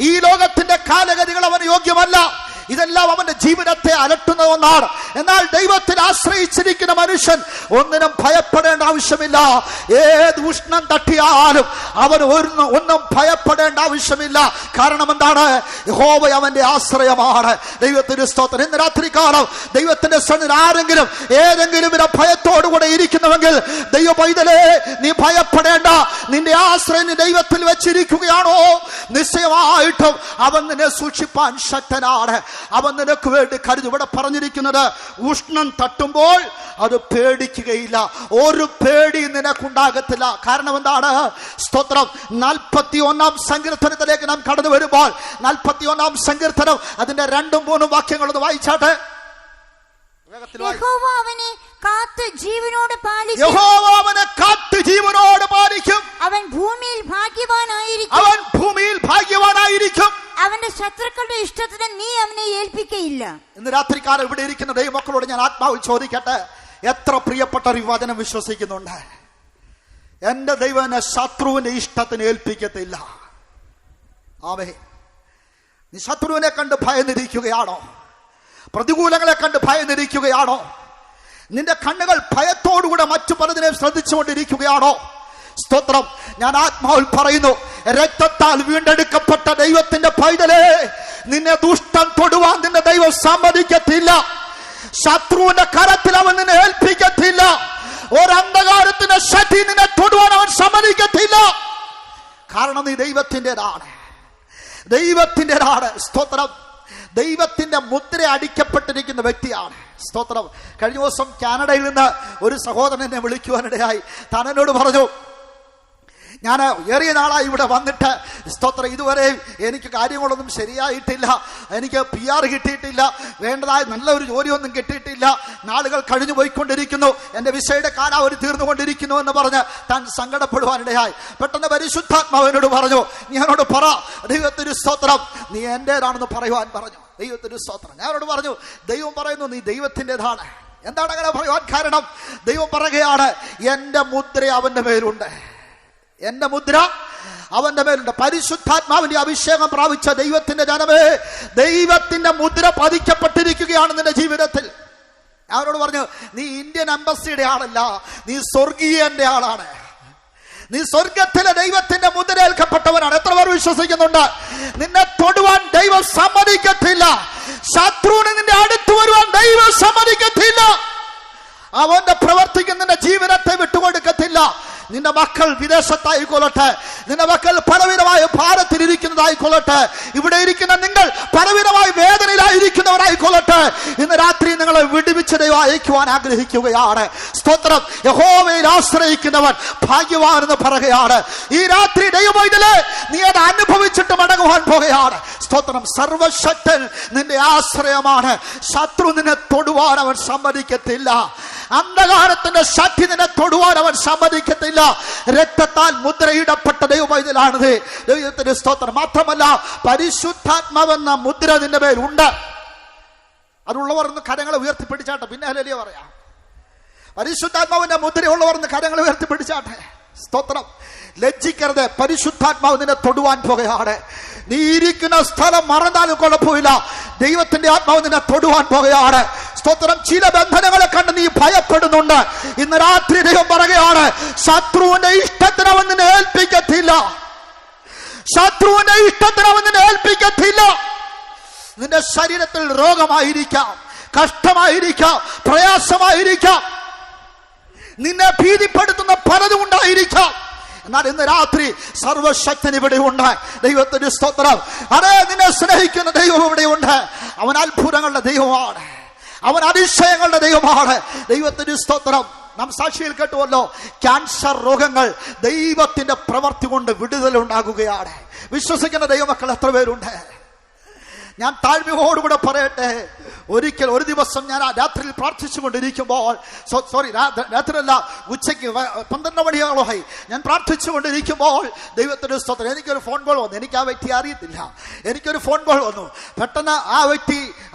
ഈ ലോകത്തിന്റെ കാലഗതികൾ അവന് യോഗ്യമല്ല. ഇതെല്ലാം അവന്റെ ജീവിതത്തെ അലട്ടുന്ന ഒന്നാണ്. എന്നാൽ ദൈവത്തിൽ ആശ്രയിച്ചിരിക്കുന്ന മനുഷ്യൻ ഒന്നിനും ഭയപ്പെടേണ്ട ആവശ്യമില്ല. ഏത് ഉഷ്ണം തട്ടിയാലും അവൻ ഒന്നും ഭയപ്പെടേണ്ട ആവശ്യമില്ല. കാരണം എന്താണ്? യഹോവ അവന്റെ ആശ്രയമാണ്. ദൈവത്തിന്റെ സ്തോത്രം. ഇന്ന് രാത്രികാലം ദൈവത്തിന്റെ സന്നിധിയിൽ ആരെങ്കിലും ഏതെങ്കിലും ഭയത്തോടുകൂടെ ഇരിക്കുന്നുവെങ്കിൽ, ദൈവ പൈതലേ, നീ ഭയപ്പെടേണ്ട. നിന്റെ ആശ്രയം നീ ദൈവത്തിൽ വെച്ചിരിക്കുകയാണോ? നിശ്ചയമായിട്ടും അവൻ നിന്നെ സൂക്ഷിപ്പാൻ ശക്തനാണ്. അവൻ നിനക്ക് വേണ്ടി കരുതി. ഇവിടെ പറഞ്ഞിരിക്കുന്നത്, ഉഷ്ണം തട്ടുമ്പോൾ അത് പേടിക്കുകയില്ല. ഒരു പേടി നിനക്കുണ്ടാകത്തില്ല. കാരണം എന്താണ്? സ്തോത്രം. 41-ാം സങ്കീർത്തനത്തിലേക്ക് നാം കടന്നു വരുമ്പോൾ, 41-ാം സങ്കീർത്തനം അതിന്റെ 2-3 വാക്യങ്ങളൊന്ന് വായിച്ചാട്ടെ. യഹോവ അവനെ കാത്ത് ജീവനോട് പാലിക്കും. യഹോവ അവനെ കാത്ത് ജീവനോട് പാലിക്കും. അവൻ ഭൂമിയിൽ ഭാഗ്യവാനായിരിക്കും. അവൻ ഭൂമിയിൽ ഭാഗ്യവാനായിരിക്കും. അവന്റെ ശത്രുക്കളുടെ ഇഷ്ടത്തിന് നീ അവനെ ഏൽപ്പിക്കയില്ല. ഇന്ന് രാത്രിക്കാലം ഇവിടെ ഇരിക്കുന്ന ദൈവമക്കളോട് ഞാൻ ആത്മാവിൽ ചോദിക്കട്ടെ, എത്ര പ്രിയപ്പെട്ട ഒരു വചനം വിശ്വസിക്കുന്നുണ്ട്? എന്റെ ദൈവം എന്നെ ശത്രുവിന്റെ ഇഷ്ടത്തിന് ഏൽപ്പിക്കത്തില്ല. ആമേൻ. നീ ശത്രുവിനെ കണ്ട് ഭയന്നിരിക്കുകയാണോ? പ്രതികൂലങ്ങളെ കണ്ട് ഭയന്നിരിക്കുകയാണോ? നിന്റെ കണ്ണുകൾ ഭയത്തോടുകൂടെ മറ്റു പലതിനെയും ശ്രദ്ധിച്ചുകൊണ്ടിരിക്കുകയാണോ? സ്തോത്രം. ഞാൻ ആത്മാവിൽ പറയുന്നു, രക്തത്താൽ വീണ്ടെടുക്കപ്പെട്ട ദൈവത്തിന്റെ പൈതലേ, നിന്നെ ദുഷ്ടം തൊടുവാൻ നിന്റെ ദൈവം സമ്മതിക്കത്തില്ല. ശത്രുവിന്റെ കരത്തിൽ അവൻ നിന്നെ ഏൽപ്പിക്കത്തില്ല. ഒരന്ധകാരത്തിന്റെ ശക്തി നിന്നെ തൊടുവാൻ അവൻ സമ്മതിക്കത്തില്ല. കാരണം നീ ദൈവത്തിൻ്റെതാണ്. ദൈവത്തിൻ്റെതാണ്. സ്തോത്രം. ദൈവത്തിന്റെ മുദ്ര അടിക്കപ്പെട്ടിരിക്കുന്ന വ്യക്തിയാണ്. സ്തോത്രം. കഴിഞ്ഞ ദിവസം കാനഡയിൽ നിന്ന് ഒരു സഹോദരൻ എന്നെ വിളിക്കുവാനിടയായി. താൻ എന്നോട് പറഞ്ഞു, ഞാൻ ഏറിയ നാളായി ഇവിടെ വന്നിട്ട് സ്തോത്രം, ഇതുവരെ എനിക്ക് കാര്യങ്ങളൊന്നും ശരിയായിട്ടില്ല. എനിക്ക് PR കിട്ടിയിട്ടില്ല, വേണ്ടതായ നല്ലൊരു ജോലിയൊന്നും കിട്ടിയിട്ടില്ല. നാളുകൾ കഴിഞ്ഞു പോയിക്കൊണ്ടിരിക്കുന്നു, എൻ്റെ വിസയുടെ കാലാവധി തീർന്നുകൊണ്ടിരിക്കുന്നു എന്ന് പറഞ്ഞ് താൻ സങ്കടപ്പെടുവാനിടയായി. പെട്ടെന്ന് പരിശുദ്ധാത്മാവിനോട് പറഞ്ഞു, നീ എന്നോട് പറ, ദൈവത്തിന് സ്തോത്രം, നീ എൻ്റേതാണെന്ന് പറയുവാൻ പറഞ്ഞു. ദൈവത്തിന് സ്തോത്രം. ഞാനോട് പറഞ്ഞു, ദൈവം പറയുന്നു നീ ദൈവത്തിൻ്റെതാണ്. എന്താണ് അങ്ങനെ പറയുവാൻ കാരണം? ദൈവം പറയുകയാണ്, എൻ്റെ മുദ്ര അവൻ്റെ മേലുണ്ട്, എൻ്റെ മുദ്ര അവന്റെ മേലുണ്ട്. പരിശുദ്ധാത്മാവിന്റെ അഭിഷേകം പ്രാപിച്ച ദൈവത്തിന്റെ ജനമേ, ദൈവത്തിന്റെ മുദ്ര പതിക്കപ്പെട്ടിരിക്കുകയാണ് നിന്റെ ജീവിതത്തിൽ. അവരോട് പറഞ്ഞു, നീ ഇന്ത്യൻ എംബസിയുടെ ആളല്ല, നീ സ്വർഗീയന്റെ ആളാണ്. നീ സ്വർഗത്തിലെ ദൈവത്തിന്റെ മുദ്ര ഏൽക്കപ്പെട്ടവനാണ്. എത്ര പേർ വിശ്വസിക്കുന്നുണ്ട്? നിന്നെ തൊടുവാൻ ദൈവം സമ്മതിക്കത്തില്ല, ശത്രുവിന് നിന്റെ അടുത്ത് വരുവാൻ ദൈവം സമ്മതിക്കത്തില്ല. അവന്റെ പ്രവർത്തിക്ക് നിന്റെ ജീവിതത്തെ വിട്ടുകൊടുക്കത്തില്ല. നിന്റെ മക്കൾ വിദേശത്തായിക്കൊള്ളട്ടെ, നിന്റെ മക്കൾ പലവിധമായ ഭാരത്തിലിരിക്കുന്നതായിക്കൊള്ളട്ടെ, ഇവിടെ ഇരിക്കുന്ന നിങ്ങൾ പലവിധമായ വേദനയിലായിരിക്കുന്നവരായിക്കൊള്ളട്ടെ, ഇന്ന് രാത്രി നിങ്ങളെ വിടുവിച്ച് ദൈവം അയക്കുവാൻ ആഗ്രഹിക്കുകയാണ്. സ്തോത്രം. യഹോവയിൽ ആശ്രയിക്കുന്നവൻ ഭാഗ്യവാൻ എന്ന് പറയുകയാണ്. ഈ രാത്രി ദൈവമൈതലേ, നീ അത് അനുഭവിച്ചിട്ട് മടങ്ങുവാൻ പോകുകയാണ്. സ്തോത്രം. സർവശക്തൻ നിന്റെ ആശ്രയമാണ്. ശത്രു നിന്നെ തൊടുവാൻ അവൻ സമ്മതിക്കത്തില്ല. അന്ധകാരത്തിന്റെ ശക്തി നിന്നെ തൊടുവാൻ അവൻ സമ്മതിക്കത്തില്ല. രക്തത്താൽ മുദ്രയിടപ്പെട്ട ദൈവമൈതലാണിത്. ദൈവത്തിന്റെ സ്തോത്രം. മാത്രമല്ല, പരിശുദ്ധാത്മാവെന്ന മുദ്ര നിന്റെ മേലുണ്ട്. അതുള്ളവർ ഒന്ന് കരങ്ങളെ ഉയർത്തിപ്പിടിച്ചാട്ടെ. പിന്നെ ഹല്ലേലൂയ പറയാം. പരിശുദ്ധാത്മാവിന്റെ മുദ്രയുള്ളവർ ഒന്ന് കരങ്ങളെ ഉയർത്തിപ്പിടിച്ചാട്ടെ. സ്തോത്രം. ലജ്ജിക്കരുത്. പരിശുദ്ധാത്മാവ് നിന്നെ തൊടുവാൻ പോകുകയാണ്. നീ ഇരിക്കുന്ന സ്ഥലം മറന്നാലും കുഴപ്പമില്ല, ദൈവത്തിന്റെ ആത്മാവ് നിന്നെ തൊടുവാൻ പോകുകയാണ്. സ്തോത്രം. ചില ബന്ധനങ്ങളെ കണ്ട് നീ ഭയപ്പെടുന്നുണ്ട്. ഇന്ന് രാത്രി ദൈവം പറയുകയാണ്, ശത്രുവിന്റെ ഇഷ്ടത്തിന് അവൻ നിന്നെ ഏൽപ്പിക്കത്തില്ല. ശത്രുവിന്റെ ഇഷ്ടത്തിന് അവൻ നിന്നെ ഏൽപ്പിക്കത്തില്ല. നിന്റെ ശരീരത്തിൽ രോഗമായിരിക്കാം, കഷ്ടമായിരിക്കാം, പ്രയാസമായിരിക്കാം, നിന്നെ ഭീതിപ്പെടുത്തുന്ന പലതും ഉണ്ടായിരിക്കാം. എന്നാൽ ഇന്ന് രാത്രി സർവശക്തൻ ഇവിടെ ഉണ്ട്. ദൈവത്തിന്റെ സ്തോത്രം. അതേ, നിന്നെ സ്നേഹിക്കുന്ന ദൈവം ഇവിടെ ഉണ്ട്. അവൻ അത്ഭുതങ്ങളുടെ ദൈവമാണ്, അവൻ അതിശയങ്ങളുടെ ദൈവമാണ്. ദൈവത്തിന്റെ സ്തോത്രം. നാം സാക്ഷിയിൽ കേട്ടുവല്ലോ, ക്യാൻസർ രോഗങ്ങൾ ദൈവത്തിന്റെ പ്രവൃത്തി കൊണ്ട് വിടുതലുണ്ടാകുകയാണ്. വിശ്വസിക്കുന്ന ദൈവമക്കൾ എത്ര പേരുണ്ട്? ഞാൻ താഴ്മയോടുകൂടെ പറയട്ടെ, ഒരു ദിവസം ഞാൻ രാത്രിയിൽ പ്രാർത്ഥിച്ചുകൊണ്ടിരിക്കുമ്പോൾ, രാത്രിയല്ല, ഉച്ചയ്ക്ക് 12 മണിയോളമായി ഞാൻ പ്രാർത്ഥിച്ചുകൊണ്ടിരിക്കുമ്പോൾ ദൈവത്തിന്റെ സ്തോത്രം, എനിക്കൊരു ഫോൺ കോൾ വന്നു. എനിക്ക് ആ വ്യക്തിയെ അറിയത്തില്ല. എനിക്കൊരു ഫോൺ കോൾ വന്നു. പെട്ടെന്ന് ആ വ്യക്തി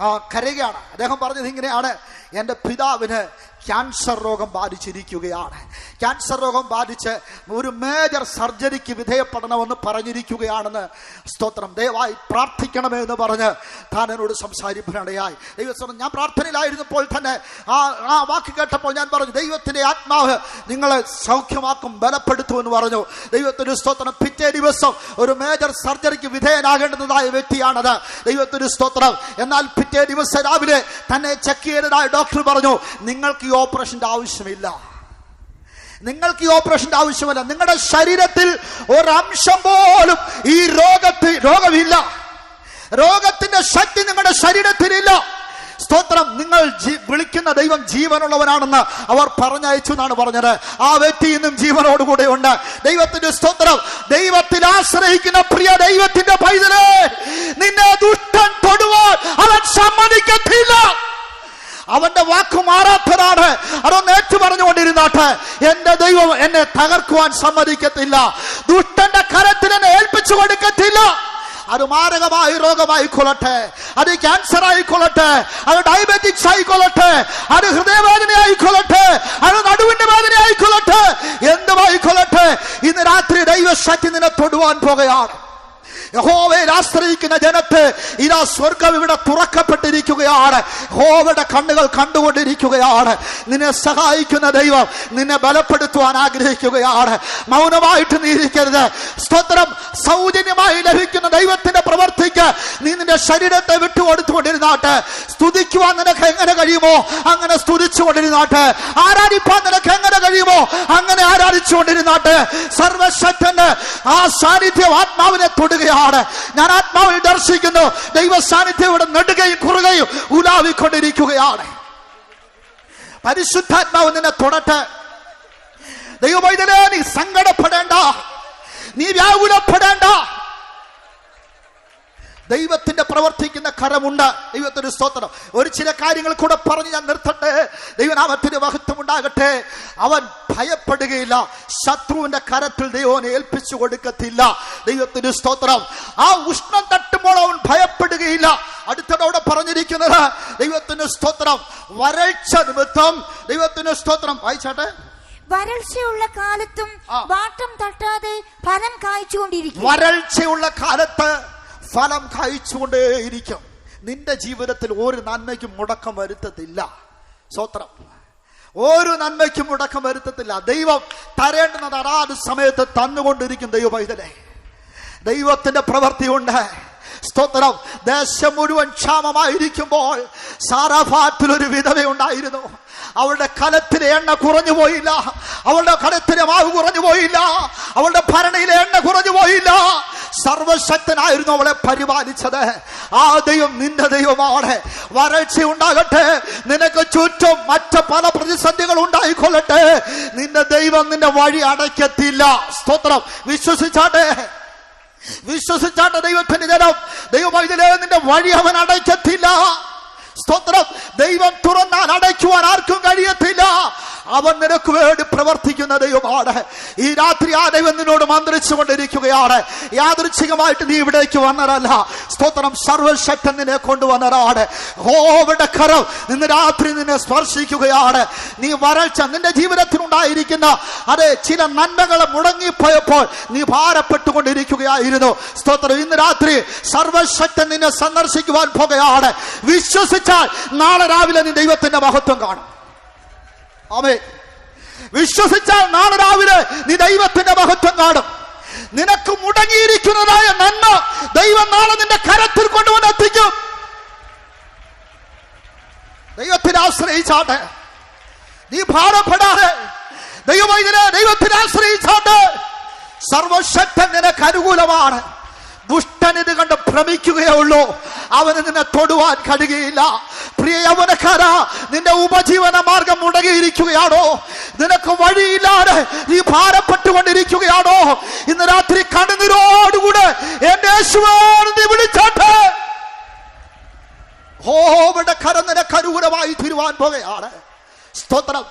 കരയുകയാണ്. അദ്ദേഹം പറഞ്ഞത് ഇങ്ങനെയാണ്, എൻ്റെ പിതാവിന് ക്യാൻസർ രോഗം ബാധിച്ചിരിക്കുകയാണ്. ക്യാൻസർ രോഗം ബാധിച്ച് ഒരു മേജർ സർജറിക്ക് വിധേയപ്പെടണമെന്ന് പറഞ്ഞിരിക്കുകയാണെന്ന്. സ്തോത്രം. ദയവായി പ്രാർത്ഥിക്കണമേ എന്ന് പറഞ്ഞ് താൻ എന്നോട് സംസാരിക്കാനിടയായി. ദൈവസ്തോത്രം. ഞാൻ പ്രാർത്ഥനയിലായിരുന്നപ്പോൾ തന്നെ ആ വാക്ക് കേട്ടപ്പോൾ ഞാൻ പറഞ്ഞു, ദൈവത്തിന്റെ ആത്മാവ് നിങ്ങളെ സൗഖ്യമാക്കും, ബലപ്പെടുത്തും എന്ന് പറഞ്ഞു. ദൈവത്തിന്റെ സ്തോത്രം. പിറ്റേ ദിവസം ഒരു മേജർ സർജറിക്ക് വിധേയനാകേണ്ടതായ വ്യക്തിയാണത്. ദൈവത്തിന്റെ സ്തോത്രം. എന്നാൽ പിറ്റേ ദിവസം രാവിലെ തന്നെ ചെക്ക് ചെയ്തതായ ഡോക്ടർ പറഞ്ഞു, നിങ്ങൾക്ക് ഈ ഓപ്പറേഷന്റെ ആവശ്യമില്ല, നിങ്ങൾക്ക് ഈ ഓപ്പറേഷന്റെ ആവശ്യമില്ല. നിങ്ങളുടെ ശരീരത്തിൽ ഒരംശം പോലും ഈ രോഗമില്ല. രോഗത്തിന്റെ ശക്തി നിങ്ങളുടെ ശരീരത്തിലില്ല. സ്തോത്രം. നിങ്ങൾ വിളിക്കുന്ന ദൈവം ജീവനുള്ളവനാണെന്ന് അവർ പറഞ്ഞയച്ചു എന്നാണ് പറഞ്ഞത്. ആ വ്യക്തി ഇന്നും ജീവനോടുകൂടെ ഉണ്ട്. ദൈവത്തിന്റെ സ്തോത്രം. ദൈവത്തിൽ ആശ്രയിക്കുന്ന പ്രിയ ദൈവത്തിന്റെ പൈതലേ, നിന്നെ ദുഷ്ടൻ തൊടുവാൻ അവൻ സമ്മതിക്കത്തില്ല. അവന്റെ വാക്ക് മാറാത്തതാണ്. അതൊന്ന് ഏറ്റു പറഞ്ഞുകൊണ്ടിരുന്നാട്ടെ. എന്റെ ദൈവം എന്നെ തകർക്കുവാൻ സമ്മതിക്കത്തില്ല. ദുഷ്ടന്റെ കരത്തിൽ എന്നെ ഏൽപ്പിച്ചു കൊടുക്കത്തില്ല. അത് മാരകമായ രോഗമായിക്കൊള്ളട്ടെ, അത് ക്യാൻസർ ആയിക്കൊള്ളട്ടെ, അത് ഡയബറ്റിക്സ് ആയിക്കൊള്ളട്ടെ, അത് ഹൃദയവേദന ആയിക്കൊള്ളട്ടെ, അത് നടുവിന്റെ വേദന ആയിക്കൊള്ളട്ടെ, എന്തുമായിക്കൊള്ളട്ടെ, ഇന്ന് രാത്രി ദൈവശക്തി നിന്നെ തൊടുവാൻ പോകുകയാണ്. യഹോവയിൽ ആശ്രയിക്കുന്ന ജനത്തെ ഇതാ സ്വർഗം ഇവിടെ തുറക്കപ്പെട്ടിരിക്കുകയാണ്. യഹോവയുടെ കണ്ണുകൾ കണ്ടുകൊണ്ടിരിക്കുകയാണ്. നിന്നെ സഹായിക്കുന്ന ദൈവം നിന്നെ ബലപ്പെടുത്തുവാൻ ആഗ്രഹിക്കുകയാണ്. മൗനമായിട്ട് നീ ഇരിക്കരുത്. സ്തോത്രം. സൗജന്യമായി ലഭിക്കുന്ന ദൈവത്തിന്റെ പ്രവർത്തിക്ക് നീ നിന്റെ ശരീരത്തെ വിട്ടുകൊടുത്തുകൊണ്ടിരുന്നാട്ടെ. സ്തുതിക്കുവാൻ നിനക്ക് എങ്ങനെ കഴിയുമോ അങ്ങനെ സ്തുതിച്ചുകൊണ്ടിരുന്നാട്ടെ. ആരാധിപ്പാൻ നിനക്ക് എങ്ങനെ കഴിയുമോ അങ്ങനെ ആരാധിച്ചുകൊണ്ടിരുന്നാട്ടെ. സർവശക്തന്റെ ആ സാന്നിധ്യം ആത്മാവിനെ തൊടുകയാണ്. ഞാൻ ആത്മാവിൽ ദർശിക്കുന്നു. ദൈവ സാന്നിധ്യം ഇവിടെ നെടുകയും കുറുകയും ഉലാവിക്കൊണ്ടിരിക്കുകയാണ്. പരിശുദ്ധാത്മാവ് നിന്നെ തൊടട്ടെ. ദൈവമൈതലേ, നീ സങ്കടപ്പെടേണ്ട. നീ വ്യാകുലപ്പെടേണ്ട. ദൈവത്തിന്റെ പ്രവർത്തിക്കുന്ന കരമുണ്ട്. ദൈവത്തിന് സ്തോത്രം. ഒരു ചില കാര്യങ്ങൾ കൂടെ പറഞ്ഞ് ഞാൻ നിർത്തട്ടെ. ദൈവനാമത്തിന് മഹത്വം ഉണ്ടാകട്ടെ. അവൻ ഭയപ്പെടുകയില്ല. ശത്രുവിന്റെ കരത്തിൽ ദൈവനെ ഏൽപ്പിച്ചു കൊടുക്കത്തില്ല. ദൈവത്തിന് സ്തോത്രം. ആ ഉഷ്ണം തട്ടുമ്പോൾ അവൻ ഭയപ്പെടുകയില്ല. അടുത്തതോടെ പറഞ്ഞിരിക്കുന്നത് ദൈവത്തിന് സ്തോത്രം, വരൾച്ച നിമിത്തം. ദൈവത്തിന് സ്തോത്രം. വായിച്ചാട്ടെ. വരൾച്ചയുള്ള കാലത്തും വാട്ടം തട്ടാതെ ഫലം കായ്ച്ചുകൊണ്ടിരിക്കും. വരൾച്ചയുള്ള കാലത്ത് ഫലം കായ്ച്ചുകൊണ്ടേയിരിക്കും. നിന്റെ ജീവിതത്തിൽ ഒരു നന്മയ്ക്കും മുടക്കം വരുത്തത്തില്ല. സ്തോത്രം. ഒരു നന്മയ്ക്കും മുടക്കം വരുത്തത്തില്ല. ദൈവം തരേണ്ടുന്നത് അതാത് സമയത്ത് തന്നുകൊണ്ടിരിക്കും. ദൈവ പൈതലേ, ദൈവത്തിന്റെ പ്രവൃത്തിയുണ്ട്. സ്തോത്രം. ദേശം മുഴുവൻ ക്ഷാമമായിരിക്കുമ്പോൾ സാറാഫാത്തിലൊരു വിധവയുണ്ടായിരുന്നു. അവളുടെ കലത്തിലെ എണ്ണ കുറഞ്ഞു പോയില്ല. അവളുടെ കലത്തിലെ മാവ് കുറഞ്ഞു പോയില്ല. അവളുടെ ഭരണിയിലെ എണ്ണ കുറഞ്ഞു പോയില്ല. സർവശക്തനായിരുന്നു അവളെ പരിപാലിച്ചത്. ആ ദൈവം നിന്റെ ദൈവമാണ്. വരൾച്ച ഉണ്ടാകട്ടെ, നിനക്ക് ചുറ്റും മറ്റ് പല പ്രതിസന്ധികൾ ഉണ്ടായിക്കൊള്ളട്ടെ, നിന്റെ ദൈവം നിന്റെ വഴി അടയ്ക്കത്തില്ല. സ്തോത്രം. വിശ്വസിച്ചാട്ടെ, വിശ്വസിച്ചാട്ടെ. ദൈവത്തിന്റെ ജനം, ദൈവമൈതലേ, നിന്റെ വഴി അവൻ അടയ്ക്കത്തില്ല. സ്തോത്രം. ദൈവം തുറന്നാൽ അടയ്ക്കുവാൻ ആർക്കും കഴിയത്തില്ല. അവൻ നിനക്ക് വേണ്ടി പ്രവർത്തിക്കുന്ന ദൈവമാണ്. ഈ രാത്രി ആ ദൈവം നിന്നോട് മന്ത്രിച്ചു കൊണ്ടിരിക്കുകയാണ്. യാദൃച്ഛികമായിട്ട് നീ ഇവിടേക്ക് വന്നതല്ല. സ്തോത്രം. സർവശക്തൻ നിന്നെ കൊണ്ടുവന്നതാണ്. യഹോവയുടെ കരം ഇന്ന് രാത്രി നിന്നെ സ്പർശിക്കുകയാണ്. നീ വരൾച്ച നിന്റെ ജീവിതത്തിലുണ്ടായിരിക്കുന്ന അതെ ചില നന്മകൾ മുടങ്ങിപ്പോയപ്പോൾ നീ ഭാരപ്പെട്ടുകൊണ്ടിരിക്കുകയായിരുന്നു. സ്തോത്രം. ഇന്ന് രാത്രി സർവശക്തൻ നിന്നെ സന്ദർശിക്കുവാൻ പോകുകയാണ്. വിശ്വസിച്ചാൽ നാളെ രാവിലെ നീ ദൈവത്തിന്റെ മഹത്വം കാണും. ആമേൻ. വിശ്വസിച്ചാൽ നാളെ രാവിലെ നീ ദൈവത്തിന്റെ മഹത്വം കാണും. നിനക്ക് മുടങ്ങിയിരിക്കുന്നതായ നന്മ ദൈവം നാളെ നിന്റെ കരത്തിൽ കൊണ്ടുവന്നെത്തിക്കും. ദൈവത്തിന് ആശ്രയിച്ചാട്ടെ. നീ ഭാരപ്പെടാതെ ദൈവത്തിന് ആശ്രയിച്ചാട്ടെ. സർവശക്തൻ നിനക്ക് അനുകൂലമാണ്. ദുഷ്ടനിത് കണ്ട് ഭ്രമിക്കുകയേ ഉള്ളൂ. അവന് നിന്നെ തൊടുവാൻ കഴിയുകയില്ല. പ്രിയ യൗവനക്കാരാ, നിന്റെ ഉപജീവന മാർഗം മുടങ്ങിയിരിക്കുകയാണോ? നിനക്ക് വഴിയില്ലാതെ നീ ഭാരപ്പെട്ടുകൊണ്ടിരിക്കുകയാണോ? ഇന്ന് രാത്രി കണ്ണുനീരോടുകൂടെ എന്റെ യേശുവേ നീ വിളിച്ചാട്ടെ. യഹോവയുടെ കരം നിനക്ക് അനുകൂലമായി തീരുവാൻ പോകുകയാണ്. സ്തോത്രം.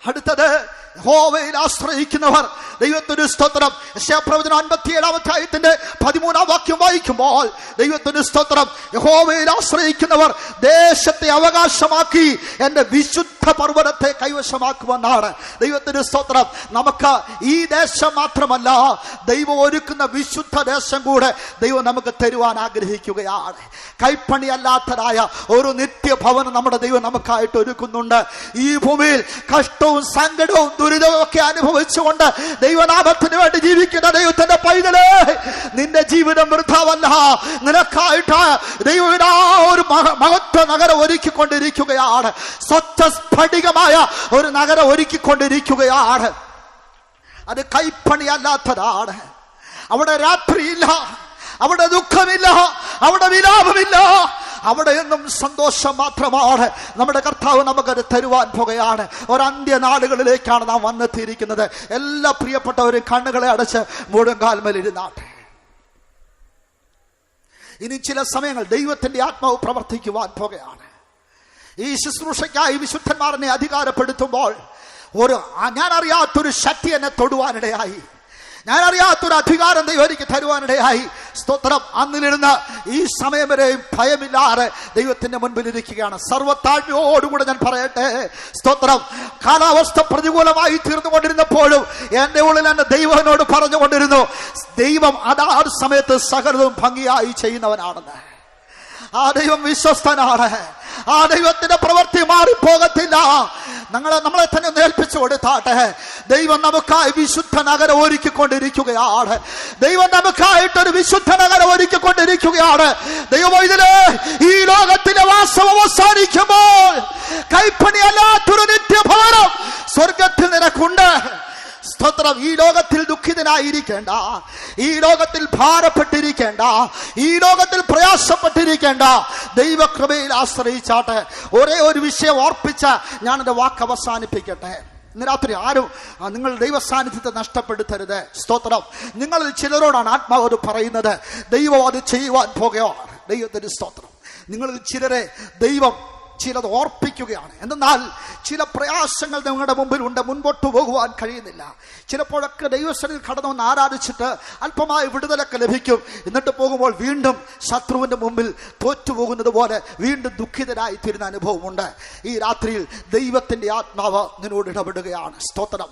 അടുത്തത് യഹോവയിൽ ആശ്രയിക്കുന്നവർ. ദൈവത്തിന് സ്തോത്രം. യെശയ്യാപ്രവചനം 57-ാം അധ്യായത്തിന്റെ 13-ാം വാക്യം വായിക്കുമ്പോൾ ദൈവത്തിന് സ്തോത്രം, യഹോവയിൽ ആശ്രയിക്കുന്നവർ ദേശത്തെ അവകാശമാക്കി എന്റെ വിശുദ്ധ പർവ്വതത്തെ കൈവശമാക്കുമെന്നാണ്. ദൈവത്തിന് സ്തോത്രം. നമുക്ക് ഈ ദേശം മാത്രമല്ല, ദൈവം ഒരുക്കുന്ന വിശുദ്ധ ദേശം കൂടെ ദൈവം നമുക്ക് തരുവാൻ ആഗ്രഹിക്കുകയാണ്. കൈപ്പണിയല്ലാത്തതായ ഒരു നിത്യഭവനം നമ്മുടെ ദൈവം നമുക്കായിട്ട് ഒരുക്കുന്നുണ്ട്. ഈ ഭൂമിയിൽ കഷ്ടവും സങ്കടവും ദുരിതവും ഒക്കെ അനുഭവിച്ചുകൊണ്ട് ദൈവനാമത്തിന് വേണ്ടി ജീവിക്കുന്ന ദൈവത്തിന്റെ പൈതലേ, നിന്റെ ജീവിതം വൃഥാവല്ല. നിനക്കായിട്ട് ദൈവം ഒരു മഹത്വ നഗരം ഒരുക്കിക്കൊണ്ടിരിക്കുകയാണ്. സ്വച്ഛ സ്ഫടികമായ ഒരു നഗരം ഒരുക്കിക്കൊണ്ടിരിക്കുകയാണ്. അത് കൈപ്പണിയല്ലാത്തതാണ്. അവിടെ രാത്രിയില്ല, അവിടെ ദുഃഖമില്ല, അവിടെ വിലാപമില്ല, അവിടെ എന്നും സന്തോഷം മാത്രമാണ്. നമ്മുടെ കർത്താവ് നമുക്കത് തരുവാൻ പോകുകയാണ്. ഒരന്ത്യനാളുകളിലേക്കാണ് നാം വന്നെത്തിയിരിക്കുന്നത്. എല്ലാ പ്രിയപ്പെട്ടവരും കണ്ണുകളെ അടച്ച് മുഴങ്കാൽമേലിരുന്നാട്ടെ. ഇനി ചില സമയങ്ങൾ ദൈവത്തിന്റെ ആത്മാവ് പ്രവർത്തിക്കുവാൻ പോകുകയാണ്. ഈ ശുശ്രൂഷയ്ക്കായി വിശുദ്ധന്മാരനെ അധികാരപ്പെടുത്തുമ്പോൾ ഞാൻ അറിയാത്തൊരു ശക്തി എന്നെ തൊടുവാനിടയായി. ഞാൻ അറിയാത്തൊരു അധികാരം ദൈവം എനിക്ക് തരുവാനിടയായി. സ്തോത്രം. അന്നിലിരുന്ന് ഈ സമയം വരെയും ഭയമില്ലാതെ ദൈവത്തിന്റെ മുൻപിൽ ഇരിക്കുകയാണ്. സർവ്വതാഴ്മയോടുകൂടെ ഞാൻ പറയട്ടെ, സ്തോത്രം. കാലാവസ്ഥ പ്രതികൂലമായി തീർന്നുകൊണ്ടിരുന്നപ്പോഴും എന്റെ ഉള്ളിൽ എന്റെ ദൈവനോട് പറഞ്ഞുകൊണ്ടിരുന്നു, ദൈവം അതാത് സമയത്ത് സകലതും ഭംഗിയായി ചെയ്യുന്നവനാണെന്ന്. ആ ദൈവം വിശ്വസ്തനാണ്. ആ ദൈവത്തിന്റെ പ്രവൃത്തി മാറിപ്പോകത്തില്ല. നമ്മളെ തന്നെ ഒന്ന് ഏൽപ്പിച്ചു കൊടുത്താട്ടെ. ദൈവം നമുക്കായി വിശുദ്ധ നഗരം ഒരുക്കിക്കൊണ്ടിരിക്കുകയാണ്. ദൈവം നമുക്കായിട്ടൊരു വിശുദ്ധ നഗരം ഒരുക്കിക്കൊണ്ടിരിക്കുകയാണ്. ദൈവം ഇതിലെ ഈ ലോകത്തിന്റെ വാസം അവസാനിക്കുമ്പോൾ കൈപ്പണിയല്ലാത്തൊരു നിത്യഭാരം സ്വർഗത്തിൽ നിനക്കുണ്ട്. സ്തോത്രം. ഈ ലോകത്തിൽ ദുഃഖിതനായിരിക്കേണ്ട, ഈ ലോകത്തിൽ ഭാരപ്പെട്ടിരിക്കേണ്ട, ഈ ലോകത്തിൽ പ്രയാസപ്പെട്ടിരിക്കേണ്ട, ദൈവകൃപയിൽ ആശ്രയിച്ചാട്ടെ. ഒരേ ഒരു വിഷയം ഓർപ്പിച്ച ഞാൻ എന്റെ വാക്ക് അവസാനിപ്പിക്കട്ടെ. ഇന്ന് രാത്രി ആരും നിങ്ങൾ ദൈവസാന്നിധ്യത്തെ നഷ്ടപ്പെടുത്തരുത്. സ്തോത്രം. നിങ്ങളിൽ ചിലരോടാണ് ആത്മാവോട് പറയുന്നത്, ദൈവം അത് ചെയ്യുവാൻ പോകുകയാണ്. ദൈവത്തിന് സ്തോത്രം. നിങ്ങളിൽ ചിലരെ ദൈവം ചിലത് ഓർപ്പിക്കുകയാണ്. എന്നാൽ ചില പ്രയാസങ്ങൾ നിങ്ങളുടെ മുമ്പിൽ ഉണ്ട്, മുൻപോട്ട് പോകുവാൻ കഴിയുന്നില്ല. ചിലപ്പോഴൊക്കെ ദൈവസ്ഥലിൽ കടന്നു വന്ന് ആരാധിച്ചിട്ട് അല്പമായ വിടുതലൊക്കെ ലഭിക്കും. എന്നിട്ട് പോകുമ്പോൾ വീണ്ടും ശത്രുവിന്റെ മുമ്പിൽ തോറ്റുപോകുന്നത് പോലെ വീണ്ടും ദുഃഖിതരായി തീരുന്ന അനുഭവമുണ്ട്. ഈ രാത്രിയിൽ ദൈവത്തിന്റെ ആത്മാവ് നിന്നോട് ഇടപെടുകയാണ്. സ്തോത്രം.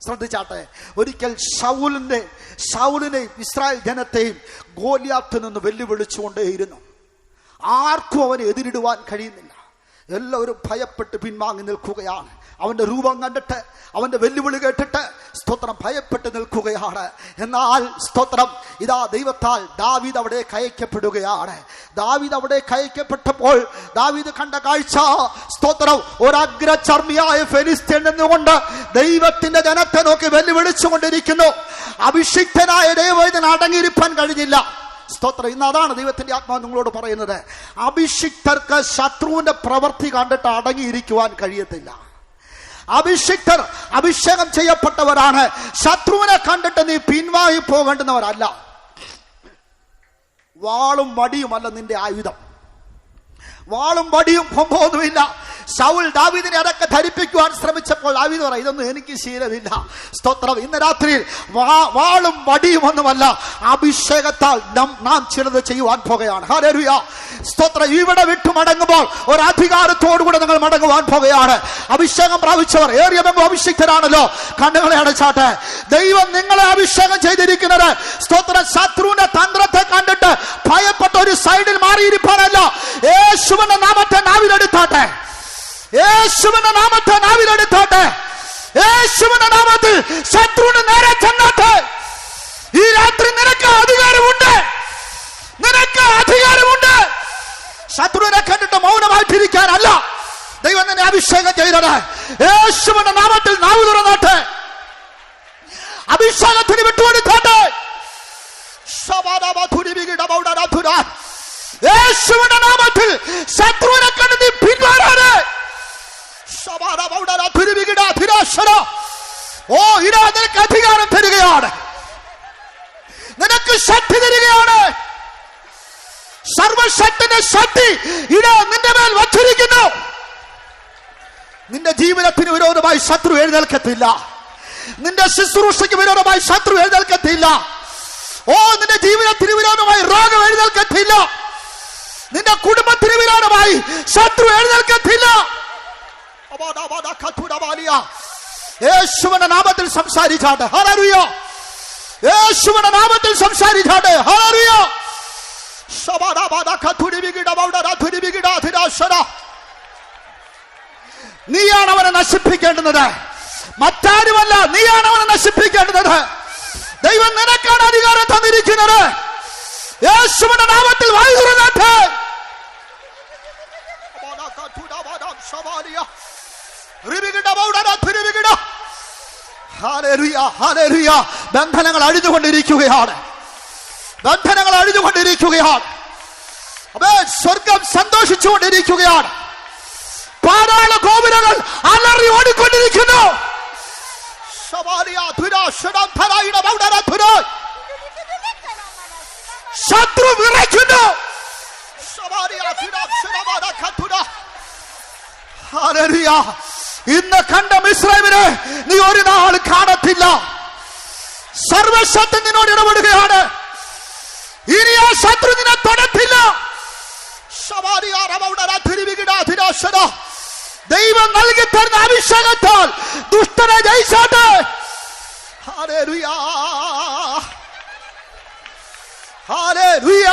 ശ്രദ്ധിച്ചാട്ടെ, ഒരിക്കൽ ശൗലിനെയും ഇസ്രായേൽ ജനത്തെയും ഗോലിയാത്തിൽ നിന്ന് വെല്ലുവിളിച്ചുകൊണ്ടേയിരുന്നു. ആർക്കും അവനെ എതിരിടുവാൻ കഴിയുന്നില്ല. എല്ലാവരും ഭയപ്പെട്ട് പിൻവാങ്ങി നിൽക്കുകയാണ്. അവന്റെ രൂപം കണ്ടിട്ട്, അവന്റെ വെല്ലുവിളി കേട്ടിട്ട് സ്തോത്രം ഭയപ്പെട്ട് നിൽക്കുകയാണ്. എന്നാൽ സ്തോത്രം, ഇതാ ദൈവത്താൽ ദാവീദ് അവിടെ കയക്കപ്പെടുകയാണ്. ദാവീദ് അവിടെ കയക്കപ്പെട്ടപ്പോൾ ദാവീദ് കണ്ട കാഴ്ച, സ്തോത്രം, ഒരഗ്രചർമ്മിയായ ഫെലിസ്ത്യൻ എന്നുകൊണ്ട് ദൈവത്തിന്റെ ജനത്തെ നോക്കി വെല്ലുവിളിച്ചുകൊണ്ടിരിക്കുന്നു. അഭിഷിക്തനായ ദൈവത്തിന് അടങ്ങിയിരിക്കാൻ കഴിഞ്ഞില്ല. സ്തോത്രം. ഇന്ന് അതാണ് ദൈവത്തിന്റെ ആത്മാവ് നിങ്ങളോട് പറയുന്നത്. അഭിഷിക്തർക്ക് ശത്രുവിന്റെ പ്രവൃത്തി കണ്ടിട്ട് അടങ്ങിയിരിക്കുവാൻ കഴിയത്തില്ല. അഭിഷിക്തർ അഭിഷേകം ചെയ്യപ്പെട്ടവരാണ്. ശത്രുവിനെ കണ്ടിട്ട് നീ പിൻവാങ്ങി പോകേണ്ടുന്നവരല്ല. വാളും വടിയുമല്ല നിന്റെ ആയുധം. വാളും വടിയും കൊമ്പൊന്നുമില്ല. ശൗൽ ദാവീദിനെ അതൊക്കെ ധരിപ്പിക്കുവാൻ ശ്രമിച്ചപ്പോൾ ദാവീദ് പറയും, ഇതൊന്നും എനിക്ക് ശീലമില്ല. സ്തോത്രം. ഇന്ന് രാത്രിയിൽ വാളും വടിയും ഒന്നുമല്ല, അഭിഷേകത്താൽ നാം ചിലത് ചെയ്യുവാൻ പോകുകയാണ്. ഹല്ലേലൂയ. സ്തോത്രം. ഇവിടെ വിട്ടു മടങ്ങുമ്പോൾ ഒരു അധികാരത്തോടുകൂടെ നിങ്ങൾ മടങ്ങുവാൻ പോകുകയാണ്. അഭിഷേകം പ്രാപിച്ചവർ ഏറിയമെങ്കിലും അഭിഷിക്തരാണല്ലോ. കണ്ണുകളെ അടച്ചാട്ടെ. ദൈവം നിങ്ങളെ അഭിഷേകം ചെയ്തിരിക്കുന്നത് സ്തോത്രം ശത്രുവിന്റെ തന്ത്രത്തെ കണ്ടിട്ട് ഭയപ്പെട്ട ഒരു സൈഡിൽ മാറിയിരിക്കാനല്ല. യേശുവിന്റെ നാമത്തെ നാവിലെടുത്താട്ടെ. യേശുവിന്റെ നാമത്തെ നാവിലെടുത്താട്ടെ. യേശുവിന്റെ നാമത്തിൽ ശത്രുവിന് നേരെ ചെന്നാട്ടെ. ഈ രാത്രി നിനക്ക് അധികാരമുണ്ട്. നിനക്ക് അധികാരമുണ്ട്. ശത്രുവിനെ കണ്ടിട്ട് മൗനമായിട്ടിരിക്കാനല്ല ദൈവം നിന്നെ അഭിഷേകം ചെയ്തത്. യേശുവിന്റെ നാമത്തിൽ നാവ് തുറന്നാട്ടെ. അഭിഷേകത്തിന് വിട്ടുകൊടുത്താട്ടെ. യേശുവിന്റെ നാമത്തിൽ ശത്രുവിനെ കണ്ട് നീ പിന്മാറാതെ. ഓ, ഇതാ നിനക്ക് അധികാരം തരികയാണ്. നിനക്ക് ശക്തി തരികയാണ്. സർവശക്തന്റെ ശക്തി ഇതാ നിന്റെ മേൽ വച്ചിരിക്കുന്നു. നിന്റെ ജീവിതത്തിന് വിരോധമായി ശത്രു എഴുന്നേൽക്കത്തില്ല. നിന്റെ ശുശ്രൂഷയ്ക്ക് വിരോധമായി ശത്രു എഴുന്നേൽക്കത്തില്ല. ഓ, നിന്റെ ജീവിതത്തിന് വിരോധമായി രോഗം എഴുന്നേൽക്കത്തില്ല. നിന്റെ കുടുംബത്തിന് വിരോധമായി ശത്രു എഴുന്നേൽക്കത്തില്ല. യേശുവിന്റെ നാമത്തിൽ സംസാരിച്ചാട്ടെ. ഹല്ലേലൂയ. യേശുവിന്റെ നാമത്തിൽ സംസാരിച്ചാട്ടെ. ഹല്ലേലൂയ. നീയാണ് അവനെ നശിപ്പിക്കേണ്ടുന്നത്, മറ്റാരുമല്ല. നീയാണ് അവനെ നശിപ്പിക്കേണ്ടുന്നത്. ദൈവം നിനക്കാണ് അധികാരം തന്നിരിക്കുന്നത്. യേശുവിന്റെ നാമത്തിൽ വായു തുറന്നാട്ടെ. ബന്ധനങ്ങൾ അഴിഞ്ഞുകൊണ്ടിരിക്കുകയാണ്. ബന്ധനങ്ങൾ അഴിഞ്ഞുകൊണ്ടിരിക്കുകയാണ്. സ്വർഗം സന്തോഷിച്ചുകൊണ്ടിരിക്കുകയാണ്. പാതാള ഗോപുരങ്ങൾ അലറി ഓടിക്കൊണ്ടിരിക്കുന്നു. ശത്രു വിറയ്ക്കുന്നു. ഇന്ന് കണ്ട മിസ്രൈമിനെ നീ ഒരു നാൾ കാണത്തില്ല. സർവശക്തൻ നിന്നോട് ഇടപെടുകയാണ്. ഇനി ആ ശത്രു നിന്നെ തൊടത്തില്ല. ദൈവം നൽകി തരുന്ന അഭിഷേകത്താൽ ദുഷ്ടനെ ജയിച്ചാട്ടെ. ഹല്ലേലൂയ. ഹല്ലേലൂയ.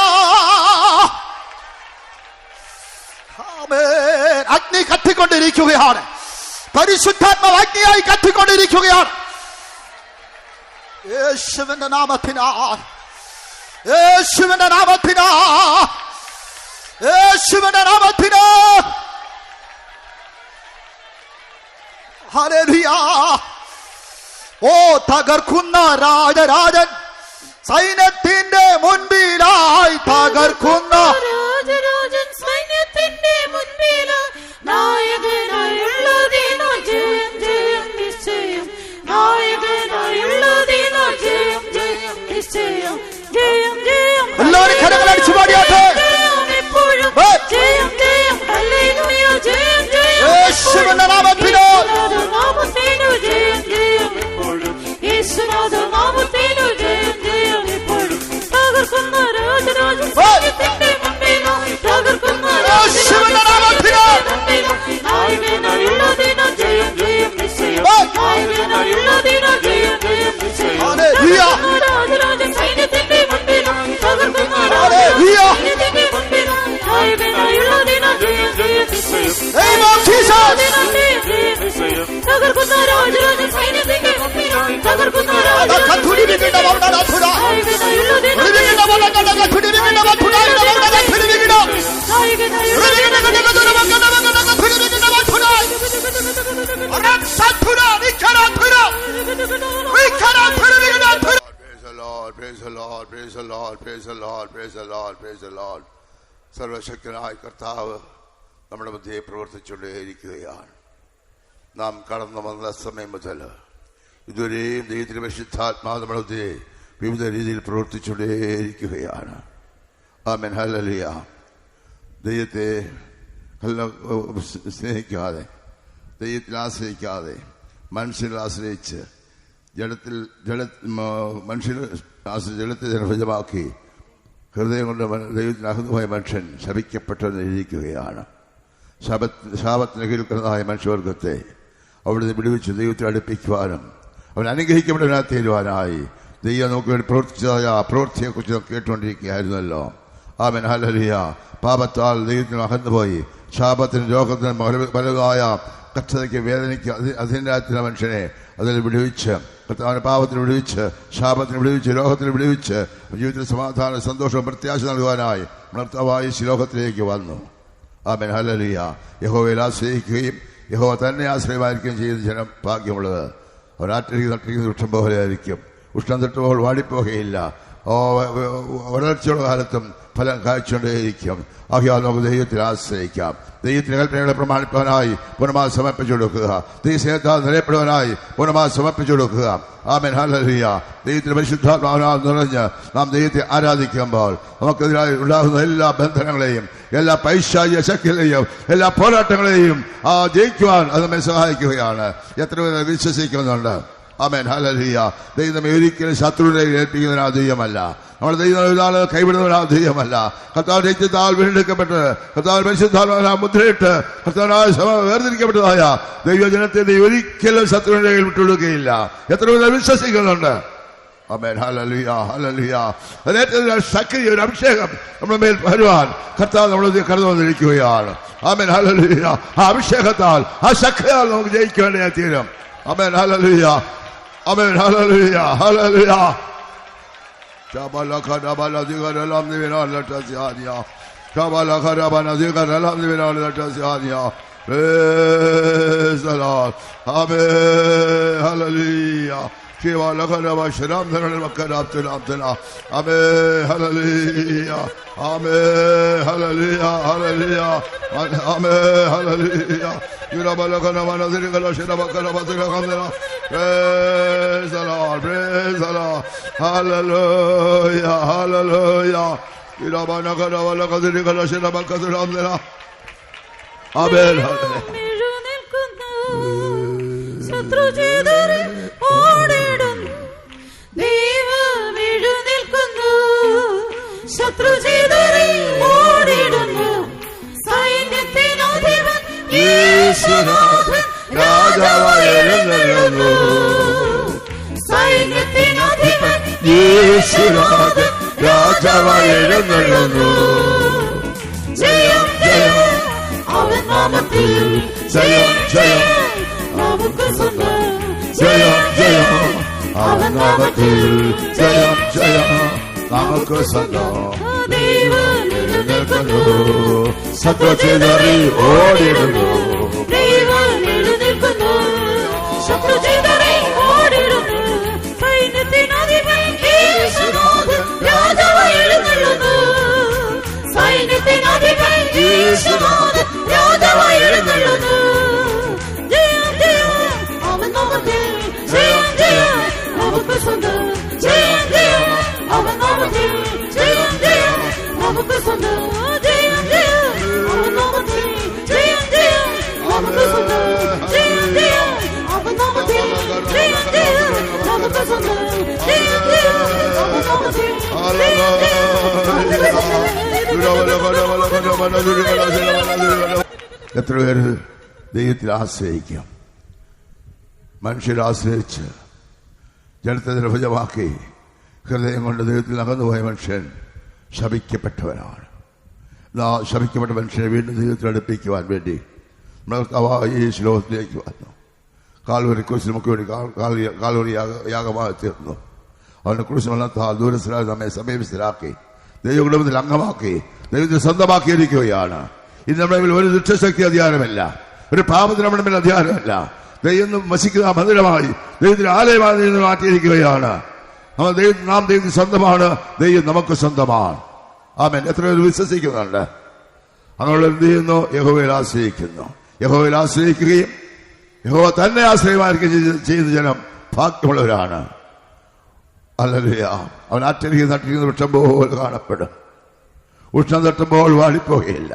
ആമേൻ. അഗ്നി കത്തിക്കൊണ്ടിരിക്കുകയാണ്. പരിശുദ്ധാത്മാവ് അഗ്നിയായി കത്തിക്കൊണ്ടിരിക്കുകയാണ്. യേശുവിന്റെ നാമത്തിനാൽ, യേശുവിന്റെ നാമത്തിനാൽ, യേശുവിന്റെ നാമത്തിനാൽ. ഹല്ലേലൂയ. ഓ, തകർക്കുന്ന രാജരാജൻ സൈന്യത്തിന്റെ മുൻപിലായി തകർക്കുന്ന രാജരാജൻ സൈന്യത്തിന്റെ മുൻപിലായി നായകനായുള്ളതിനോ ജയം ജയം യേശുവിന്റെ നാമത്തിലോ നാമത്തിനു ജയം ജയം എപ്പോഴും യേശുനാഥ നാമത്തിനു ജയം ജയം എപ്പോഴും തകർക്കുന്ന രാജരാജ സൈന്യത്തിന്റെ മുമ്പിലോ തകർക്കുന്ന യേശുവിന്റെ നാമത്തിലോ നായകനായുള്ള ദിനം ജയം ജയം നിശ്ചയം നായകനായുള്ള ദിനം ജയം ജയം നിശ്ചയം രാജരാജ സൈന്യത്തിന്റെ മുമ്പിലോ തകർക്കുന്ന സൈന്യത്തിന്റെ മുമ്പിലോ നായകനായുള്ള ദിനം ജയം ജയം നിശ്ചയം തകർക്കുന്ന രാജരാജ സൈന്യത്തിന്റെ മുമ്പിലോ തകർക്കുന്ന സർവശക്തനായ കർത്താവ് നമ്മുടെ മധ്യേ പ്രവർത്തിച്ചുകൊണ്ടേയിരിക്കുകയാണ്. നാം കടന്നു വന്ന സമയം മുതൽ ഇതുവരെയും ദൈവത്തിന്റെ പരിശുദ്ധാത്മാവ് നമ്മുടെ മധ്യേ വിവിധ രീതിയിൽ പ്രവർത്തിച്ചുകൊണ്ടേയിരിക്കുകയാണ്. ആമേൻ. ഹല്ലേലൂയ. ദൈവത്തെ സ്നേഹിക്കാതെ, ദൈവത്തിൽ ആശ്രയിക്കാതെ, മനുഷ്യരിൽ ആശ്രയിച്ച് ജലത്തെ ജലഭജമാക്കി ഹൃദയം കൊണ്ട് ദൈവത്തിന് അഹുതമായ മനുഷ്യൻ ശപിക്കപ്പെട്ടെന്നിരിക്കുകയാണ്. ശാപത്തിന് കീഴ്ക്കുന്നതായ മനുഷ്യവർഗത്തെ അവിടുന്ന് വിടുവിച്ച് ദൈവത്തിൽ അടുപ്പിക്കുവാനും അവൻ അനുഗ്രഹിക്കപ്പെട്ടവനായി തീരുവാനായി ദൈവം നമുക്ക് വേണ്ടി പ്രവർത്തിച്ചതായ ആ പ്രവൃത്തിയെക്കുറിച്ച് കേട്ടുകൊണ്ടിരിക്കുകയായിരുന്നല്ലോ. ആമേൻ. ഹല്ലേലൂയ. പാപത്താൽ ദൈവത്തിന് അകന്നുപോയി ശാപത്തിനും രോഗത്തിനും പലതായ കഷ്ടതയ്ക്ക് വേദനയ്ക്ക് അധീനരായ മനുഷ്യനെ അതിൽ വിടുവിച്ച്, കർത്താവിന്റെ പാപത്തിന് വിടുവിച്ച്, ശാപത്തിന് വിടുവിച്ച്, രോഗത്തിന് വിടുവിച്ച് ജീവിതത്തിൽ സമാധാനം, സന്തോഷവും പ്രത്യാശ നൽകുവാനായി കർത്താവായി ലോകത്തിലേക്ക് വന്നു. ആമേൻ. ഹല്ലേലൂയ. യഹോവയിൽ ആശ്രയിക്കുകയും യഹോവ തന്നെ ആശ്രയമായിരിക്കുകയും ചെയ്യുന്ന ജനം ഭാഗ്യമുള്ളത്. അവർ ആറ്റിലേക്ക് നട്ടിരിക്കുന്ന വൃക്ഷം പോലെ ആയിരിക്കും. ഉഷ്ണം തട്ടുമ്പോൾ വാടിപ്പോകുകയില്ല. വരൾച്ചയുടെ കാലത്തും ഫലം കാഴ്ചകൊണ്ടേയിരിക്കും. ആകയാൽ നമുക്ക് ദൈവത്തിൽ ആശ്രയിക്കാം. ദൈവത്തിന്റെ കൽപ്പനകളെ പ്രമാണിപ്പവനായി പൂർണ്ണമായി സമർപ്പിച്ചു കൊടുക്കുക. ദൈവസ്നേഹത്താൽ നിലയപ്പെടുവാനായി പൂർണ്ണമായി സമർപ്പിച്ചു കൊടുക്കുക. ആമേൻ. ഹല്ലേലൂയ. ദൈവത്തിന്റെ പരിശുദ്ധാത്മാവിനാൽ നിറഞ്ഞ് നാം ദൈവത്തെ ആരാധിക്കുമ്പോൾ നമുക്കെതിരായി ഉണ്ടാകുന്ന എല്ലാ ബന്ധനങ്ങളെയും, എല്ലാ പൈശാചിക ശക്തികളെയും, എല്ലാ പോരാട്ടങ്ങളെയും ജയിക്കുവാൻ അത് നമ്മെ സഹായിക്കുകയാണ്. എത്ര പേരെ വിശ്വസിക്കുന്നുണ്ട്? ആമേൻ. ഹല്ലേലൂയ. ദൈവം നമ്മെ ഒരിക്കലും ശത്രുവിനെ ഏൽപ്പിക്കുന്നതിനാ ദൈവമല്ല. നമ്മുടെ ദൈവം ഒരാളെ കൈവിടുന്നതിനാ ദൈവമല്ല. കർത്താവ് രക്തത്താൽ വീണ്ടെടുക്കപ്പെട്ട്, കർത്താവ് പരിശുദ്ധാത്മാവിനെ മുദ്രയിട്ട്, കർത്താവിനായ വേർതിരിക്കപ്പെട്ടതായ ദൈവജനത്തെ ഒരിക്കലും ശത്രുവിനെ വിട്ടുകൊടുക്കുകയില്ല. എത്ര പേരെ വിശ്വസിക്കുന്നുണ്ട്? ആമേൻ. ഹല്ലേലൂയ. ഹല്ലേലൂയ. ഏറ്റവും ശക്തി, ഒരു അഭിഷേകം നമ്മുടെ മേൽ വരുവാൻ കർത്താവ് നമ്മളെ കടന്നു വന്നിരിക്കുകയാണ്. ആമേൻ. ഹല്ലേലൂയ. ആ അഭിഷേകത്താൽ, ആ ശക്തിയാൽ നമുക്ക് ജയിക്കേണ്ടതായി തീരും. Amen. Hallelujah. Amen. Hallelujah. Hallelujah. Kabala kadabala zigara lam ni bina lata siania. Kabala kadabala zigara lam ni bina lata siania. Praise the Lord. Amen. Hallelujah. Kabala kadabala shram dhana makadab tulam tuna. Amen. Hallelujah. Amen. Hallelujah. Hallelujah. Amen. Hallelujah. Yurabala kadabala zigara shram makadab tulam tuna. Praise the Lord. Praise the Lord. Hallelujah. Hallelujah. Irabana kadabala kadrikala shram makadab tuna. Amen. ശത്രുചേതരെ ഓടിടുന്നു, ദൈവം എഴുന്നേൽക്കുന്നു. ശത്രുചേതരെ ഓടിടുന്നു, സൈന്യത്തിനധിപൻ യേശുനാഥൻ രാജാവായി എഴുന്നള്ളുന്നു. സൈന്യത്തിനധിപൻ യേശുനാഥൻ രാജാവായി എഴുന്നള്ളുന്നു. ജയം ജയം അവൻ നാമത്തിൽ, ജയം ജയം നമുക്ക് സ്വന്തം. ജയം ജയം അവൻ നാമത്തിൽ, ജയം ജയം നമുക്ക് സ്വന്തം. ദൈവം എഴുന്നേൽക്കുന്നു, ശത്രുചേതറി ഓടിടുന്നു. ദൈവം എഴുന്നേൽക്കുന്നു, ശത്രുചേതറി ഓടിടുന്നു. സൈന്യത്തിനധിപൻ യേശുനാഥൻ രാജാവായി എഴുന്നള്ളുന്നു. സൈന്യത്തിനധിപൻ യേശുനാഥൻ രാജാവായി എഴുന്നള്ളുന്നു. ജയം ജയം അവൻ നാമത്തിൽ, ജയം ജയം നമുക്ക് സ്വന്തം. ജയം ജയം അവൻ നാമത്തിൽ, ജയം ജയം നമുക്ക് സ്വന്തം. ജയം ജയം അവൻ നാമത്തിൽ, ജയം ജയം നമുക്ക് സ്വന്തം. എത്ര പേര് ദൈവത്തിൽ ആശ്രയിക്കും? മനുഷ്യരെ ആശ്രയിച്ച് ജലത്തെ നിർഭജമാക്കി ഹൃദയം കൊണ്ട് ദൈവത്തിൽ അകന്നുപോയ മനുഷ്യൻ ശപിക്കപ്പെട്ടവനാണ്. ശപിക്കപ്പെട്ട മനുഷ്യനെ വീണ്ടും ദൈവത്തിൽ അടുപ്പിക്കുവാൻ വേണ്ടി ഈ ശ്ലോകത്തിലേക്ക് വന്നു. കാൽവരി കുരിശിൽ നമുക്ക് വേണ്ടി കാൽവരി യാഗമായി തീർന്നു. അവന്റെ കുരിശ് മരണത്താൽ ദൂരസ്ഥരായി നമ്മെ സമീപസ്ഥരാക്കി ദൈവകുടുംബത്തിൽ അംഗമാക്കി ദൈവത്തിൽ സ്വന്തമാക്കിയിരിക്കുകയാണ്. ഇന്ന് നമ്മുടെ മേൽ ഒരു ദുഷ്ടശക്തി അധികാരമല്ല, ഒരു പാപത്തിന് നമ്മുടെ മേൽ അധികാരമല്ല. ദൈവം വസിക്കുന്ന മന്ദിരമായി ദൈവത്തിന്റെ ആലയമായി ദൈവം മാറ്റിയിരിക്കുകയാണ്. നാം ദൈവത്തിന് സ്വന്തമാണ്, ദൈവം നമുക്ക് സ്വന്തമാണ്. ആമേൻ. എത്ര പേര് വിശ്വസിക്കുന്നുണ്ട്? അങ്ങനെയുള്ള എന്ത് ചെയ്യുന്നു? യഹോവയിൽ ആശ്രയിക്കുന്നു. യഹോവയിൽ ആശ്രയിക്കുകയും യഹോവ തന്നെ ആശ്രയമായിരിക്കും ചെയ്യുന്ന ജനം ഭാഗ്യമുള്ളവരാണ്. ഹല്ലേലൂയ. അവൻ ആറ്റരികെ നട്ടിരിക്കുന്ന വൃക്ഷം പോലെ കാണപ്പെടും. ഉഷ്ണം തട്ടുമ്പോൾ വാടിപ്പോകുകയില്ല.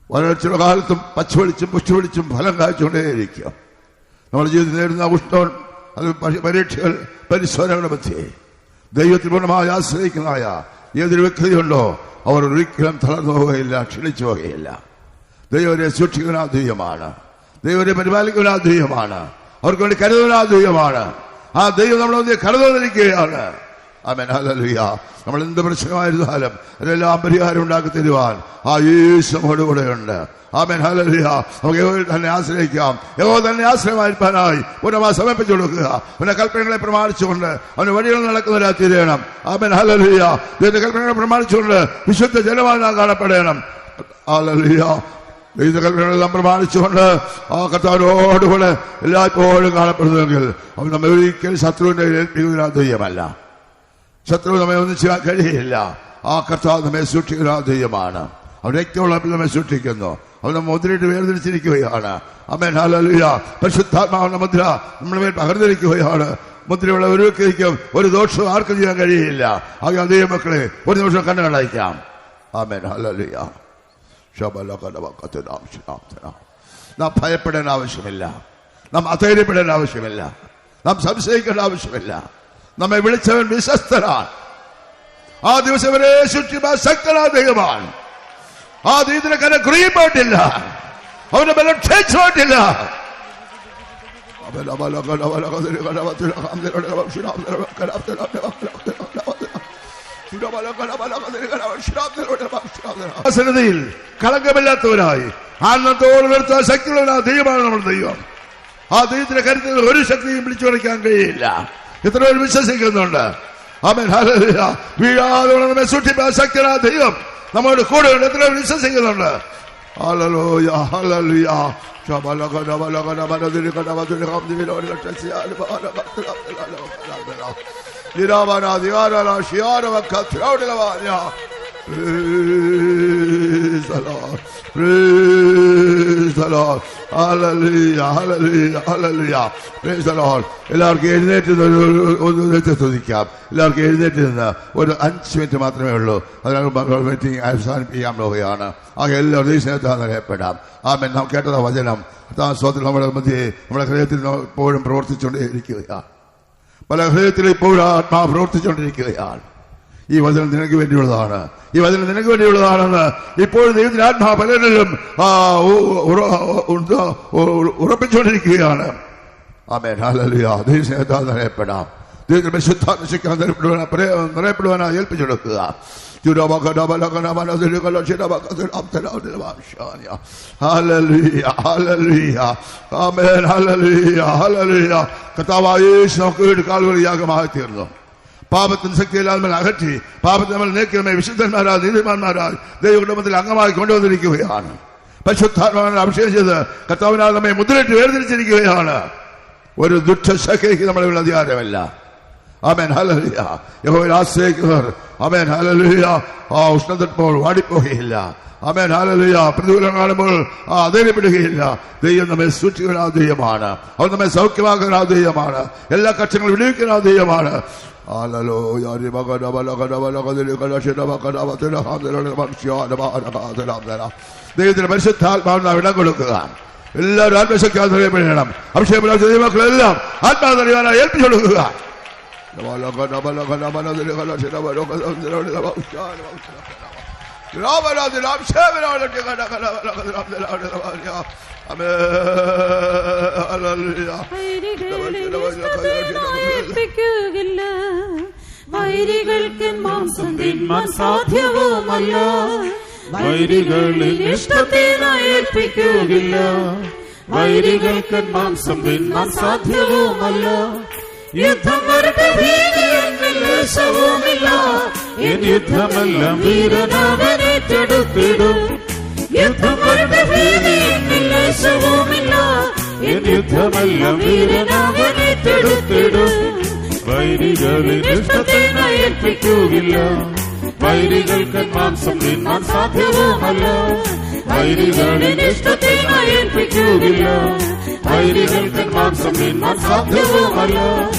വരൾച്ചയുടെ കാലത്തും പച്ചവെളിച്ചും പുഷ്ടിവെളിച്ചും ഫലം കാഴ്ചകൊണ്ടേയിരിക്കും. നമ്മുടെ ജീവിതത്തിൽ നേരിടുന്ന ഉഷ്ണം, അത് പരീക്ഷകൾ, പരിശോധനകളുടെ മധ്യേ ദൈവത്തിൽ പൂർണ്ണമായി ആശ്രയിക്കുന്നതായ ഏതൊരു വ്യക്തിയുണ്ടോ അവർ ഒരിക്കലും തളർന്നു പോവുകയില്ല, ക്ഷണിച്ചു പോവുകയില്ല. ദൈവരെ സൂക്ഷിക്കുന്ന ദൈവമാണ്, ദൈവരെ പരിപാലിക്കുന്ന ദൈവമാണ്, അവർക്ക് വേണ്ടി കരുതുന്ന ദൈവമാണ്. ആ ദൈവം നമ്മളെ കരുതുന്നിരിക്കുകയാണ്. ആമേൻ. ഹല്ലേലൂയ. നമ്മൾ എന്ത് പ്രശ്നമായിരുന്നാലും അതിനെല്ലാം പരിഹാരം ഉണ്ടാക്കി തരുവാൻ ആ യേശു നമ്മുടെ കൂടെയുണ്ട്. ആമേൻ. ഹല്ലേലൂയ. നമുക്ക് യഹോവയിൽ തന്നെ ആശ്രയിക്കാം. യഹോവ തന്നെ ആശ്രയമായിരിക്കാനായി പൂർണ്ണമായി സമർപ്പിച്ചു കൊടുക്കുക. അവന്റെ കൽപ്പനകളെ പ്രമാണിച്ചുകൊണ്ട് അവന്റെ വഴികളിൽ നടക്കുന്നവരാ തീരണം. ആമേൻ. ഹല്ലേലൂയ. ദൈവത്തിന്റെ കൽപ്പനകളെ പ്രമാണിച്ചുകൊണ്ട് വിശുദ്ധ ജനമായി നാം കാണപ്പെടണം. ഹല്ലേലൂയ. ദൈവ കൽപ്പനകളെല്ലാം പ്രമാണിച്ചുകൊണ്ട് ആ കർത്താവിനോടുകൂടെ എല്ലായ്പ്പോഴും കാണപ്പെടുന്നുവെങ്കിൽ അവൻ നമ്മെ ഒരിക്കലും ശത്രുവിന്റെ ഏൽപ്പിക്കുന്ന ദൈവമല്ല. ശത്രു നമ്മെ ഒന്നും ചെയ്യാൻ കഴിയില്ല. ആ കർത്താവ് നമ്മെ സൂക്ഷിക്കുന്ന ദൈവമാണ്. അവൻ രക്തമുള്ള നമ്മെ സൂക്ഷിക്കുന്നു. അവൻ നമ്മെ മുദ്രയിട്ട് വേർതിരിച്ചിരിക്കുകയാണ്. ആമേൻ. ഹല്ലേലൂയ. പരിശുദ്ധാത്മാവിന്റെ മുദ്ര നമ്മുടെ മേൽ പകർന്നിരിക്കുകയാണ്. മുദ്രയുള്ള ഒരു വ്യക്തിക്കും ഒരു ദോഷവും ആർക്കും ചെയ്യാൻ കഴിയില്ല. ആകെ ദൈവമക്കളെ ഒരു നിമിഷം കണ്ണു കണ്ടയക്കാം. ആമേൻ. ഹല്ലേലൂയ. നാം ഭയപ്പെടേണ്ട ആവശ്യമില്ല, നാം അധൈര്യപ്പെടേണ്ട ആവശ്യമില്ല, നാം സംശയിക്കേണ്ട ആവശ്യമില്ല. നമ്മെ വിളിച്ചവൻ വിശ്വസ്തനാണ്. ആ ദിവസം വരെ ശക്തനായ ദൈവമാണ്. ആ ദൈവത്തിന് കര കുറിയപ്പെട്ടില്ല, അവന്റെ ബലം ക്ഷയിച്ചിട്ടില്ല. സന്നിധിയിൽ കളങ്കമില്ലാത്തവരായി ആനന്ദത്തോട് നിർത്താൻ ശക്തിയുള്ളവരാ ദൈവമാണ് നമ്മുടെ ദൈവം. ആ ദൈവത്തിന്റെ കരുത്തിൽ ഒരു ശക്തിയും പിടിച്ചു പറിക്കാൻ കഴിയില്ല. എത്ര പേർ വിശ്വസിക്കുന്നുണ്ട്? ആമേൻ. ഹല്ലേലൂയ. വീഴാതെ നമ്മെ സൂക്ഷിപ്പാൻ ശക്തനായ ദൈവം നമ്മോട് കൂടെയുണ്ട്. എത്ര പേർ വിശ്വസിക്കുന്നുണ്ട്? ഹല്ലേലൂയ. ഹല്ലേലൂയ. എല്ലാവർക്കും എഴുന്നേറ്റ് സ്തുതിക്കാം. എല്ലാവർക്കും എഴുന്നേറ്റ് നിന്ന് ഒരു 5 മിനിറ്റ് മാത്രമേ ഉള്ളൂ. അതിനാൽ മീറ്റിംഗ് അവസാനിപ്പിക്കാൻ പോവുകയാണ്. ആകെ എല്ലാവരും സ്നേഹത്താൽ അറിയപ്പെടാം. ആമേൻ. നാം കേട്ടത വചനം സ്വത്തിൽ നമ്മുടെ മധ്യേ നമ്മുടെ ഹൃദയത്തിൽ ഇപ്പോഴും പ്രവർത്തിച്ചുകൊണ്ടേയിരിക്കുകയാണ്. പല ഹൃദയത്തിൽ ഇപ്പോഴും ആത്മാവ് പ്രവർത്തിച്ചുകൊണ്ടിരിക്കുകയാണ്. ഈ വചനം നിനക്ക് വേണ്ടിയുള്ളതാണ്, ഈ വചനം നിനക്ക് വേണ്ടിയുള്ളതാണെന്ന് ഇപ്പോൾ ദൈവത്തിന്റെ ആത്മാവ് പലരിലും ഉറപ്പിച്ചുകൊണ്ടിരിക്കുകയാണ്. ആമേൻ. ഹല്ലേലൂയ. ദൈവ സ്നേഹത്താൽ നിറയപ്പെടാം. ദൈവത്തിന്റെ പരിശുദ്ധാത്മശക്തിയാൽ നിറയപ്പെടുവാനായി ഏൽപ്പിച്ചെടുക്കുക. യാഗമായി തീർന്നു. പാപത്തിന് ശക്തിയില്ലാതെ നമ്മൾ അകറ്റി, പാപത്തെ നമ്മൾ നീക്കിയമ്മേ വിശുദ്ധന്മാരായി നീതിമാന്മാരായി ദൈവകുടുംബത്തിൽ അംഗമായി കൊണ്ടുവന്നിരിക്കുകയാണ്. പരിശുദ്ധാത്മാവിനെ അഭിഷേകം ചെയ്ത് കർത്താവിനാൽ നമ്മെ മുദ്രയിട്ട് വേർതിരിച്ചിരിക്കുകയാണ്. ഒരു ദുഷ്ടശക്തിക്ക് നമ്മളെ അധികാരമല്ല. ആമേൻ. ഹല്ലേലൂയ. യഹോവയിൽ ആശ്രയിക്കുന്നവർ ആമേൻ. ഹല്ലേലൂയ. ആ ഉഷ്ണം തട്ടുമ്പോൾ വാടിപ്പോകുകയില്ല. ആമേൻ. ഹല്ലേലൂയ. പ്രതികൂലം കാണുമ്പോൾ അധൈര്യപ്പെടുകയില്ല. ദൈവം നമ്മെ സൂക്ഷിക്കുന്ന ദൈവമാണ്. അവൻ നമ്മെ സൗഖ്യമാക്കുന്ന ദൈവമാണ്. എല്ലാ കക്ഷങ്ങളും വിടുവിക്കുന്ന ദൈവമാണ്. ദൈവത്തിന് പരിശുദ്ധാത്മാവിന് ഇടം കൊടുക്കുക. എല്ലാവരും ആത്മശക്തി അറിയപ്പെടണം. അഭിഷേകം ദൈവമക്കളെല്ലാം ആത്മാവ് അറിയാനായി ഏൽപ്പിച്ചു കൊടുക്കുക. വൈരികൾക്ക് മാംസം തിന്മാൻ സാധ്യവുമല്ല. വൈരികളിൽ ഇഷ്ടത്തിനായി ഏൽപ്പിക്കുകയില്ല. വൈരികൾക്ക് മാംസം തിന്മാൻ സാധ്യവുമല്ല. യുദ്ധം വരട്ടെ ലേശവുമില്ല. എൻ യുദ്ധമെല്ലാം വീരനവനേറ്റെടുത്തിടും. യുദ്ധം വരട്ടെ ലേശവുമില്ല. എൻ യുദ്ധമെല്ലാം വീരനവനേറ്റെടുത്തിടും. വൈരികളിൽ ഇഷ്ടത്തിനായി ഏൽപ്പിക്കുകയില്ല. വൈരികൾക്ക് മാംസം തിന്മാൻ സാധ്യവുമല്ല. വൈരികളിൽ ഇഷ്ടത്തിനായി ഏൽപ്പിക്കുകയില്ല. വൈരികൾക്ക് മാംസം തിന്മാൻ സാധ്യവുമല്ല.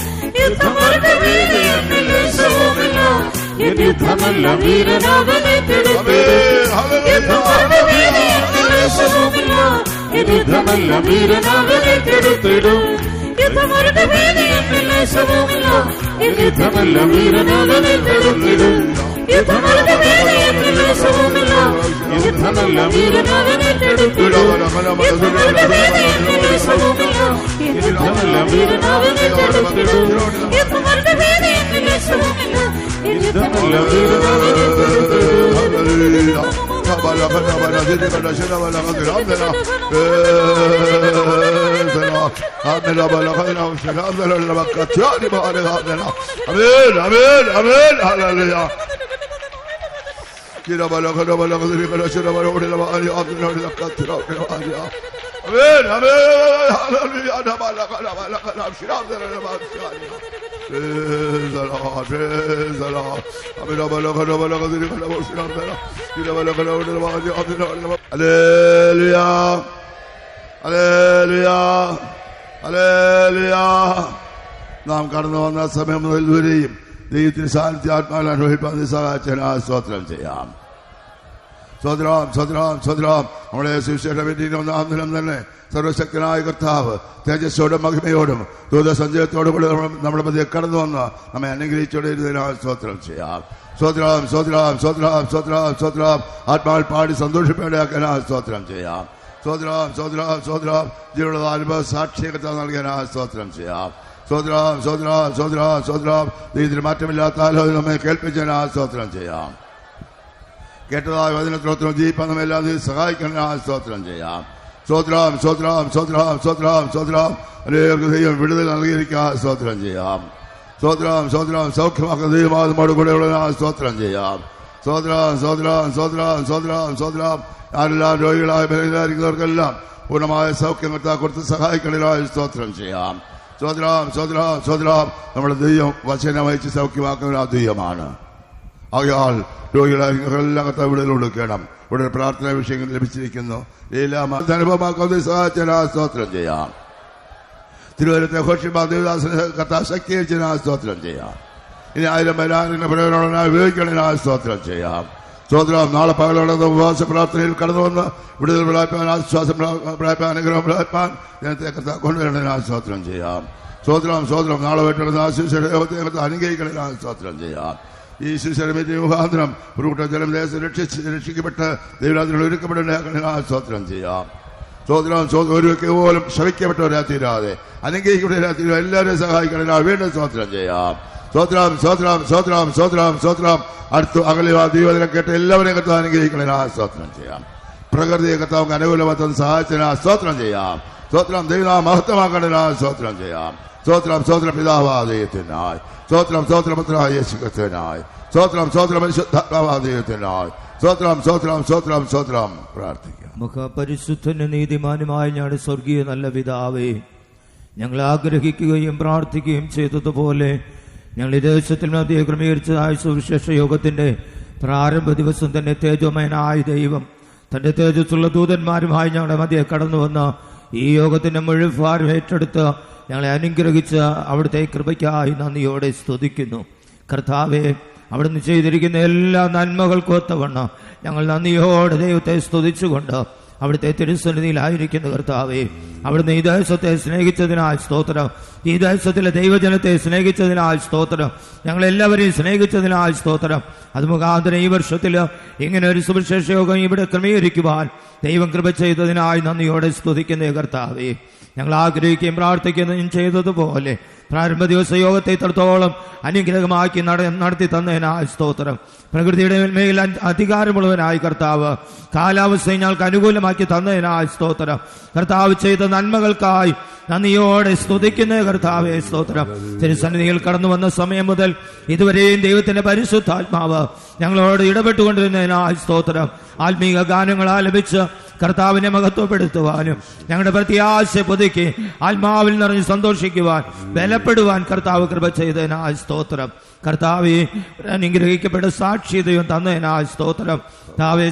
യുദ്ധം വരട്ടെ ലേശവുമില്ല. എൻ യുദ്ധമെല്ലാം വീരനവനേറ്റെടുത്തിടും. യുദ്ധം വരട്ടെ ലേശവുമില്ല. എൻ യുദ്ധമെല്ലാം വീരനവനേറ്റെടുത്തിടും. യുദ്ധം വരട്ടെ ലേശവുമില്ല. എൻ യുദ്ധമെല്ലാം വീരനവനേറ്റെടുത്തിടും. യുദ്ധം വരട്ടെ ലേശവുമില്ല. യുദ്ധമെല്ലാം വീരനവനേറ്റെടുത്തിടും. യുദ്ധം വരട്ടെ ലേശവുമില്ല. യുദ്ധമെല്ലാം വീരനവനേറ്റെടുത്തിടും. യുദ്ധം വരട്ടെ ലേശവുമില്ല. യുദ്ധമെല്ലാം വീരനവനേറ്റെടുത്തിടും. നാം കടന്നു വന്ന സമയം മുതൽ വരെയും ദൈവത്തിന് സാന്നിധ്യ ആത്മാവിൽ അനുഭവിപ്പാൻ സഹായിച്ചതിന് സ്തോത്രം ചെയ്യാം. സ്വദ്രാം സ്വദ്രാം സ്വദ്രാം. നമ്മുടെ സുവിശേഷം ഒന്നാം ദിനം തന്നെ സർവശക്തനായ കർത്താവ് തേജസ്സോടും മഹിമയോടും ദൂതസഞ്ചയത്തോടും കൂടി നമ്മുടെ മധ്യ കടന്നു വന്ന് നമ്മെ അനുഗ്രഹിച്ചുകൊണ്ടിരുന്നതിനാൽ സ്തോത്രം ചെയ്യാം. സ്വദ്രാം സ്വദ്രാം സ്വദ്രാം സ്വദ്രാം സ്വദ്രാം. ആത്മാവിൽ പാടി സന്തോഷിപ്പേണ്ടതിനാൽ സ്തോത്രം ചെയ്യാം. സ്വദ്രാം സ്വദ്രാം സ്വദ്രാം. ജീവനുള്ള അനുഭവ സാക്ഷികത നൽകിയതിനാൽ സ്തോത്രം ചെയ്യാം. സ്വദ്രാം സ്വദ്രാം സ്വദ്രാം സ്വദ്രാം. ഇതിന് മാറ്റമില്ലാത്ത ആലോചന നമ്മെ കേൾപ്പിച്ചതിനാൽ സ്തോത്രം ചെയ്യാം. കേട്ടതായ വചനത്തോത്രം ജീവിപ്പാൻ നമ്മെല്ലാം സഹായിക്കാൻ സ്തോത്രം ചെയ്യാം. സ്വദ്രാം സ്വദ്രാം സ്വദ്രാം സ്വദ്രാം സ്വദ്രാം. അനേക ദൈവം വിടുതൽ നൽകിയിരിക്കാൻ സ്തോത്രം ചെയ്യാം. സ്വദ്രാം സ്വദ്രാം. സൗഖ്യമാക്കുന്ന ദൈവം നമ്മുടെ കൂടെയുള്ള സ്തോത്രം ചെയ്യാം. സ്വദ്രാം സ്വദ്രാം സ്വദ്രാം സ്വദ്രാം സ്വദ്രാം. ആരെല്ലാം രോഗികളായ ബലഹീനരായിരിക്കുന്നവർക്കെല്ലാം പൂർണ്ണമായ സൗഖ്യം കൊടുത്ത് സഹായിക്കുന്നതിനായി സ്തോത്രം ചെയ്യാം. സ്വദ്രാം സ്വദ്രാം സ്വദ്രാം. നമ്മുടെ ദൈവം വചനം വഹിച്ച് സൗഖ്യമാക്കുന്ന ആ ദൈവമാണ്. ആകയാൽ രോഗികളെല്ലാം കർത്താവ് വിടുതൽ കൊടുക്കണം. ഇവിടെ പ്രാർത്ഥനാ വിഷയങ്ങൾ ലഭിച്ചിരിക്കുന്നു. എല്ലാം അനുഭവമാക്കുന്ന സഹായിച്ചതിന് സ്തോത്രം ചെയ്യാം. തിരുവനന്തപുരത്തെ ഘോഷിപ്പാ ദേവദാസന് കർത്താവ് ശക്തീകരിച്ചതിന് സ്തോത്രം ചെയ്യാം. ഇനി 1000 ബലാലിന്റെ പ്രയോജനങ്ങളായി ഉപയോഗിക്കണതിന് സ്തോത്രം ചെയ്യാം. സ്തോത്രം. നാളെ പകലോടെ ഉപവാസ പ്രാർത്ഥനയിൽ കടന്നു വന്ന് വിടുതൽ പ്രാപിപ്പാൻ, ആശ്വാസം പ്രാപിപ്പാൻ, അനുഗ്രഹം പ്രാപിപ്പാൻ ജനത്തെ കർത്താവ് കൊണ്ടുവരേണ്ടതിന് സ്തോത്രം ചെയ്യാം. സ്തോത്രം സ്തോത്രം. നാളെ വേണ്ടിടുന്ന ആശുശ്രൂഷ അനുഗ്രഹിക്കണതിന് സ്തോത്രം ചെയ്യാം. ഈ ശുശ്രൂഷ മുഖാന്തരം ഒരു കൂട്ടം ജനം ദേശം രക്ഷിക്കപ്പെട്ട് ദൈവരാജ്യങ്ങൾ ഒരുക്കപ്പെടേണ്ട സ്തോത്രം ചെയ്യാം. സ്തോത്രം. ഒരു വ്യക്തി പോലും ശവിക്കപ്പെട്ടവരാ തീരാതെ അനുഗ്രഹിക്കപ്പെട്ടവരാ തീരാ എല്ലാവരെയും സഹായിക്കണ വീണ്ടും സ്തോത്രം ചെയ്യാം. സ്തോത്രം സ്തോത്രം സ്തോത്രം സ്തോത്രം സ്തോത്രം. അടുത്ത് അകലെ ദൈവദിനം കേട്ട് എല്ലാവരെയും കർത്താവ് അനുഗ്രഹിക്കണ സ്തോത്രം ചെയ്യാം. പ്രകൃതിയെ കർത്താവ് അനുകൂലമാക്കുന്ന സഹായിച്ചതിന് സ്തോത്രം ചെയ്യാം. സ്തോത്രം. ദൈവനാമ മഹത്വമാക്കണ സ്തോത്രം ചെയ്യാം. സ്തോത്രം സ്തോത്രം. പിതാവാദയത്തിനായി സ്തോത്രം. സ്തോത്രം പുത്രായ യേശു ക്രിസ്തുവിനായി സ്തോത്രം. സ്തോത്രം പരിശുദ്ധാത്മാവാദയത്തിനായി സ്തോത്രം സ്തോത്രം സ്തോത്രം സ്തോത്രം. പ്രാർത്ഥിക്കാം. മഹാപരിശുദ്ധനും നീതിമാനുമായ ഞങ്ങളുടെ സ്വർഗീയ നല്ല പിതാവേ, ഞങ്ങൾ ആഗ്രഹിക്കുകയും പ്രാർത്ഥിക്കുകയും ചെയ്തതുപോലെ ഞങ്ങൾ ഈ ദേശത്തിൽ മധ്യേ ക്രമീകരിച്ചതായ സുവിശേഷ യോഗത്തിന്റെ പ്രാരംഭ ദിവസം തന്നെ തേജോമയനായ ദൈവം തന്റെ തേജസ്സുള്ള ദൂതന്മാരുമായി ഞങ്ങളുടെ മധ്യേ കടന്നു വന്ന് ഈ യോഗത്തിന്റെ മുഴുവൻ ഏറ്റെടുത്ത് ഞങ്ങളെ അനുഗ്രഹിച്ച് അവിടുത്തെ കൃപയ്ക്കായി നന്ദിയോടെ സ്തുതിക്കുന്നു. കർത്താവെ, അവിടുന്ന് ചെയ്തിരിക്കുന്ന എല്ലാ നന്മകൾക്കൊത്തവണ്ണം ഞങ്ങൾ നന്ദിയോടെ ദൈവത്തെ സ്തുതിച്ചുകൊണ്ട് അവിടുത്തെ തിരുസന്നിധിയിലായിരിക്കുന്ന കർത്താവെ, അവിടുന്ന് ഈ ദേശത്തെ സ്നേഹിച്ചതിനാൽ സ്തോത്രം. ഈ ദേശത്തിലെ ദൈവജനത്തെ സ്നേഹിച്ചതിനാൽ സ്തോത്രം. ഞങ്ങളെല്ലാവരെയും സ്നേഹിച്ചതിനാൽ സ്തോത്രം. അത് മുഖാന്തരം ഈ വർഷത്തിൽ ഇങ്ങനെ ഒരു സുവിശേഷ യോഗം ഇവിടെ ക്രമീകരിക്കുവാൻ ദൈവം കൃപ ചെയ്തതിനായി നന്ദിയോടെ സ്തുതിക്കുന്ന കർത്താവേ, ഞങ്ങൾ ആഗ്രഹിക്കുകയും പ്രാർത്ഥിക്കുകയും ചെയ്തതുപോലെ പ്രാരംഭ ദിവസ യോഗത്തെ ഇത്രത്തോളം അനുഗ്രഹമാക്കി നടത്തി തന്നതിനായി സ്തോത്രം. പ്രകൃതിയുടെ മേൽ അധികാരമുള്ളവനായി കർത്താവ് കാലാവസ്ഥയെ ഞങ്ങൾക്ക് അനുകൂലമാക്കി തന്നതിനായി സ്തോത്രം. കർത്താവ് ചെയ്ത നന്മകൾക്കായി നന്ദിയോടെ സ്തുതിക്കുന്ന കർത്താവേ സ്തോത്രം. തിരുസന്നിധിയിൽ കടന്നു വന്ന സമയം മുതൽ ഇതുവരെയും ദൈവത്തിന്റെ പരിശുദ്ധാത്മാവ് ഞങ്ങളോട് ഇടപെട്ടുകൊണ്ടിരുന്നതിനായി സ്തോത്രം. ആത്മീക ഗാനങ്ങൾ ആലപിച്ച് കർത്താവിനെ മഹത്വപ്പെടുത്തുവാനും ഞങ്ങളുടെ പ്രത്യാശ പുതുക്കി ആത്മാവിൽ നിറഞ്ഞ് സന്തോഷിക്കുവാൻ ബലപ്പെടുവാൻ കർത്താവ് കൃപ ചെയ്തതിനായി സ്തോത്രം. കർത്താവെ, അനുഗ്രഹിക്കപ്പെട്ട സാക്ഷ്യതയും തന്നതിനായി സ്തോത്രം. കർത്താവെ,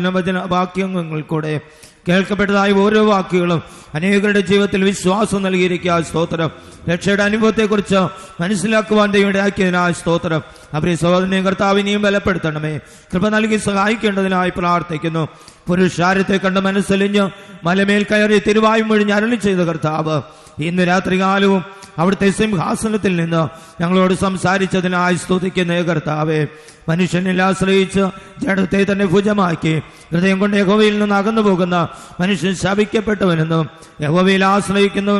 വചന വാക്യങ്ങൾ കൂടെ കേൾക്കപ്പെട്ടതായ ഓരോ വാക്കുകളും അനേകരുടെ ജീവിതത്തിൽ വിശ്വാസം നൽകിയിരിക്കുക സ്തോത്രം. രക്ഷയുടെ അനുഭവത്തെക്കുറിച്ച് മനസ്സിലാക്കുവാൻ ദൈവമാക്കിയതിനായി സ്തോത്രം. അവരെ സഹോദരനെയും കർത്താവിനെയും ബലപ്പെടുത്തണമേ. കൃപ നൽകി സഹായിക്കേണ്ടതിനായി പ്രാർത്ഥിക്കുന്നു. പുരുഷാരത്തെ കണ്ട് മനസ്സലിഞ്ഞ് മലമേൽ കയറി തിരുവായും മുഴിഞ്ഞ് അരുളി ചെയ്ത കർത്താവ് ഇന്ന് രാത്രികാലവും അവിടുത്തെ സിംഹാസനത്തിൽ നിന്ന് ഞങ്ങളോട് സംസാരിച്ചതിനായി സ്തുതിക്കുന്ന കർത്താവേ, മനുഷ്യനിൽ ആശ്രയിച്ച് ജഡത്തെ തന്നെ ഭുജമാക്കി ഹൃദയം കൊണ്ട് യഹോവയിൽ നിന്ന് അകന്നു പോകുന്ന മനുഷ്യൻ ശപിക്കപ്പെട്ടവനെന്നും യഹോവയിൽ ആശ്രയിക്കുന്നു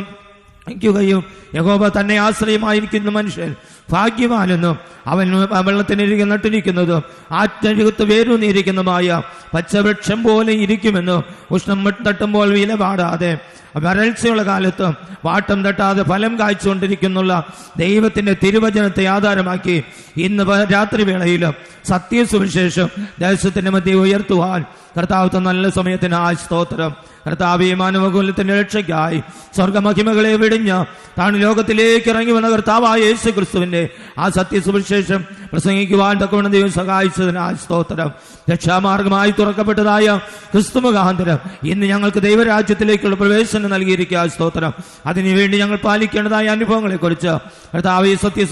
യഹോവ തന്നെ ആശ്രയമായിരിക്കുന്ന മനുഷ്യൻ ഭാഗ്യവാനെന്നും അവൻ വെള്ളത്തിനിരിക്കെ നട്ടിരിക്കുന്നതും ആറ്റരികത്ത് വേരൂന്നിരിക്കുന്നതുമായ പച്ചവൃക്ഷം പോലെ ഇരിക്കുമെന്നും ഉഷ്ണം തട്ടുമ്പോൾ വില പാടാതെ വരൾച്ചയുള്ള കാലത്ത് വാട്ടം തട്ടാതെ ഫലം കായ്ച്ചുകൊണ്ടിരിക്കുന്നുള്ള ദൈവത്തിന്റെ തിരുവചനത്തെ ആധാരമാക്കി ഇന്ന് രാത്രി വേളയിൽ സത്യസുവിശേഷം ദേശത്തിന്റെ മധ്യ ഉയർത്തുവാൻ കർത്താവ് നല്ല സമയത്തിനായി സ്തോത്രം. കർത്താവേ, മാനവകുലത്തിന്റെ രക്ഷയ്ക്കായി സ്വർഗമഹിമകളെ വെടിഞ്ഞ് താൻ ലോകത്തിലേക്ക് ഇറങ്ങി വന്ന കർത്താവായ യേശു ക്രിസ്തുവിന്റെ ആ സത്യസുവിശേഷം പ്രസംഗിക്കുവാൻ തക്കവണ്ണം ദൈവം സഹായിച്ചതിനായി സ്തോത്രം. രക്ഷാമാർഗമായി തുറക്കപ്പെട്ടതായ ക്രിസ്തു മുഖാന്തരം ഇന്ന് ഞങ്ങൾക്ക് ദൈവരാജ്യത്തിലേക്കുള്ള പ്രവേശനം നൽകിയിരിക്കുക സ്തോത്രം. അതിനുവേണ്ടി ഞങ്ങൾ പാലിക്കേണ്ടതായ അനുഭവങ്ങളെ കുറിച്ച് കർത്താവേ, സത്യ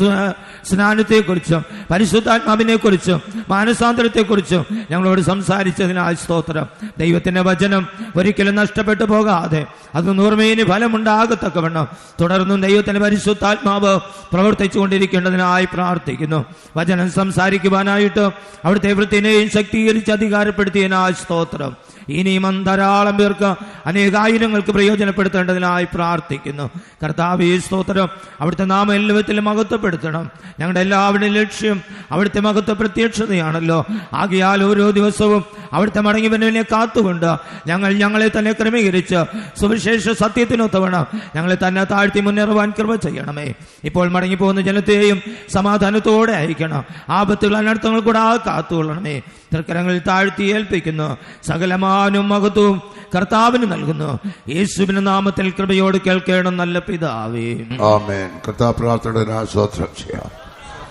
സ്നാനത്തെക്കുറിച്ചും പരിശുദ്ധാത്മാവിനെ കുറിച്ചും മാനസാന്തരത്തെക്കുറിച്ചും ഞങ്ങളോട് സംസാരിച്ചതിനായി സ്തോത്രം. ദൈവത്തിന്റെ വചനം ഒരിക്കലും നഷ്ടപ്പെട്ടു പോകാതെ അത് നൂർമേനി ഫലമുണ്ടാകത്തക്കവണ്ണം തുടർന്നും ദൈവത്തിന്റെ പരിശുദ്ധാത്മാവ് പ്രവർത്തിച്ചു കൊണ്ടിരിക്കേണ്ടതിനായി പ്രാർത്ഥിക്കുന്നു. വചനം സംസാരിക്കുവാനായിട്ട് അവിടുത്തെ വൃത്തിനെയും ശക്തീകരിച്ച് അധികാരപ്പെടുത്തിയതിനായി സ്തോത്രം. ഇനിയും ധാരാളം പേർക്ക് അനേകായിരങ്ങൾക്ക് പ്രയോജനപ്പെടുത്തേണ്ടതിനായി പ്രാർത്ഥിക്കുന്നു. കർത്താവേ സ്തോത്രം, അവിടുത്തെ നാമം എല്ലാത്തിലും മഹത്വപ്പെടുത്തണം. ഞങ്ങളുടെ എല്ലാവരുടെയും ലക്ഷ്യം അവിടുത്തെ മഹത്വ പ്രത്യക്ഷതയാണല്ലോ. ആകയാൽ ഓരോ ദിവസവും അവിടുത്തെ മടങ്ങിവരവിനെ കാത്തുകൊണ്ട് ഞങ്ങളെ തന്നെ ക്രമീകരിച്ച് സുവിശേഷ സത്യത്തിനൊത്തവണ്ണം ഞങ്ങളെ തന്നെ താഴ്ത്തി മുന്നേറുവാൻ കൃപ ചെയ്യണമേ. ഇപ്പോൾ മടങ്ങിപ്പോകുന്ന ജനത്തെയും സമാധാനത്തോടെ അയക്കണം. ആപത്തുകൾ അനർത്ഥങ്ങൾ കൂടെ കാത്തുകൊള്ളണമേ. തൃക്കരങ്ങളിൽ താഴ്ത്തി ഏൽപ്പിക്കുന്നു. സകലമാനും മഹത്വവും കർത്താവിന് നൽകുന്നു. യേശുവിന്റെ നാമത്തിൽ കൃപയോട് കേൾക്കണം നല്ല പിതാവേ, ആമേൻ. കർത്താവ് പ്രാർത്ഥന സ്തോത്രം ചെയ്യാം.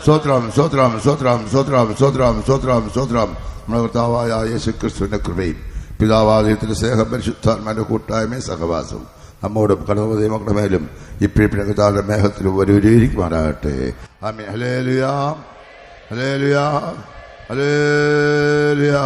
സ്തോത്രം സ്തോത്രം സ്തോത്രം സ്തോത്രം സ്തോത്രം സ്തോത്രം സ്തോത്രം. നമ്മുടെ കർത്താവായ യേശു ക്രിസ്തുവിന്റെ കൃപയും പിതാവാദയത്തിന്റെ സ്നേഹം പരിശുദ്ധാത്മാവിന്റെ കൂട്ടായ്മയും സഹവാസവും നമ്മോടും കടന്നു മക്കളുടെ മേലും ഇപ്പിഴപ്പിന്റെ കർത്താവിന്റെ മേഘത്തിലും ഒരുവരിയിരിക്കുവാനാകട്ടെ. ആമേൻ. Hallelujah hallelujah hallelujah.